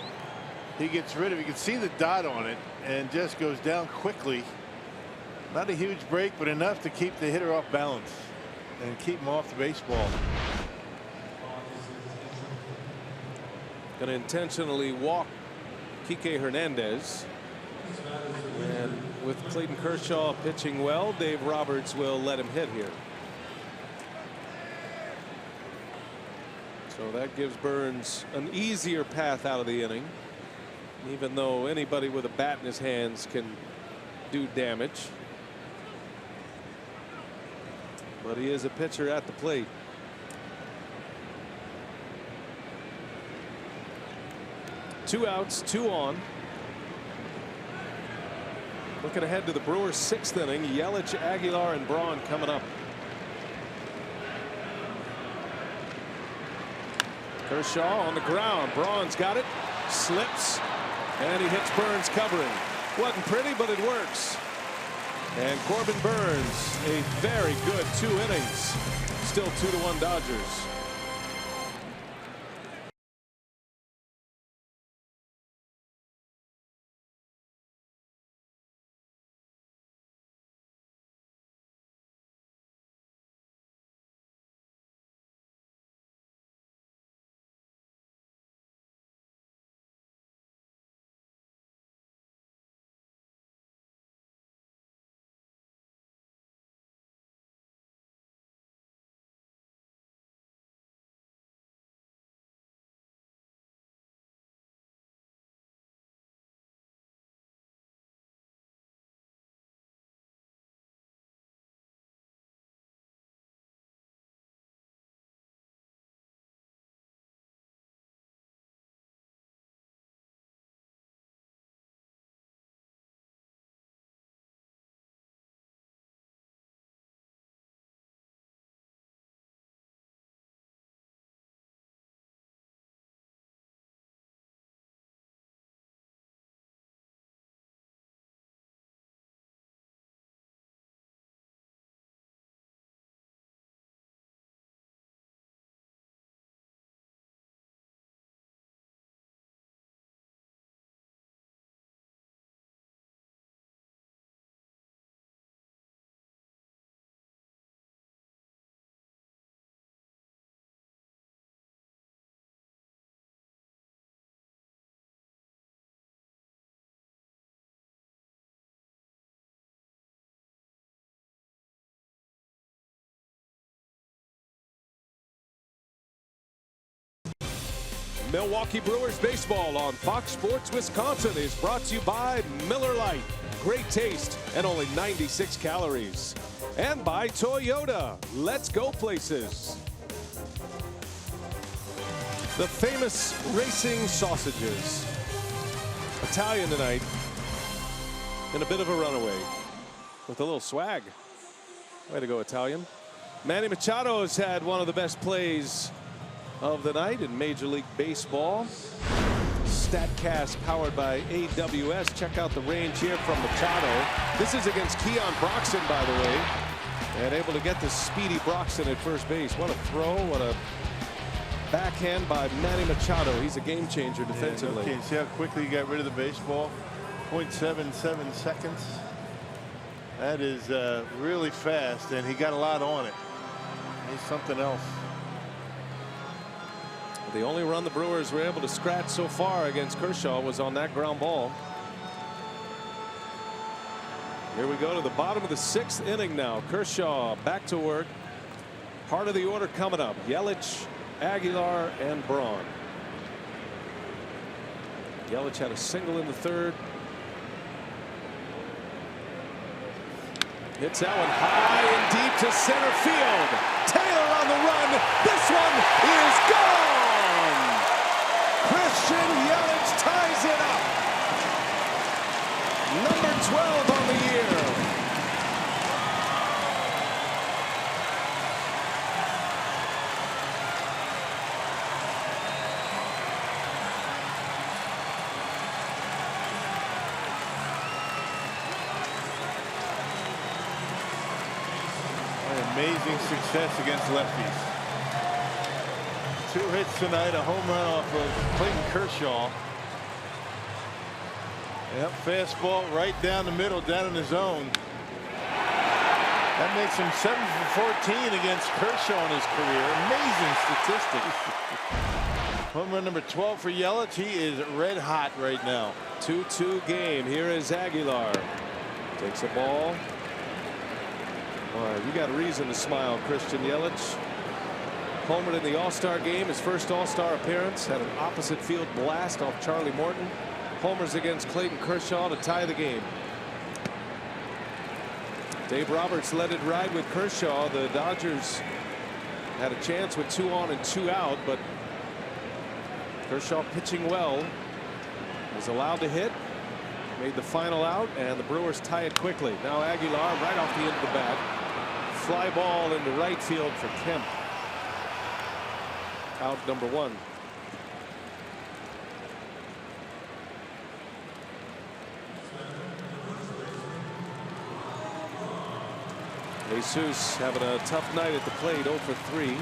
he gets rid of it. You can see the dot on it and just goes down quickly. Not a huge break, but enough to keep the hitter off balance and keep him off the baseball. Going to intentionally walk Kike Hernandez. And with Clayton Kershaw pitching well, Dave Roberts will let him hit here. So that gives Burns an easier path out of the inning, even though anybody with a bat in his hands can do damage. But he is a pitcher at the plate. Two outs, two on. Looking ahead to the Brewers' sixth inning. Yelich, Aguilar, and Braun coming up. Kershaw on the ground. Braun's got it. Slips. And he hits Burns covering. Wasn't pretty, but it works. And Corbin Burns, a very good 2 innings. Still 2-1 Dodgers. Milwaukee Brewers baseball on Fox Sports Wisconsin is brought to you by Miller Lite. Great taste and only 96 calories. And by Toyota. Let's go places. The famous racing sausages. Italian tonight. And a bit of a runaway. With a little swag. Way to go, Italian. Manny Machado has had one of the best plays of the night in Major League Baseball. StatCast powered by AWS. Check out the range here from Machado. This is against Keon Broxton, by the way. And able to get the speedy Broxton at first base. What a throw. What a backhand by Manny Machado. He's a game changer defensively. Yeah, no, see how quickly he got rid of the baseball? 0.77 seconds. That is really fast, and he got a lot on it. He's something else. The only run the Brewers were able to scratch so far against Kershaw was on that ground ball. Here we go to the bottom of the 6th inning now. Kershaw back to work. Part of the order coming up. Yelich, Aguilar, and Braun. Yelich had a single in the 3rd. Hits that one high and deep to center field. Taylor on the run. This one is gone. Christian Yelich ties it up. Number 12 on the year. Amazing success against lefties. 2 hits tonight, a home run off of Clayton Kershaw. Yep, fastball right down the middle, down in the zone. That makes him 7 for 14 against Kershaw in his career. Amazing statistics. Home run number 12 for Yelich. He is red hot right now. 2-2 game. Here is Aguilar. Takes a ball. All right, you got a reason to smile, Christian Yelich. Homered in the All-Star game, his first All-Star appearance. Had an opposite field blast off Charlie Morton. Homers against Clayton Kershaw to tie the game. Dave Roberts let it ride with Kershaw. The Dodgers had a chance with 2 on and 2 out, but Kershaw pitching well. Was allowed to hit. Made the final out, and the Brewers tie it quickly. Now Aguilar right off the end of the bat. Fly ball into right field for Kemp. Out number 1. Jesus having a tough night at the plate, 0 for 3.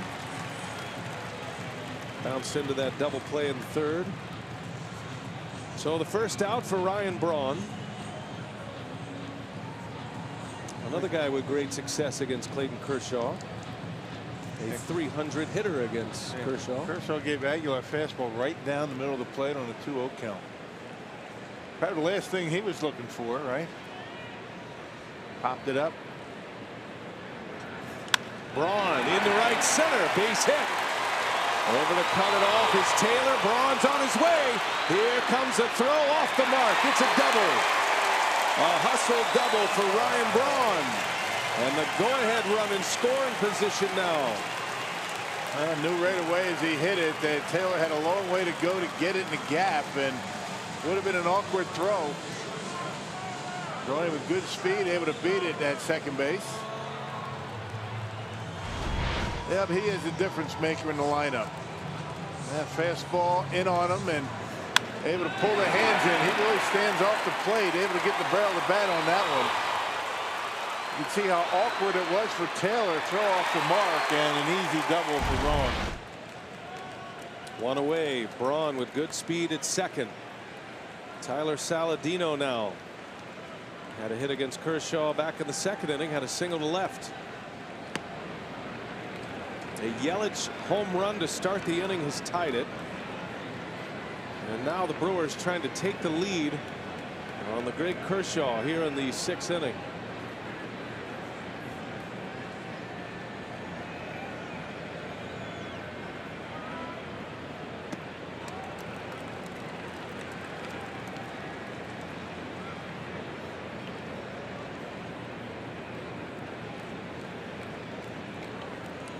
Bounced into that double play in the 3rd. So the first out for Ryan Braun. Another guy with great success against Clayton Kershaw. A 300 hitter against Kershaw. Kershaw gave Aguilar a fastball right down the middle of the plate on a 2-0 count. Probably the last thing he was looking for, right? Popped it up. Braun into right center. Base hit. Over to cut it off is Taylor. Braun's on his way. Here comes a throw off the mark. It's a double. A hustle double for Ryan Braun. And the go-ahead run in scoring position now. I knew right away as he hit it that Taylor had a long way to go to get it in the gap, and would have been an awkward throw. Throwing with good speed, able to beat it at second base. Yep, he is the difference maker in the lineup. That fastball in on him and able to pull the hands in. He really stands off the plate, able to get the barrel of the bat on that one. You can see how awkward it was for Taylor. Throw off the mark and an easy double for Braun. 1 away. Braun with good speed at second. Tyler Saladino now. Had a hit against Kershaw back in the 2nd inning. Had a single to left. A Yelich home run to start the inning has tied it. And now the Brewers trying to take the lead on the great Kershaw here in the 6th inning.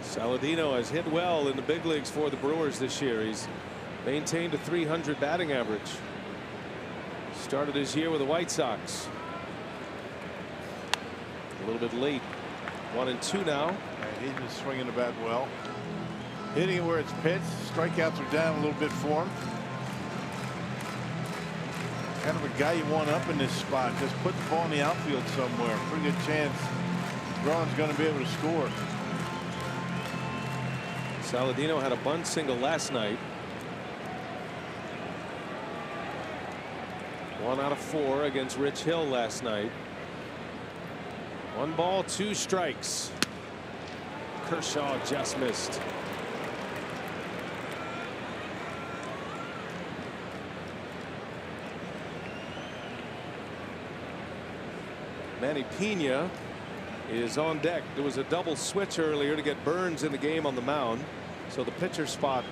Saladino has hit well in the big leagues for the Brewers this year. He's maintained a .300 batting average. Started his year with the White Sox. A little bit late. 1-2 now. And he's been swinging the bat well. Hitting it where it's pitched. Strikeouts are down a little bit for him. Kind of a guy you want up in this spot. Just put the ball in the outfield somewhere. Pretty good chance Braun's going to be able to score. Saladino had a bunt single last night. 1 out of 4 against Rich Hill last night. 1 ball, 2 strikes. Kershaw just missed. Manny Pena is on deck. There was a double switch earlier to get Burns in the game on the mound. So the pitcher spot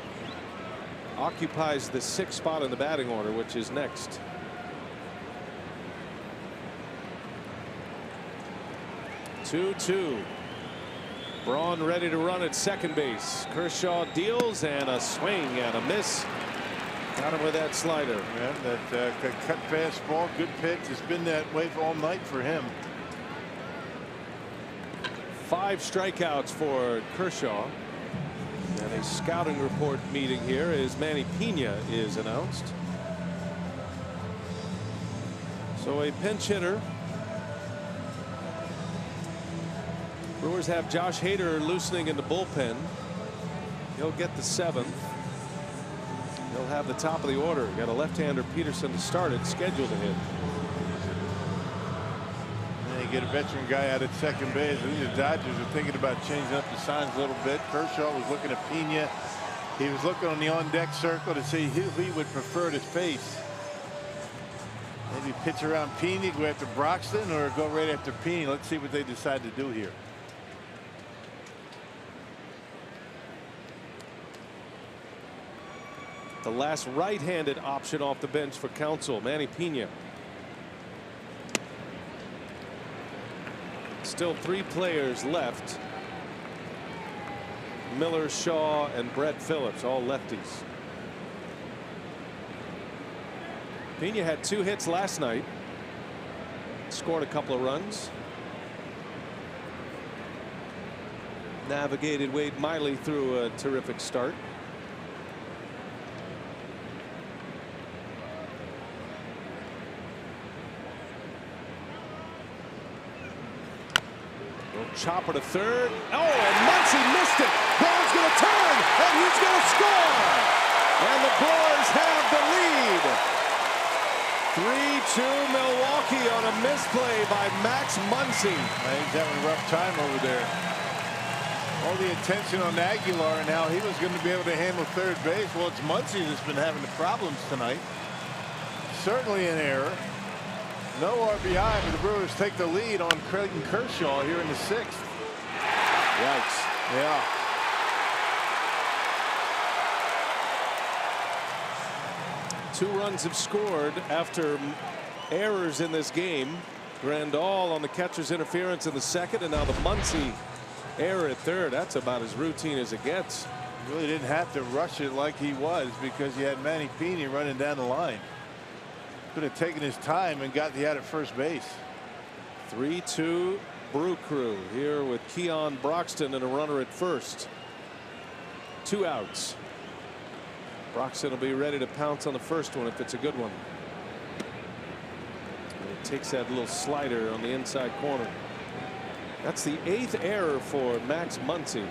occupies the 6th spot in the batting order, which is next. Two. Braun ready to run at second base. Kershaw deals, and a swing and a miss. Got him with that slider. Yeah, that cut fastball, good pitch. It's been that way all night for him. 5 strikeouts for Kershaw. And a scouting report meeting here as Manny Pena is announced. So a pinch hitter. Brewers have Josh Hader loosening in the bullpen. He'll get the 7th. He'll have the top of the order. Got a left-hander Peterson to start it, scheduled to hit. And you get a veteran guy out at second base. I think the Dodgers are thinking about changing up the signs a little bit. Kershaw was looking at Pena. He was looking on the on-deck circle to see who he would prefer to face. Maybe pitch around Pena, go after Broxton, or go right after Pena. Let's see what they decide to do here. The last right-handed option off the bench for Counsell, Manny Pena. Still 3 players left. Miller, Shaw, and Brett Phillips, all lefties. Pena had 2 hits last night. Scored a couple of runs. Navigated Wade Miley through a terrific start. Chopper to third. Oh, and Muncy missed it. Braun's going to turn, and he's going to score. And the Brewers have the lead. 3-2 Milwaukee on a misplay by Max Muncy. He's having a rough time over there. All the attention on Aguilar, and now he was going to be able to handle third base. Well, it's Muncy that's been having the problems tonight. Certainly an error. No RBI, but the Brewers take the lead on Clayton Kershaw here in the 6th. Yikes. Yeah. Two runs have scored after errors in this game. Grandal on the catcher's interference in the 2nd, and now the Muncy error at 3rd. That's about as routine as it gets. Really didn't have to rush it like he was because he had Manny Pena running down the line. Could have taken his time and got the out at first base. 3-2 Brew Crew here with Keon Broxton and a runner at first. 2 outs. Broxton will be ready to pounce on the first one if it's a good one. And he takes that little slider on the inside corner. That's the 8th error for Max Muncy.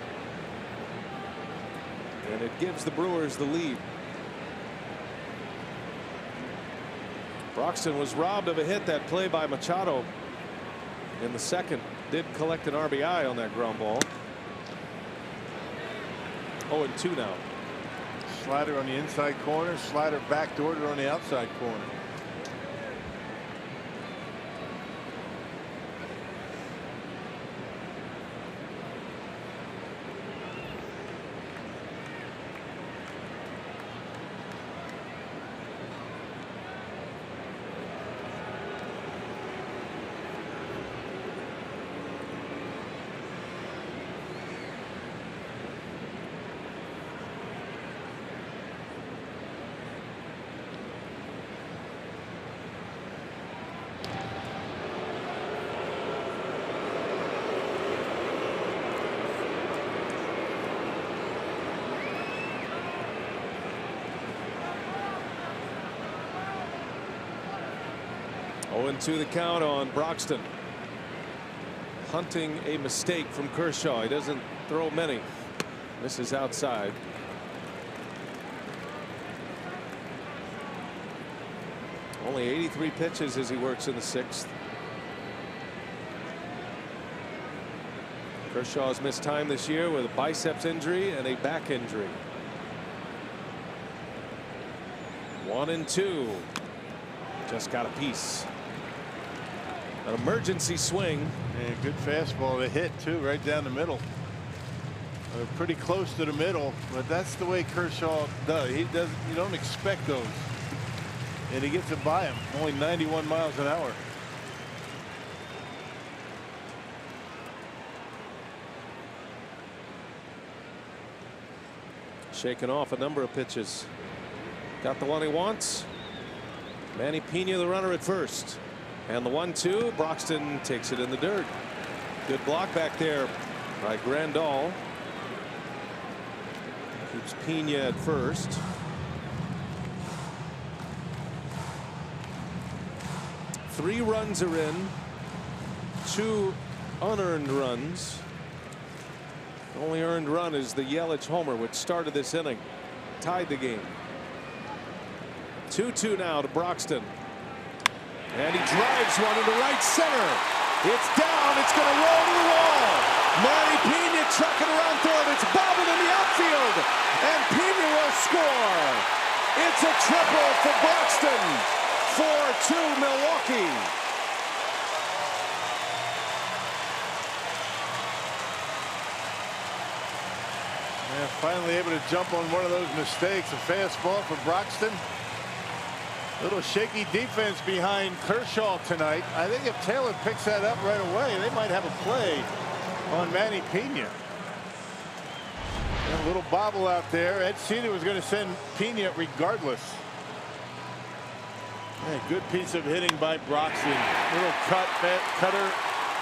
And it gives the Brewers the lead. Broxton was robbed of a hit. That play by Machado in the 2nd. Did collect an RBI on that ground ball. 0-2 now. Slider on the inside corner, slider backdoored on the outside corner. 0-2 the count on Broxton. Hunting a mistake from Kershaw. He doesn't throw many. This is outside. Only 83 pitches as he works in the 6th. Kershaw's missed time this year with a biceps injury and a back injury. 1-2. Just got a piece. An emergency swing. And good fastball to hit too, right down the middle. Pretty close to the middle, but that's the way Kershaw does. He does. You don't expect those, and he gets it by him. Only 91 miles an hour. Shaking off a number of pitches. Got the one he wants. Manny Pena, the runner at first. And the 1-2. Broxton takes it in the dirt. Good block back there by Grandal. Keeps Pena at first. Three runs are in. 2 unearned runs. The only earned run is the Yelich homer, which started this inning. Tied the game. 2-2 now to Broxton. And he drives one into right center. It's down. It's going to roll to the wall. Manny Pena trucking around third. It's bobbled in the outfield. And Pena will score. It's a triple for Broxton. 4-2 Milwaukee. And finally able to jump on one of those mistakes. A fastball for Broxton. Little shaky defense behind Kershaw tonight. I think if Taylor picks that up right away, they might have a play on Manny Pena. And a little bobble out there. Ed Cedar was going to send Pena regardless. And a good piece of hitting by Broxton. Little cutter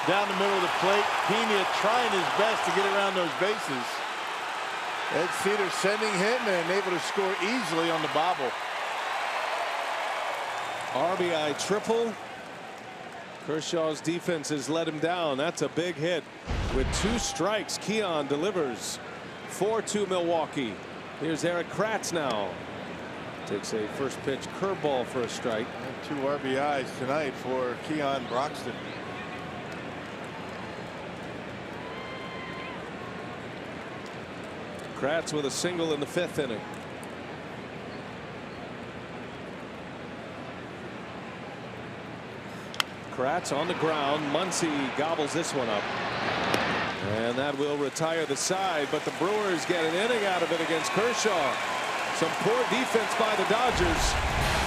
down the middle of the plate. Pena trying his best to get around those bases. Ed Cedar sending him and able to score easily on the bobble. RBI triple. Kershaw's defense has let him down. That's a big hit. With 2 strikes, Keon delivers. 4-2 Milwaukee. Here's Eric Kratz now. Takes a first pitch curveball for a strike. And 2 RBIs tonight for Keon Broxton. Kratz with a single in the 5th inning. Kratz on the ground. Muncy gobbles this one up. And that will retire the side, but the Brewers get an inning out of it against Kershaw. Some poor defense by the Dodgers.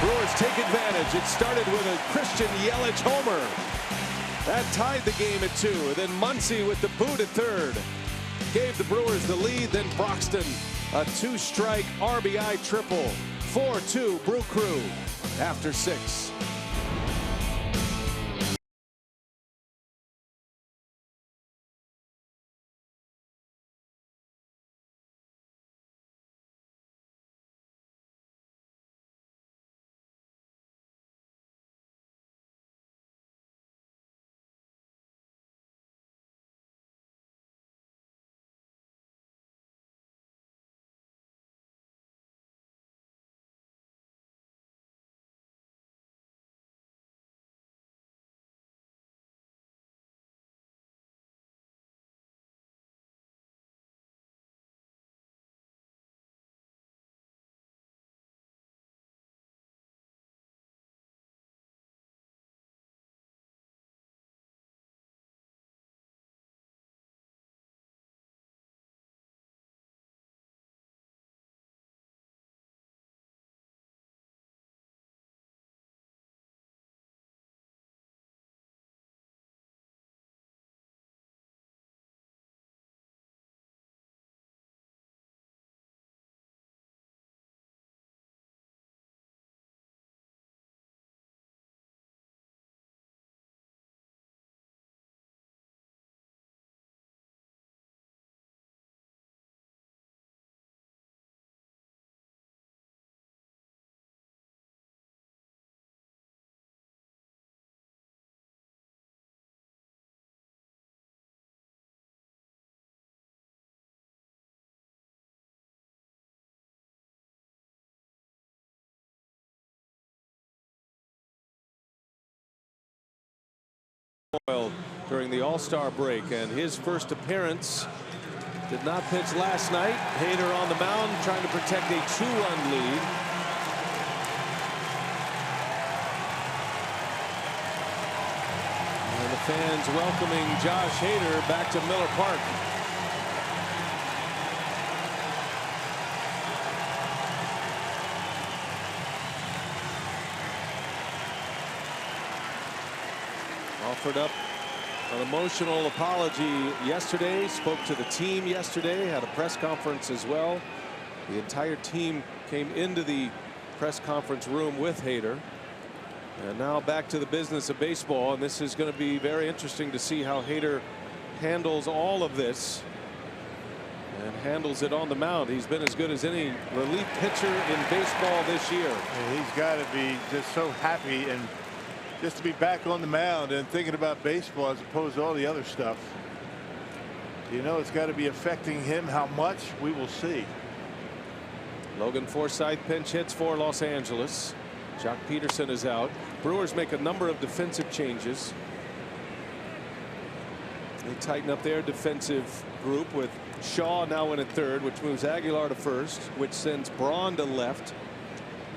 Brewers take advantage. It started with a Christian Yelich homer. That tied the game at 2. And then Muncy with the boot at third gave the Brewers the lead. Then Broxton, a 2-strike RBI triple. 4-2 Brew Crew after 6. during the All-Star break, and his first appearance. Did not pitch last night. Hader on the mound trying to protect a 2-run lead. And the fans welcoming Josh Hader back to Miller Park. Offered up an emotional apology yesterday, spoke to the team yesterday, had a press conference as well. The entire team came into the press conference room with Hader. And now back to the business of baseball, and this is going to be very interesting to see how Hader handles all of this and handles it on the mound. He's been as good as any relief pitcher in baseball this year. And he's got to be just so happy and just to be back on the mound and thinking about baseball as opposed to all the other stuff. You know, it's got to be affecting him. How much, we will see. Logan Forsythe pinch hits for Los Angeles. Jock Peterson is out. Brewers make a number of defensive changes. They tighten up their defensive group with Shaw now in at third, which moves Aguilar to first, which sends Braun to left.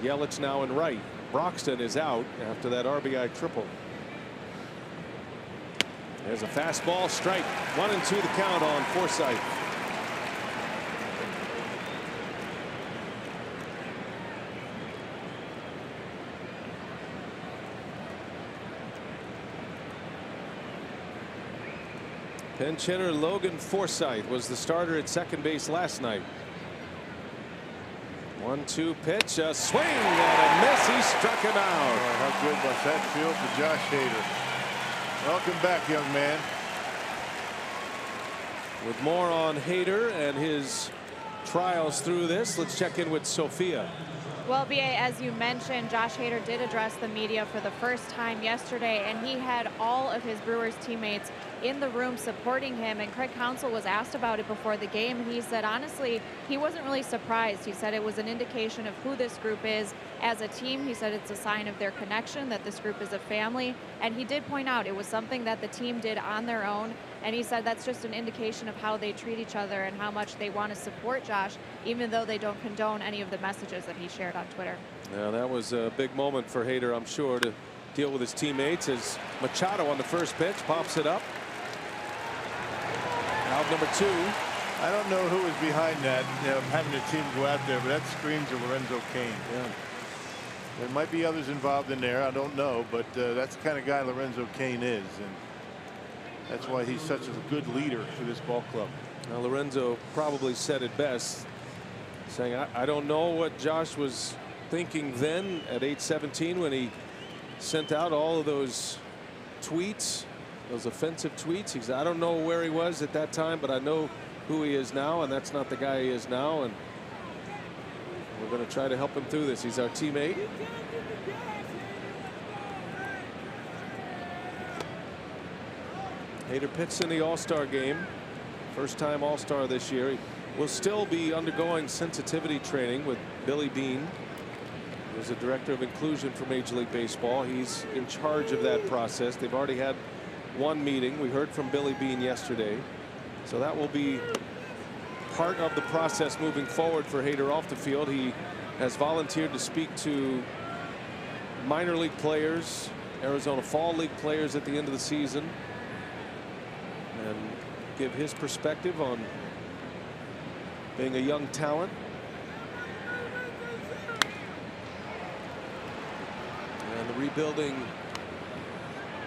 Yelich now in right. Broxton is out after that RBI triple. There's a fastball, strike. 1-2 the count on Forsythe. Pinch hitter Logan Forsythe was the starter at second base last night. 1-2 pitch, a swing and a miss. He struck him out. Oh, how good was that feel for Josh Hader? Welcome back, young man. With more on Hader and his trials through this, let's check in with Sophia. Well, B.A., as you mentioned, Josh Hader did address the media for the first time yesterday, and he had all of his Brewers teammates in the room supporting him. And Craig Counsell was asked about it before the game, and he said, honestly, he wasn't really surprised. He said it was an indication of who this group is as a team. He said it's a sign of their connection, that this group is a family. And he did point out it was something that the team did on their own. And he said that's just an indication of how they treat each other and how much they want to support Josh, even though they don't condone any of the messages that he shared on Twitter. Yeah, that was a big moment for Hader, I'm sure, to deal with his teammates as Machado on the first pitch pops it up. Out number 2. I don't know who was behind that, having the team go out there, but that screams of Lorenzo Cain. Yeah. There might be others involved in there. I don't know, but that's the kind of guy Lorenzo Cain is, and that's why he's such a good leader for this ball club. Now, Lorenzo probably said it best, saying, I don't know what Josh was thinking then at 8:17 when he sent out all of those tweets, those offensive tweets. He said, I don't know where he was at that time, but I know who he is now, and that's not the guy he is now. And we're going to try to help him through this. He's our teammate. Hader pitched in the All-Star game. First time All-Star this year. He will still be undergoing sensitivity training with Billy Beane, who's the director of inclusion for Major League Baseball. He's in charge of that process. They've already had one meeting. We heard from Billy Beane yesterday. So that will be part of the process moving forward for Hader off the field. He has volunteered to speak to minor league players, Arizona Fall League players at the end of the season, and give his perspective on being a young talent. And the rebuilding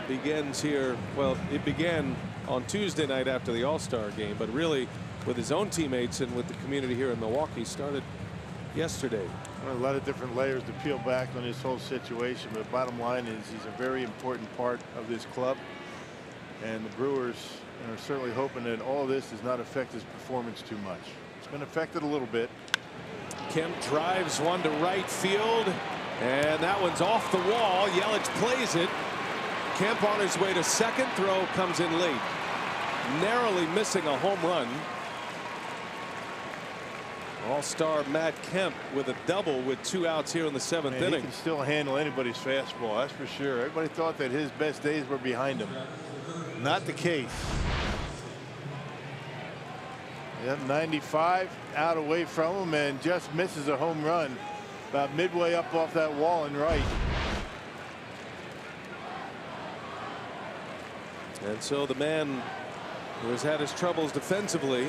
begins here. Well, it began on Tuesday night after the All-Star game, but really with his own teammates and with the community here in Milwaukee started yesterday. A lot of different layers to peel back on this whole situation, but bottom line is he's a very important part of this club, and the Brewers are certainly hoping that all this does not affect his performance too much. It's been affected a little bit. Kemp drives one to right field, and that one's off the wall. Yelich plays it. Kemp on his way to second. Throw comes in late, narrowly missing a home run. All-star Matt Kemp with a double with 2 outs here in the 7th inning. He can still handle anybody's fastball, that's for sure. Everybody thought that his best days were behind him. Not the case. Yep, 95 out away from him and just misses a home run about midway up off that wall and right. And so the man who has had his troubles defensively,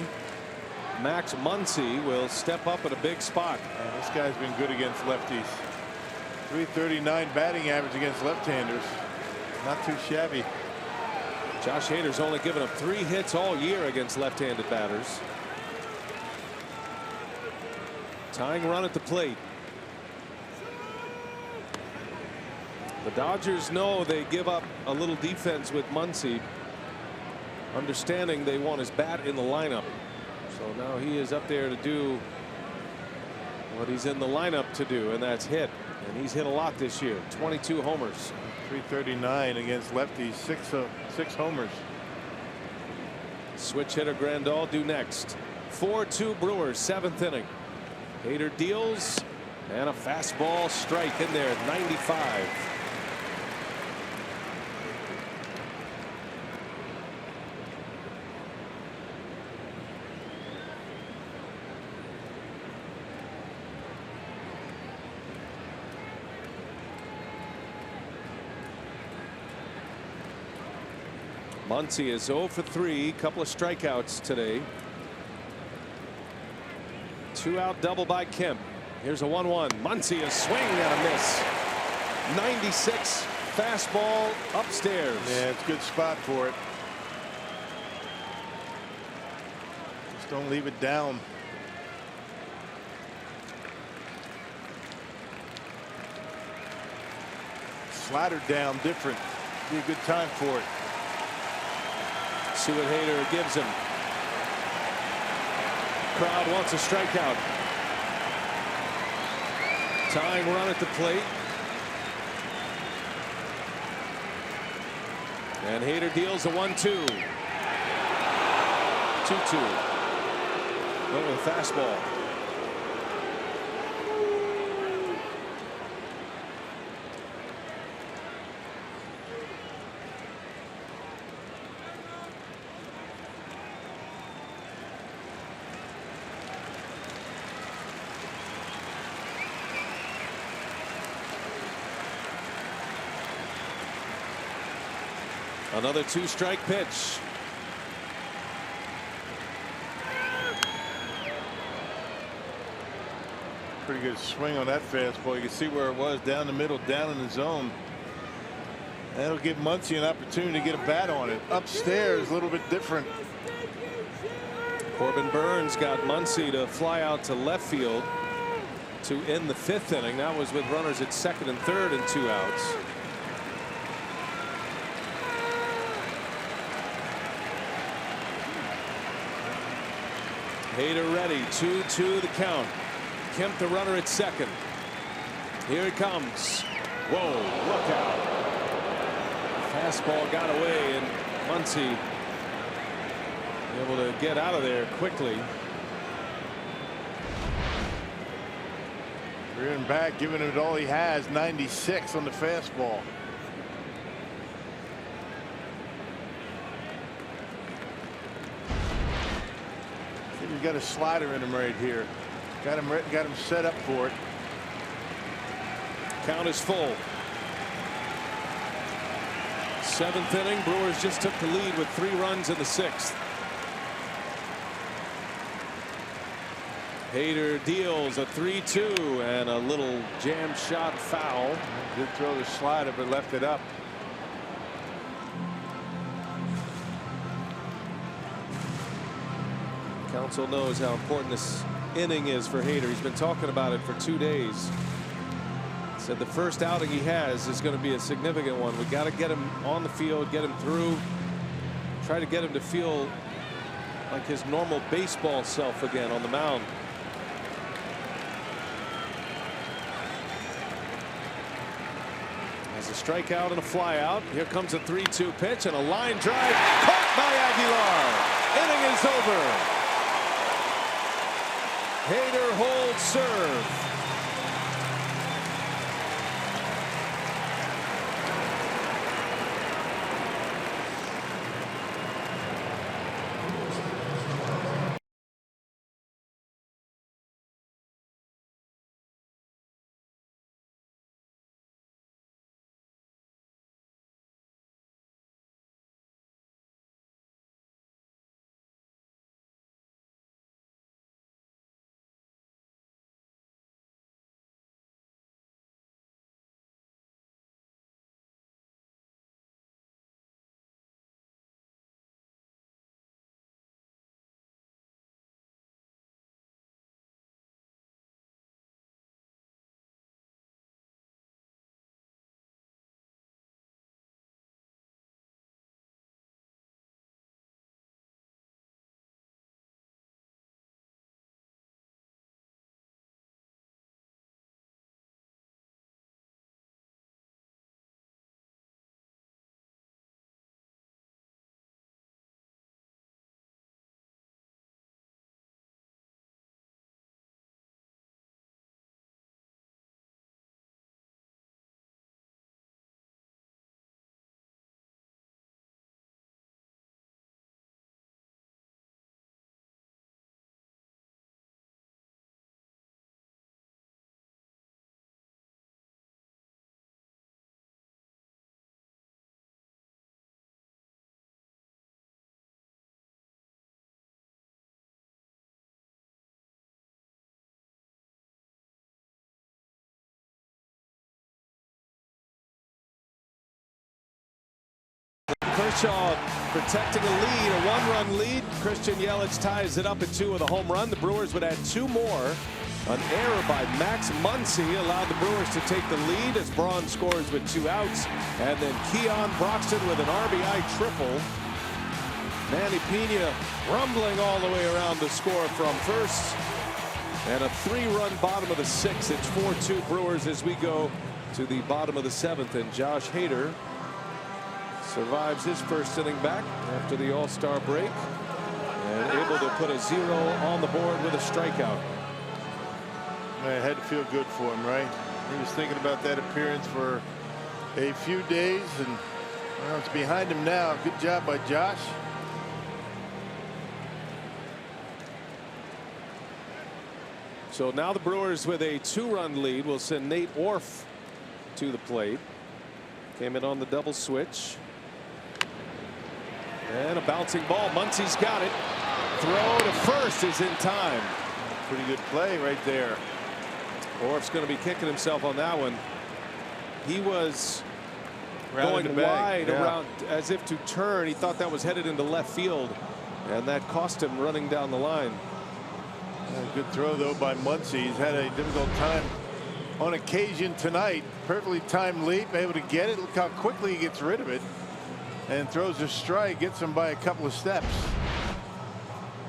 Max Muncy, will step up at a big spot. This guy's been good against lefties. 339 batting average against left-handers. Not too shabby. Josh Hader's only given up 3 hits all year against left-handed batters. Tying run at the plate. The Dodgers know they give up a little defense with Muncy, understanding they want his bat in the lineup. So now he is up there to do what he's in the lineup to do, and that's hit. And he's hit a lot this year. 22 homers. 339 against lefties. Six homers. Switch hitter Grandal due next. 4-2 Brewers, 7th inning. Hader deals, and a fastball strike in there at 95. Muncy is 0 for 3, couple of strikeouts today. 2-out double by Kemp. Here's a 1-1. Muncy, a swing and a miss. 96 fastball upstairs. Yeah, it's a good spot for it. Just don't leave it down. Slider down different. Be a good time for it. See what Hader gives him. Crowd wants a strikeout. Tying run at the plate. And Hader deals a 1-2. 2-2. Went with a fastball. Another 2-strike pitch. Pretty good swing on that fastball. You can see where it was down the middle, down in the zone. That'll give Muncy an opportunity to get a bat on it. Upstairs, a little bit different. Corbin Burns got Muncy to fly out to left field to end the 5th inning. That was with runners at 2nd and 3rd and 2 outs. Hader ready. 2-2 the count. Kemp the runner at 2nd. Here it comes. Whoa, look out. Fastball got away, and Muncy able to get out of there quickly. Rearing back, giving it all he has. 96 on the fastball. He's got a slider in him right here. Got him set up for it. Count is full. 7th inning. Brewers just took the lead with 3 runs in the 6th. Hader deals a 3-2 and a little jam shot foul. Did throw the slider but left it up. Council knows how important this inning is for Hader. He's been talking about it for 2 days. Said the first outing he has is going to be a significant one. We got to get him on the field, get him through, try to get him to feel like his normal baseball self again on the mound. As a strikeout and a flyout. Here comes a 3-2 pitch and a line drive caught by Aguilar. Inning is over. Hader holds serve. Kershaw protecting a lead, a one-run lead. Christian Yelich ties it up at 2 with a home run. The Brewers would add 2 more. An error by Max Muncy allowed the Brewers to take the lead as Braun scores with 2 outs. And then Keon Broxton with an RBI triple. Manny Pena rumbling all the way around to score from first. And a 3-run bottom of the 6th. It's 4-2 Brewers as we go to the bottom of the 7th. And Josh Hader survives his first inning back after the All-Star break. And able to put a 0 on the board with a strikeout. It had to feel good for him, right? He was thinking about that appearance for a few days, and well, it's behind him now. Good job by Josh. So now the Brewers with a 2-run lead will send Nate Orf to the plate. Came in on the double switch. And a bouncing ball. Muncy's got it. Throw to first is in time. Pretty good play right there. Orf's going to be kicking himself on that one. He was Rounded going the bag. wide around as if to turn. He thought that was headed into left field, and that cost him running down the line. Good throw though by Muncy. He's had a difficult time on occasion tonight. Perfectly timed leap, able to get it. Look how quickly he gets rid of it and throws a strike, gets him by a couple of steps.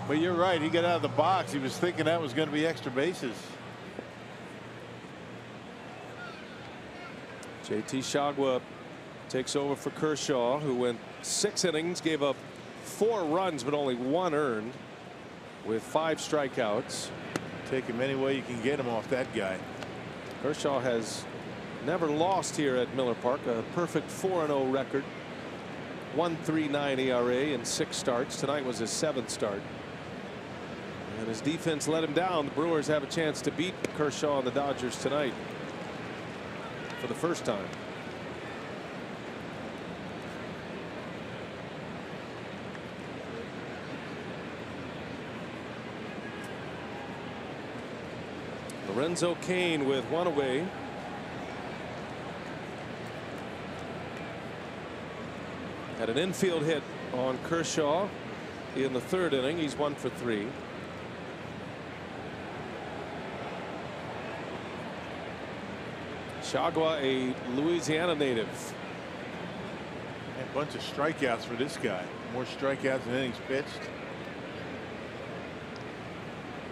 But you're right, he got out of the box. He was thinking that was going to be extra bases. JT Shagwa takes over for Kershaw, who went 6 innings, gave up 4 runs but only 1 earned with 5 strikeouts. Take him any way you can get him off that guy. Kershaw has never lost here at Miller Park. A perfect 4-0 record. 1.39 ERA in 6 starts. Tonight was his 7th start. And his defense let him down. The Brewers have a chance to beat Kershaw and the Dodgers tonight for the first time. Lorenzo Cain with 1 away. Had an infield hit on Kershaw in the 3rd inning. He's 1 for 3. Shagwa, a Louisiana native. A bunch of strikeouts for this guy. More strikeouts than innings pitched.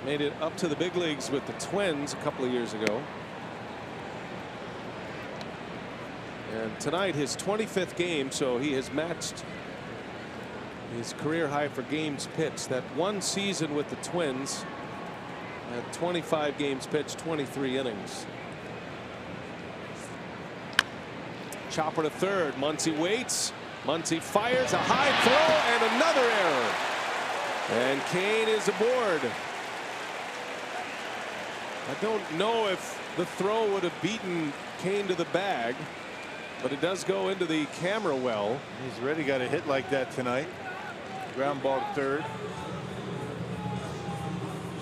Made it up to the big leagues with the Twins a couple of years ago. And tonight his 25th game, so he has matched his career high for games pitched. That one season with the Twins at 25 games pitched, 23 innings. Chopper to third. Muncy waits. Muncy fires a high throw and another error. And Cain is aboard. I don't know if the throw would have beaten Cain to the bag, but it does go into the camera well. He's already got a hit like that tonight. Ground ball to third.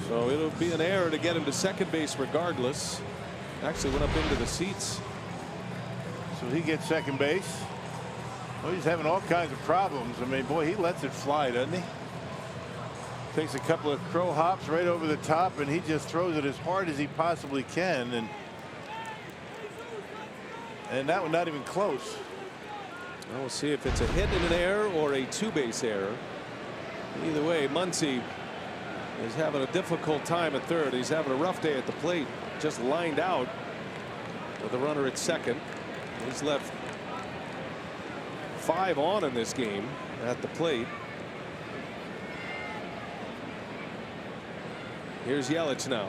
So it'll be an error to get him to second base regardless. Actually went up into the seats. So he gets second base. Well, he's having all kinds of problems. I mean, boy, he lets it fly, doesn't he? Takes a couple of crow hops right over the top, and he just throws it as hard as he possibly can. And that one not even close. Well, we'll see if it's a hit and an error or a 2-base error. Either way, Muncy is having a difficult time at third. He's having a rough day at the plate. Just lined out with a runner at second. He's left 5 on in this game at the plate. Here's Yelich now.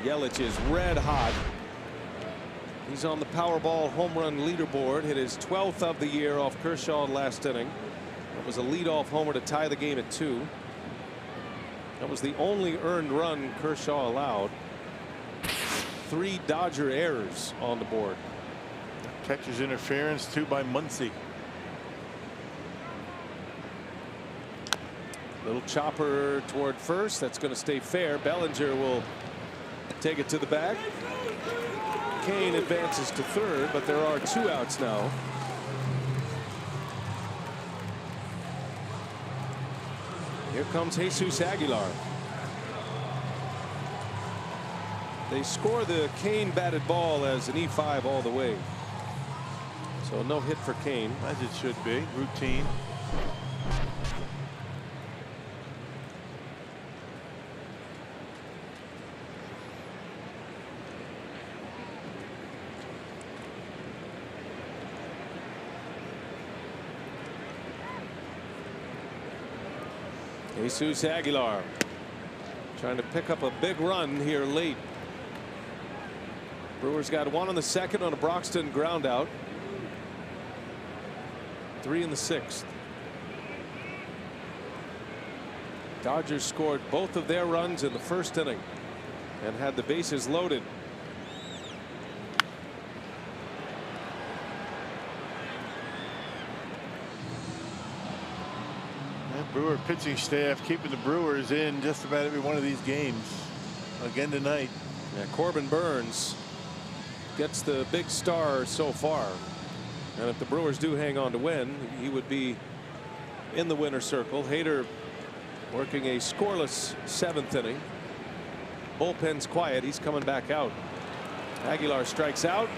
Yelich is red hot. He's on the Powerball home run leaderboard. Hit his 12th of the year off Kershaw last inning. That was a leadoff homer to tie the game at 2. That was the only earned run Kershaw allowed. 3 Dodger errors on the board. Catcher's interference, 2 by Muncy. Little chopper toward first. That's going to stay fair. Bellinger will take it to the bag. Kane advances to third, but there are 2 outs now. Here comes Jesus Aguilar. They score the Kane batted ball as an E5 all the way. So no hit for Kane. As it should be. Routine. Jesus Aguilar trying to pick up a big run here late. Brewers got 1 on the 2nd on a Broxton ground out. 3 in the 6th. Dodgers scored both of their runs in the 1st inning and had the bases loaded. Brewer pitching staff keeping the Brewers in just about every one of these games. Again tonight. Yeah, Corbin Burns gets the big star so far. And if the Brewers do hang on to win, he would be in the winner's circle. Hader working a scoreless 7th inning. Bullpen's quiet. He's coming back out. Aguilar strikes out,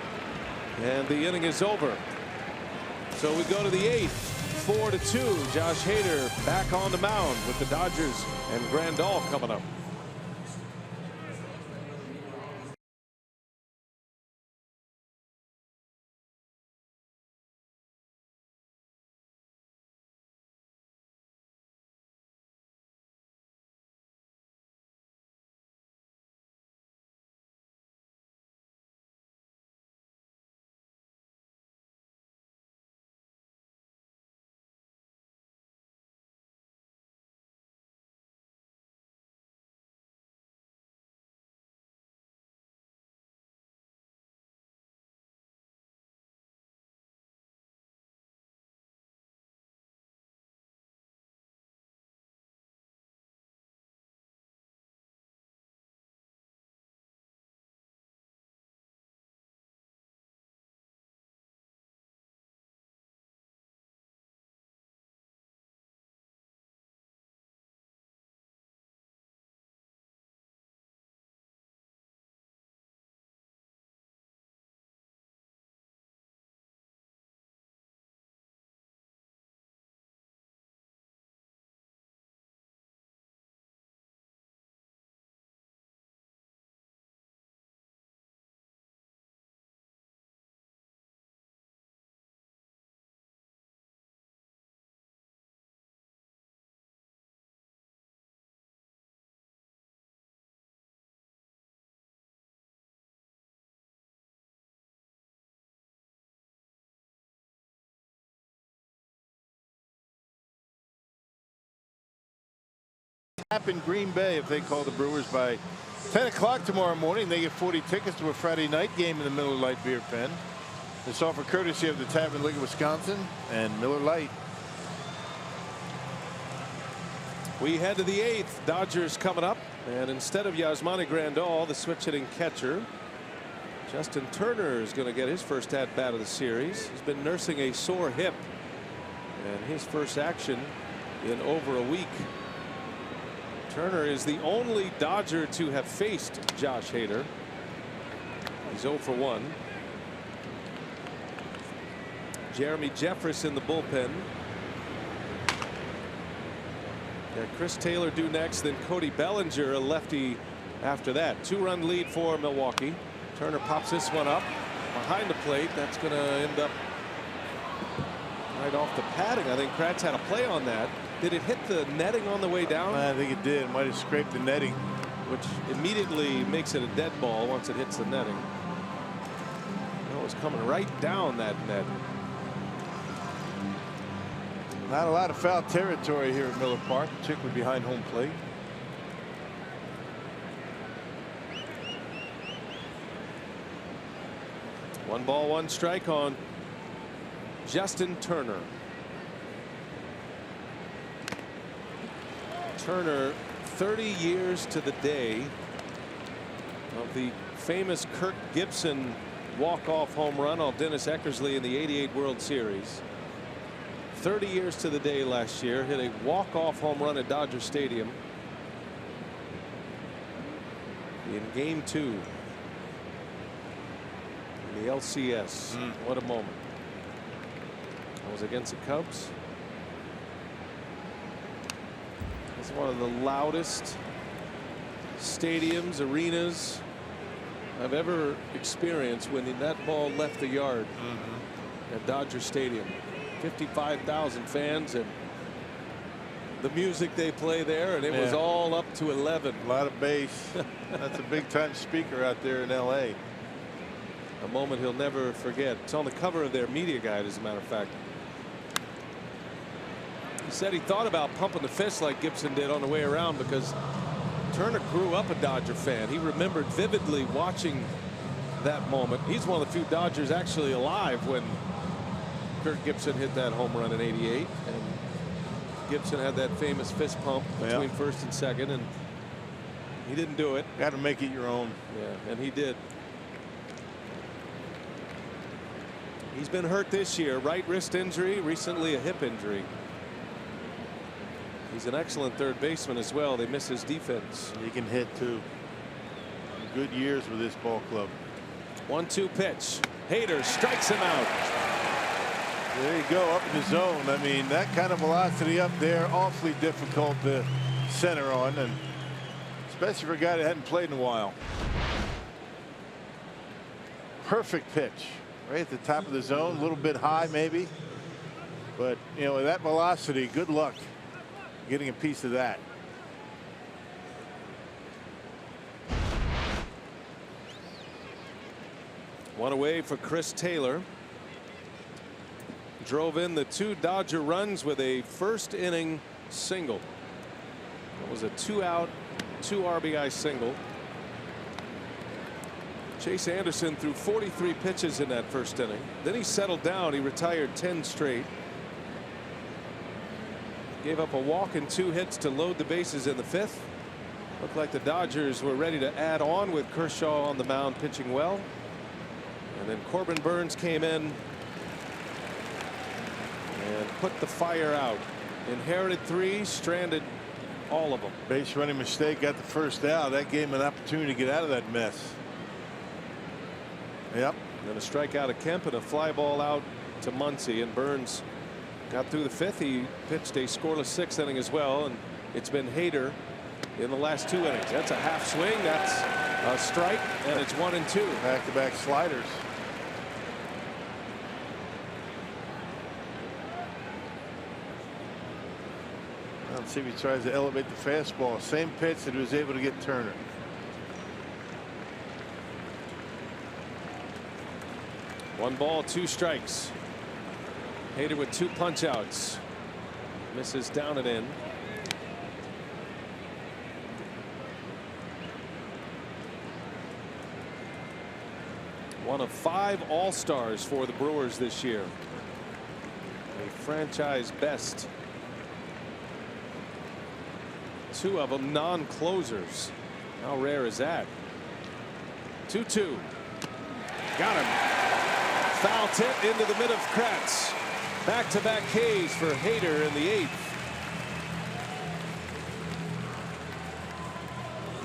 and the inning is over. So we go to the 8th. 4-2. Josh Hader back on the mound with the Dodgers and Grandal coming up. In Green Bay, if they call the Brewers by 10 o'clock tomorrow morning, they get 40 tickets to a Friday night game in the Miller Lite Beer Pen. It's offered courtesy of the Tavern League of Wisconsin and Miller Lite. We head to the 8th. Dodgers coming up, and instead of Yasmani Grandal, the switch hitting catcher, Justin Turner is going to get his first at bat of the series. He's been nursing a sore hip, and his first action in over a week. Turner is the only Dodger to have faced Josh Hader. He's 0 for 1. Jeremy Jeffress in the bullpen. Got Chris Taylor due next, then Cody Bellinger, a lefty after that. 2-run lead for Milwaukee. Turner pops this one up behind the plate. That's going to end up right off the padding. I think Kratz had a play on that. Did it hit the netting on the way down? I think it did. Might have scraped the netting, which immediately makes it a dead ball once it hits the netting. It was coming right down that net. Not a lot of foul territory here at Miller Park, particularly behind home plate. One ball, one strike on Justin Turner. Turner, 30 years to the day of the famous Kirk Gibson walk-off home run on Dennis Eckersley in the '88 World Series. 30 years to the day last year. Hit a walk-off home run at Dodger Stadium in Game 2 in the LCS. What a moment. That was against the Cubs. It's one of the loudest stadiums, arenas I've ever experienced when that ball left the yard at Dodger Stadium. 55,000 fans and the music they play there, and it was all up to 11. A lot of bass. That's a big time speaker out there in LA. A moment he'll never forget. It's on the cover of their media guide, as a matter of fact. He said he thought about pumping the fist like Gibson did on the way around because Turner grew up a Dodger fan. He remembered vividly watching that moment. He's one of the few Dodgers actually alive when Kirk Gibson hit that home run in '88, and Gibson had that famous fist pump between first and second, and he didn't do it. Got to make it your own. Yeah, and he did. He's been hurt this year. Right wrist injury, recently a hip injury. He's an excellent third baseman as well. They miss his defense. He can hit too. Good years with this ball club. 1-2 pitch. Hader strikes him out. There you go, up in the zone. I mean, that kind of velocity up there, awfully difficult to center on, and especially for a guy that hadn't played in a while. Perfect pitch. Right at the top of the zone, a little bit high maybe, but you know, with that velocity, good luck getting a piece of that. One away for Chris Taylor. Drove in the 2 Dodger runs with a first inning single. It was a 2-out, 2 RBI single. Chase Anderson threw 43 pitches in that first inning. Then he settled down. He retired 10 straight. Gave up a walk and 2 hits to load the bases in the 5th. Looked like the Dodgers were ready to add on with Kershaw on the mound pitching well. And then Corbin Burns came in and put the fire out. Inherited 3, stranded all of them. Base running mistake, got the first out. That gave him an opportunity to get out of that mess. Yep. Then a strikeout of Kemp and a fly ball out to Muncy, and Burns got through the 5th. He pitched a scoreless 6th inning as well, and it's been Hader in the last 2 innings. That's a half swing. That's a strike, and it's 1-2. Back-to-back sliders. Let's see if he tries to elevate the fastball. Same pitch that he was able to get Turner. One ball, 2 strikes. Hader with 2 punch outs. Misses down and in. One of 5 All-Stars for the Brewers this year. A franchise best. 2 of them non-closers. How rare is that? 2-2. Got him. Foul tip into the mid of Kratz. Back-to-back Ks for Hader in the 8th.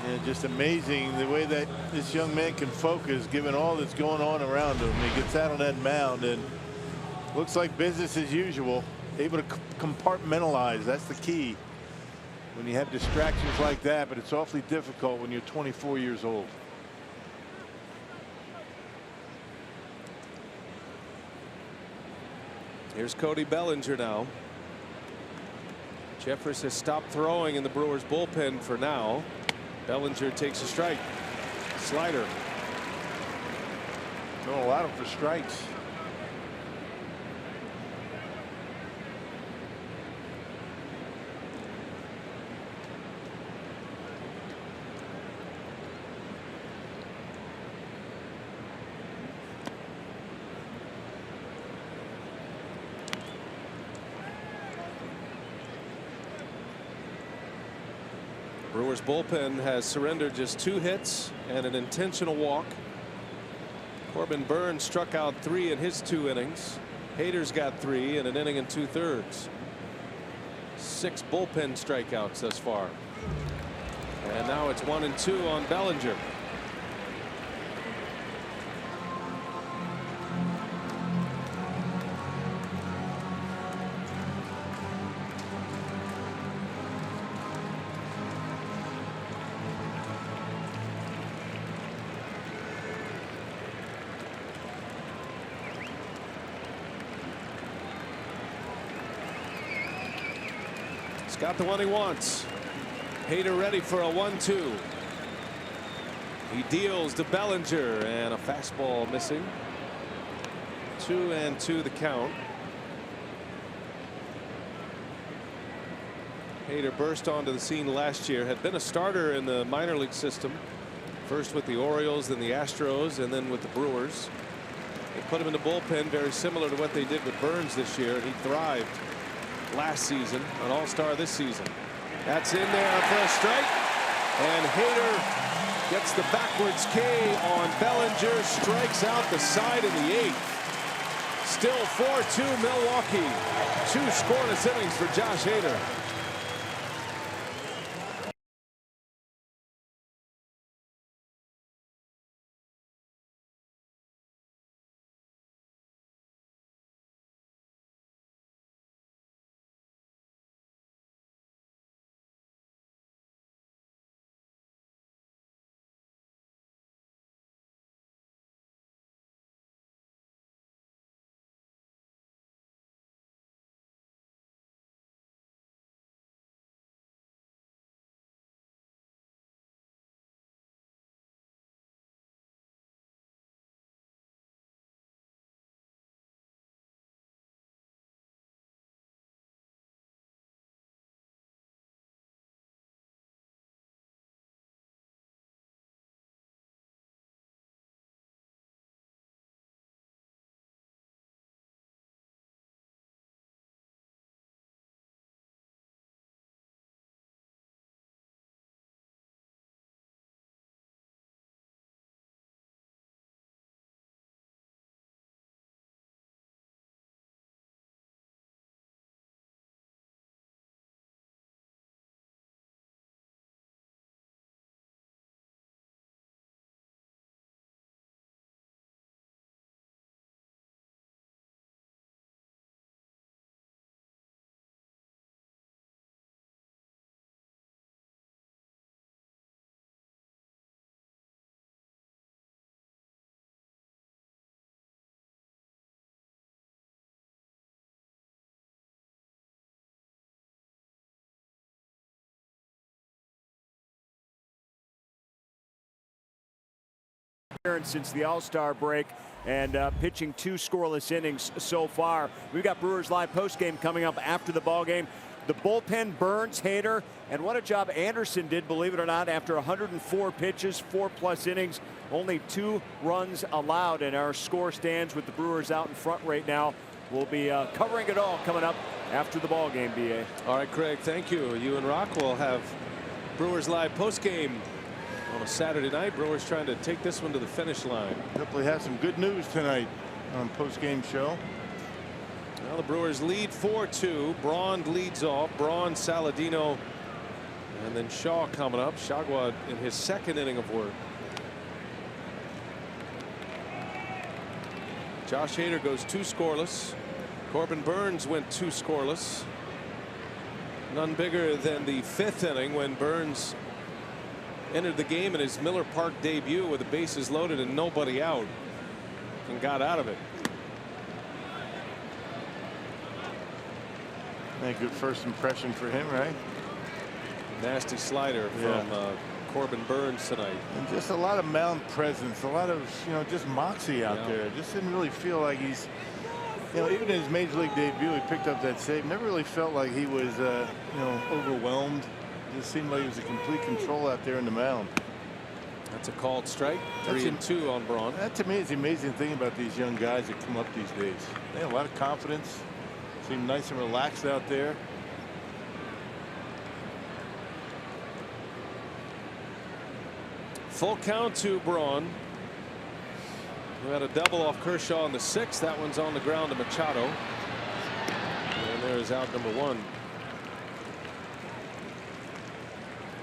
Yeah, just amazing the way that this young man can focus given all that's going on around him. He gets out on that mound and looks like business as usual. Able to compartmentalize. That's the key when you have distractions like that, but it's awfully difficult when you're 24 years old. Here's Cody Bellinger now. Jeffers has stopped throwing in the Brewers bullpen for now. Bellinger takes a strike. Slider. Don't allow him for strikes. Brewers bullpen has surrendered just 2 hits and an intentional walk. Corbin Burns struck out 3 in his 2 innings. Hader's got 3 in an inning and 2/3. 6 bullpen strikeouts thus far. And now it's 1-2 on Bellinger. He's got the one he wants. Hader ready for a 1-2. He deals to Bellinger and a fastball missing. 2-2 the count. Hader burst onto the scene last year, had been a starter in the minor league system, first with the Orioles, then the Astros, and then with the Brewers. They put him in the bullpen, very similar to what they did with Burns this year, and he thrived last season, an all-star this season. That's in there for a strike, and Hader gets the backwards K on Bellinger, strikes out the side in the 8th. Still 4-2 Milwaukee. 2 scoreless innings for Josh Hader. Since the All-Star break, and pitching 2 scoreless innings so far. We've got Brewers Live postgame coming up after the ball game. The bullpen, Burns, Hader, and what a job Anderson did, believe it or not, after 104 pitches, 4+ innings, only 2 runs allowed, and our score stands with the Brewers out in front right now. We'll be covering it all coming up after the ball game, BA. All right, Craig, thank you. You and Rock will have Brewers Live postgame on a Saturday night. Brewers trying to take this one to the finish line. Hopefully have some good news tonight on post-game show. Well, the Brewers lead 4-2. Braun leads off. Braun, Saladino, and then Shaw coming up. Shagwad in his 2nd inning of work. Josh Hader goes 2 scoreless. Corbin Burns went 2 scoreless. None bigger than the 5th inning when Burns entered the game in his Miller Park debut with the bases loaded and nobody out, and got out of it. A good first impression for him, right? Nasty slider from Corbin Burns tonight. And just a lot of mound presence, a lot of, just moxie out there. Just didn't really feel like he's, even in his major league debut, he picked up that save. Never really felt like he was, overwhelmed. Just seemed like he was in complete control out there in the mound. That's a called strike. 3-2 on Braun. That to me is the amazing thing about these young guys that come up these days. They have a lot of confidence. Seem nice and relaxed out there. Full count to Braun, who had a double off Kershaw in the 6th. That one's on the ground to Machado. And there's out number 1.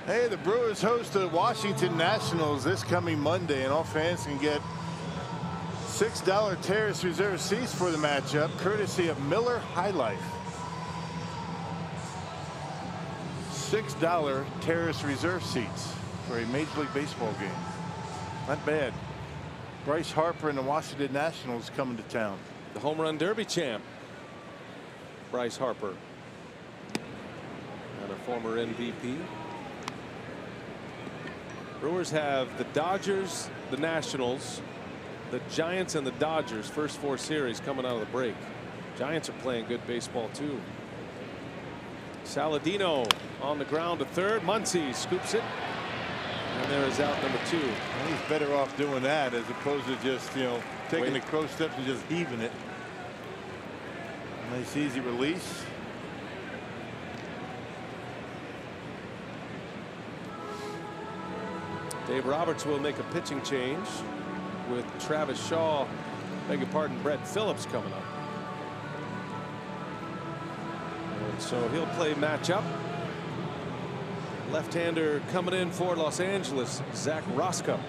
Hey, the Brewers host the Washington Nationals this coming Monday, and all fans can get $6 Terrace Reserve seats for the matchup, courtesy of Miller High Life. $6 Terrace Reserve seats for a Major League Baseball game. Not bad. Bryce Harper and the Washington Nationals coming to town. The home run derby champ, Bryce Harper, and a former MVP. Brewers have the Dodgers, the Nationals, the Giants, and the Dodgers. First 4 series coming out of the break. Giants are playing good baseball too. Saladino on the ground to third. Muncy scoops it, and there is out number 2. And he's better off doing that as opposed to just, you know, taking the crow steps and just heaving it. Nice easy release. Dave Roberts will make a pitching change with Travis Shaw, beg your pardon, Brett Phillips coming up. And so he'll play matchup. Left-hander coming in for Los Angeles, Zach Roscoe.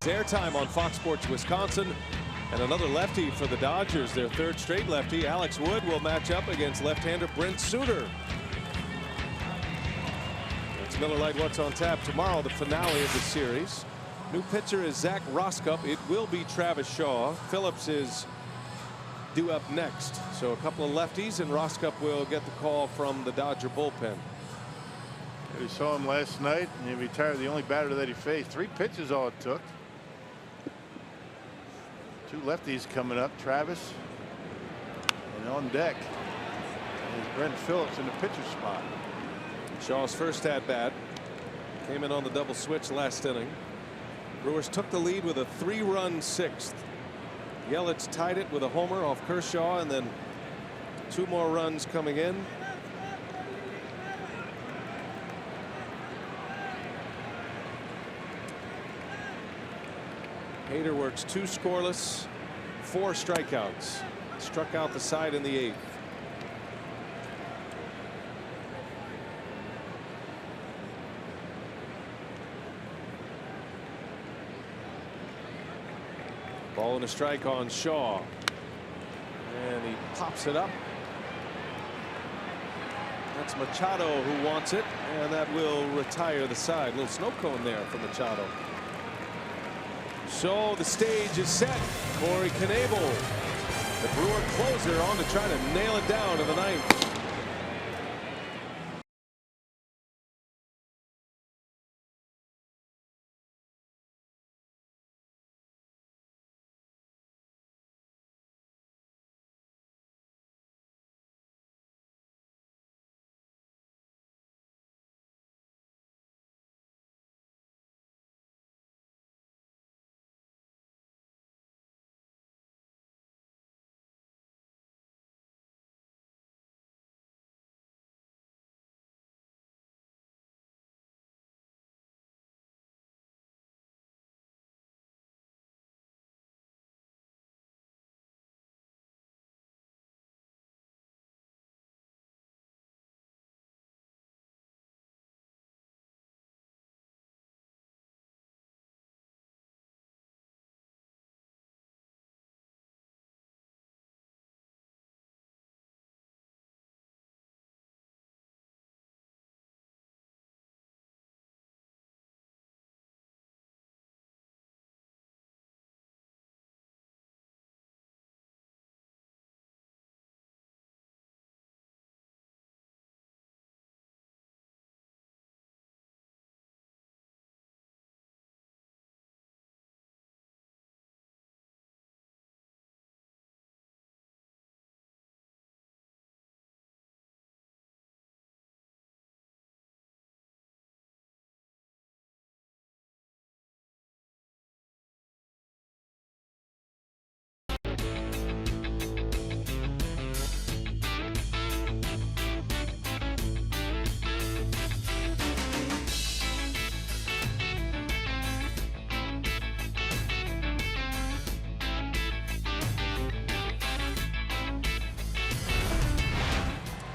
Airtime on Fox Sports Wisconsin, and another lefty for the Dodgers, their 3rd straight lefty. Alex Wood will match up against left-hander Brent Suter. It's Miller Lite What's on Tap tomorrow, the finale of the series. New pitcher is Zach Roskup. It will be Travis Shaw. Phillips is due up next. So a couple of lefties, and Roskup will get the call from the Dodger bullpen. We saw him last night, and he retired the only batter that he faced. 3 pitches all it took. 2 lefties coming up, Travis, and on deck is Brent Phillips in the pitcher spot. Shaw's first at bat came in on the double switch last inning. Brewers took the lead with a 3-run 6th. Yelich tied it with a homer off Kershaw, and then 2 more runs coming in. Hader works 2 scoreless, 4 strikeouts. Struck out the side in the 8th. Ball and a strike on Shaw, and he pops it up. That's Machado who wants it, and that will retire the side. Little snow cone there for Machado. So the stage is set. Corey Knebel, the Brewer closer, on to try to nail it down in the 9th.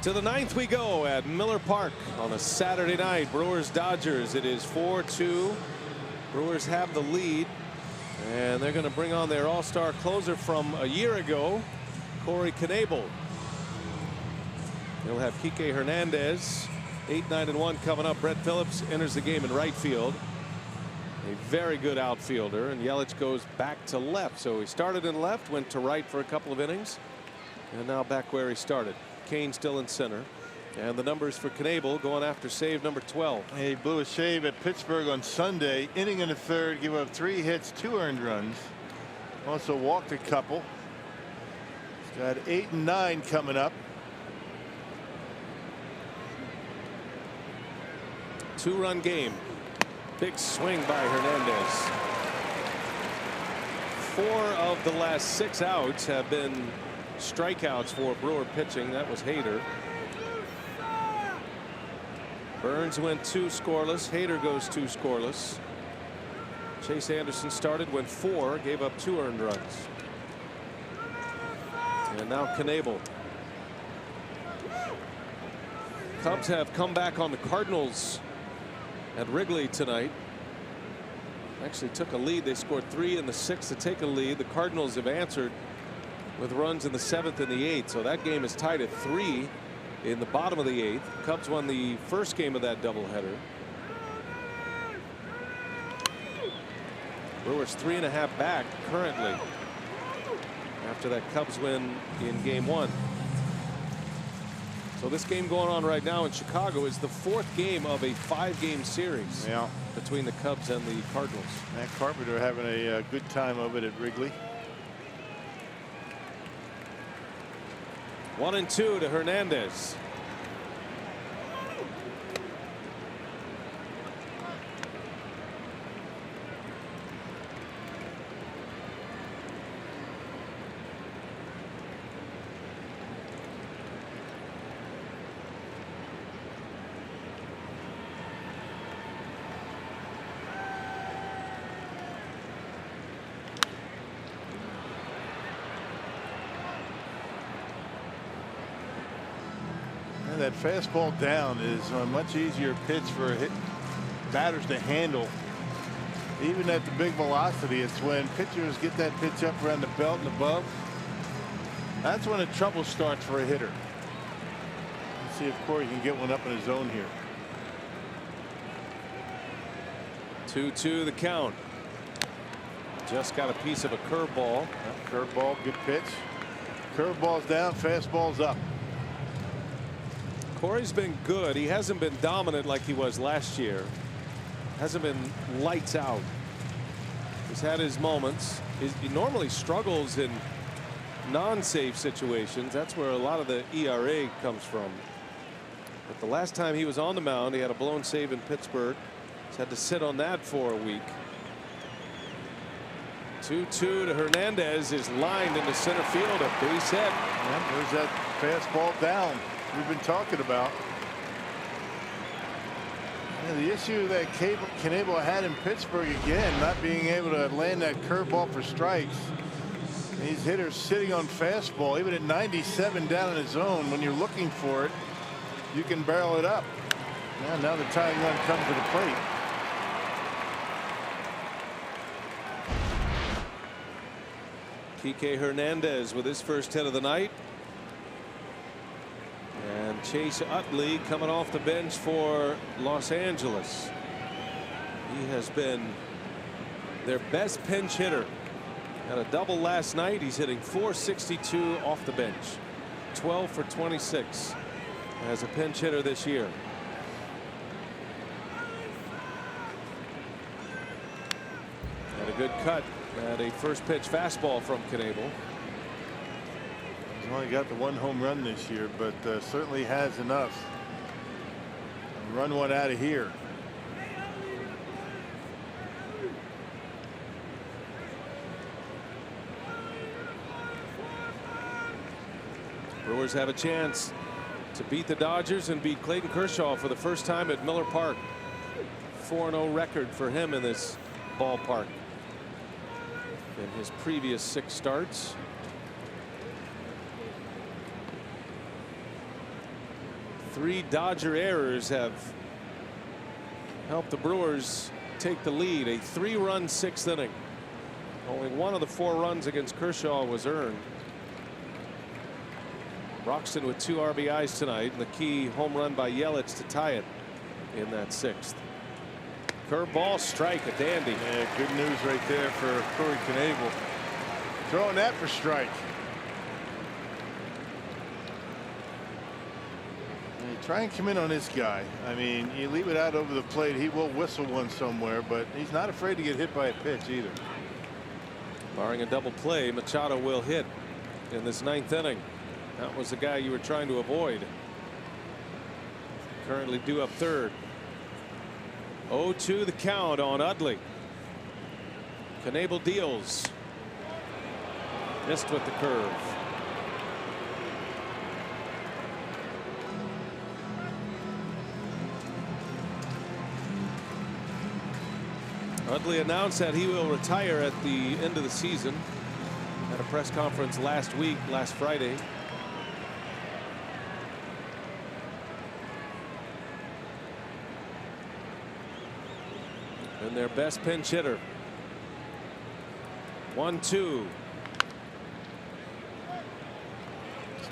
To the 9th we go at Miller Park on a Saturday night. Brewers Dodgers. It is 4-2. Brewers have the lead, and they're going to bring on their all-star closer from a year ago, Knebel. They'll have Kike Hernandez. 8, 9, and 1 coming up. Brett Phillips enters the game in right field. A very good outfielder, and Yelich goes back to left. So he started in left, went to right for a couple of innings, and now back where he started. Kane still in center, and the numbers for Knebel going after save number 12. He blew a save at Pittsburgh on Sunday, inning in the third, gave up 3 hits, 2 earned runs, also walked a couple. He's got 8 and 9 coming up. 2-run game. Big swing by Hernandez. 4 of the last 6 outs have been strikeouts for Brewer pitching. That was Hader. Burns went 2 scoreless. Hader goes 2 scoreless. Chase Anderson started, went 4, gave up 2 earned runs. And now Knebel. Cubs have come back on the Cardinals at Wrigley tonight. Actually took a lead. They scored 3 in the 6th to take a lead. The Cardinals have answered with runs in the 7th and the 8th. So that game is tied at 3 in the bottom of the 8th. Cubs won the first game of that doubleheader. Brewers 3.5 back currently after that Cubs win in game 1. So this game going on right now in Chicago is the 4th game of a 5-game series between the Cubs and the Cardinals. Matt Carpenter having a good time of it at Wrigley. 1-2 to Hernandez. That fastball down is a much easier pitch for batters to handle. Even at the big velocity, it's when pitchers get that pitch up around the belt and above. That's when the trouble starts for a hitter. Let's see if Corey can get one up in his zone here. 2-2 the count. Just got a piece of a curveball. Curveball, good pitch. Curveball's down, fastball's up. Corey's been good. He hasn't been dominant like he was last year. Hasn't been lights out. He's had his moments. He normally struggles in non-save situations. That's where a lot of the ERA comes from. But the last time he was on the mound, he had a blown save in Pittsburgh. He's had to sit on that for a week. 2-2 to Hernandez is lined into center field. A base hit. Yeah, there's that fastball down we've been talking about. Yeah, the issue that Knebel had in Pittsburgh again, not being able to land that curveball for strikes. These hitters sitting on fastball, even at 97 down in his zone, when you're looking for it, you can barrel it up. Yeah, now the tying run comes to the plate. Kike Hernandez with his first hit of the night. And Chase Utley coming off the bench for Los Angeles. He has been their best pinch hitter. Had a double last night. He's hitting .462 off the bench. 12 for 26 as a pinch hitter this year. And a good cut at a first pitch fastball from Knebel. He's only got the 1 home run this year, but certainly has enough. Run one out of here. Brewers have a chance to beat the Dodgers and beat Clayton Kershaw for the first time at Miller Park. 4-0 record for him in this ballpark in his previous 6 starts. 3 Dodger errors have helped the Brewers take the lead. A 3-run 6th inning. Only 1 of the 4 runs against Kershaw was earned. Broxton with 2 RBIs tonight, and the key home run by Yelich to tie it in that 6th. Curveball, strike, a dandy. Yeah, good news right there for Knebel. Throwing that for strike. And you try and come in on this guy. I mean, you leave it out over the plate, he will whistle one somewhere, but he's not afraid to get hit by a pitch either. Barring a double play, Machado will hit in this 9th inning. That was the guy you were trying to avoid. Currently due up 3rd. 0-2 the count on Utley. Knebel deals. Missed with the curve. Utley announced that he will retire at the end of the season at a press conference last Friday. And their best pinch hitter. 1-2.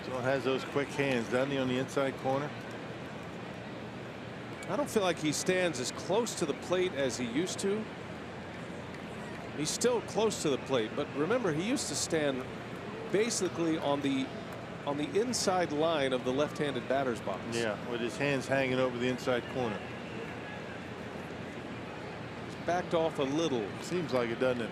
Still has those quick hands, doesn't he, on the inside corner? I don't feel like he stands as close to the plate as he used to. He's still close to the plate, but remember, he used to stand basically on the inside line of the left-handed batter's box. Yeah, with his hands hanging over the inside corner. He's backed off a little. Seems like it, doesn't it?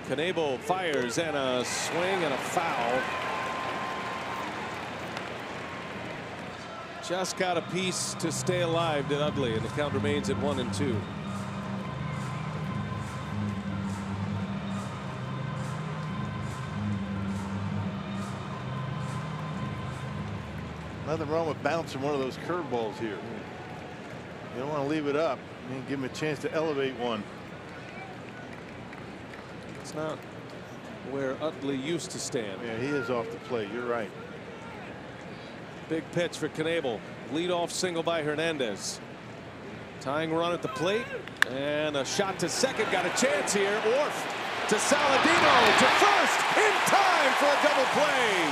Knebel fires, and a swing and a foul. Just got a piece to stay alive, did Utley, and the count remains at 1-2. Nothing wrong with bouncing one of those curveballs here. You don't want to leave it up. You need to give him a chance to elevate one. It's not where Utley used to stand. Yeah, he is off the plate. You're right. Big pitch for Knebel. Leadoff single by Hernandez. Tying run at the plate, and a shot to second. Got a chance here. Orf to Saladino to first in time for a double play.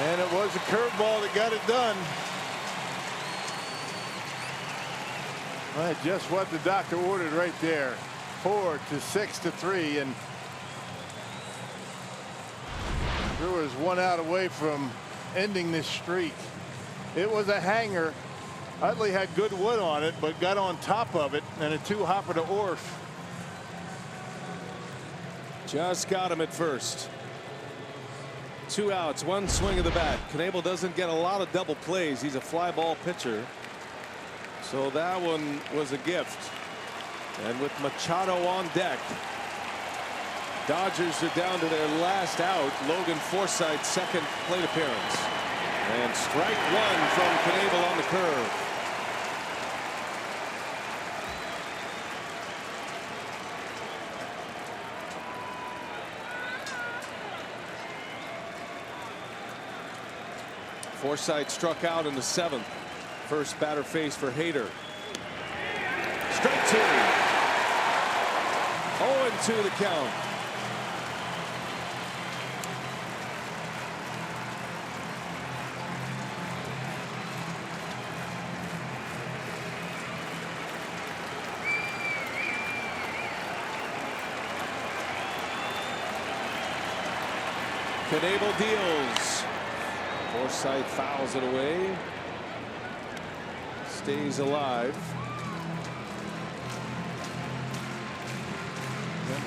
And it was a curveball that got it done. Well, just what the doctor ordered right there. 4 to 6 to 3, and Brewers 1 out away from ending this streak. It was a hanger. Utley had good wood on it, but got on top of it, and a 2-hopper to Orf. Just got him at first. 2 outs, 1 swing of the bat. Knebel doesn't get a lot of double plays. He's a fly ball pitcher, so that one was a gift. And with Machado on deck, Dodgers are down to their last out. Logan Forsythe's second plate appearance. And strike 1 from Knebel on the curve. Forsythe struck out in the 7th. First batter faced for Hader. Strike 2. 0-2 the count. Knebel deals. Forsythe fouls it away. Stays alive.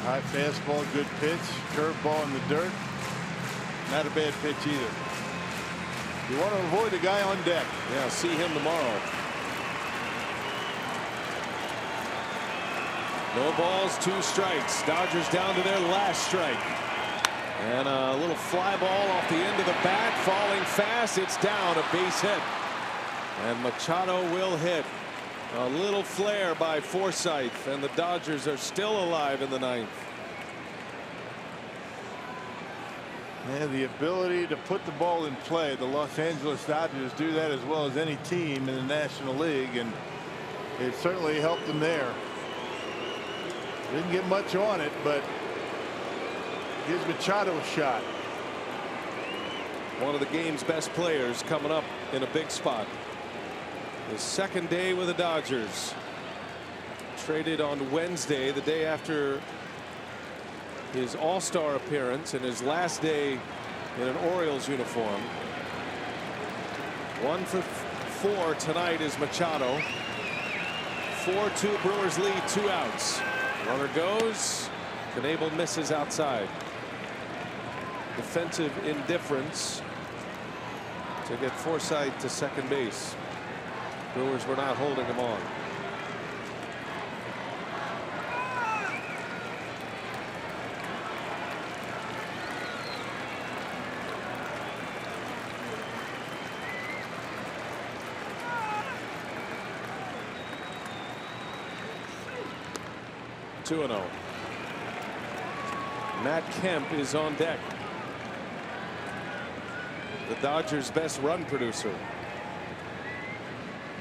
High fastball, good pitch. Curveball in the dirt. Not a bad pitch either. You want to avoid the guy on deck. Yeah, see him tomorrow. No balls, 2 strikes. Dodgers down to their last strike. And a little fly ball off the end of the bat, falling fast. It's down, a base hit. And Machado will hit. A little flare by Forsythe, and the Dodgers are still alive in the 9th. And the ability to put the ball in play. The Los Angeles Dodgers do that as well as any team in the National League, and it certainly helped them there. Didn't get much on it, but gives Machado a shot. One of the game's best players coming up in a big spot. His second day with the Dodgers. Traded on Wednesday, the day after his All-Star appearance, and his last day in an Orioles uniform. 1 for 4 tonight is Machado. 4-2 Brewers lead, 2 outs. Runner goes. Knebel misses outside. Defensive indifference to get Forsythe to second base. Brewers were not holding him on. (2-0). Matt Kemp is on deck. The Dodgers' best run producer.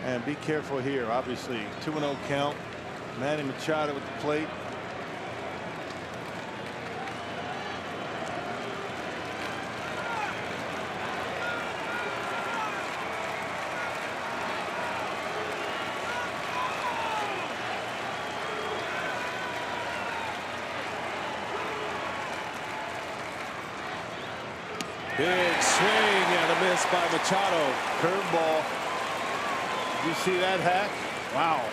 And be careful here. Obviously 2-0 count. Manny Machado at the plate. Big swing and a miss by Machado. Curveball. Did you see that hack? Wow.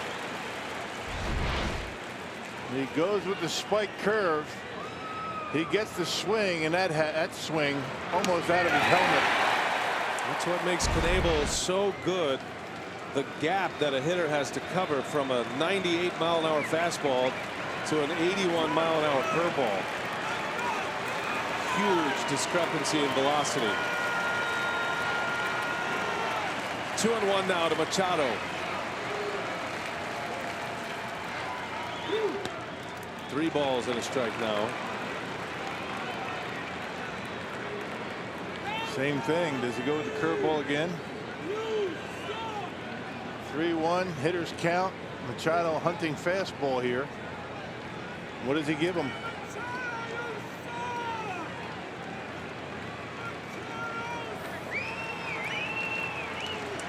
He goes with the spike curve. He gets the swing, and that swing almost out of his helmet. That's what makes Knebel so good. The gap that a hitter has to cover from a 98-mile-an-hour fastball to an 81-mile-an-hour curveball. Huge discrepancy in velocity. 2-1 now to Machado. Three balls and a strike now. Same thing. Does he go with the curveball again? 3-1. Hitters count. Machado hunting fastball here. What does he give him?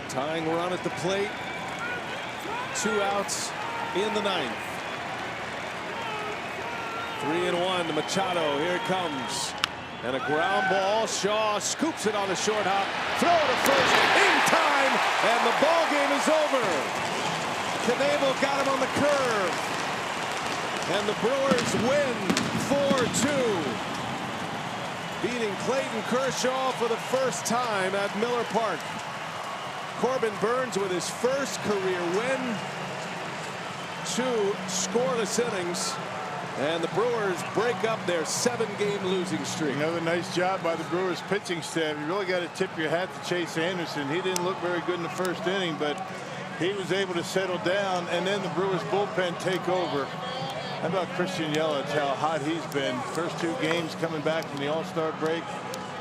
Tying run at the plate. 2 outs in the ninth. 3-1 to Machado. Here it comes. And a ground ball. Shaw scoops it on a short hop. Throw to first in time. And the ball game is over. Knebel got him on the curve. And the Brewers win 4-2. Beating Clayton Kershaw for the first time at Miller Park. Corbin Burns with his first career win. 2 scoreless innings. And the Brewers break up their 7-game losing streak. Another nice job by the Brewers pitching staff. You really got to tip your hat to Chase Anderson. He didn't look very good in the first inning, but he was able to settle down, and then the Brewers bullpen take over. How about Christian Yelich, how hot he's been. First 2 games coming back from the All-Star break.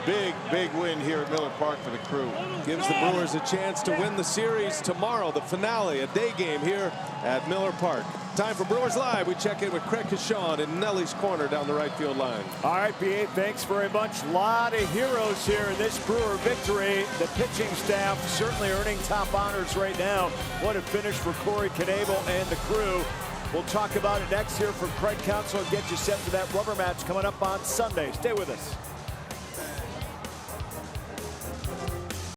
Big win here at Miller Park for the Crew. Gives the Brewers a chance to win the series tomorrow, the finale, a day game here at Miller Park. Time for Brewers Live. We check in with Craig Kershaw in Nelly's corner down the right field line. All right, B8, thanks very much. A lot of heroes here in this Brewer victory. The pitching staff certainly earning top honors right now. What a finish for Corey Knebel and the Crew. We'll talk about it next here from Craig Counsell and get you set for that rubber match coming up on Sunday. Stay with us.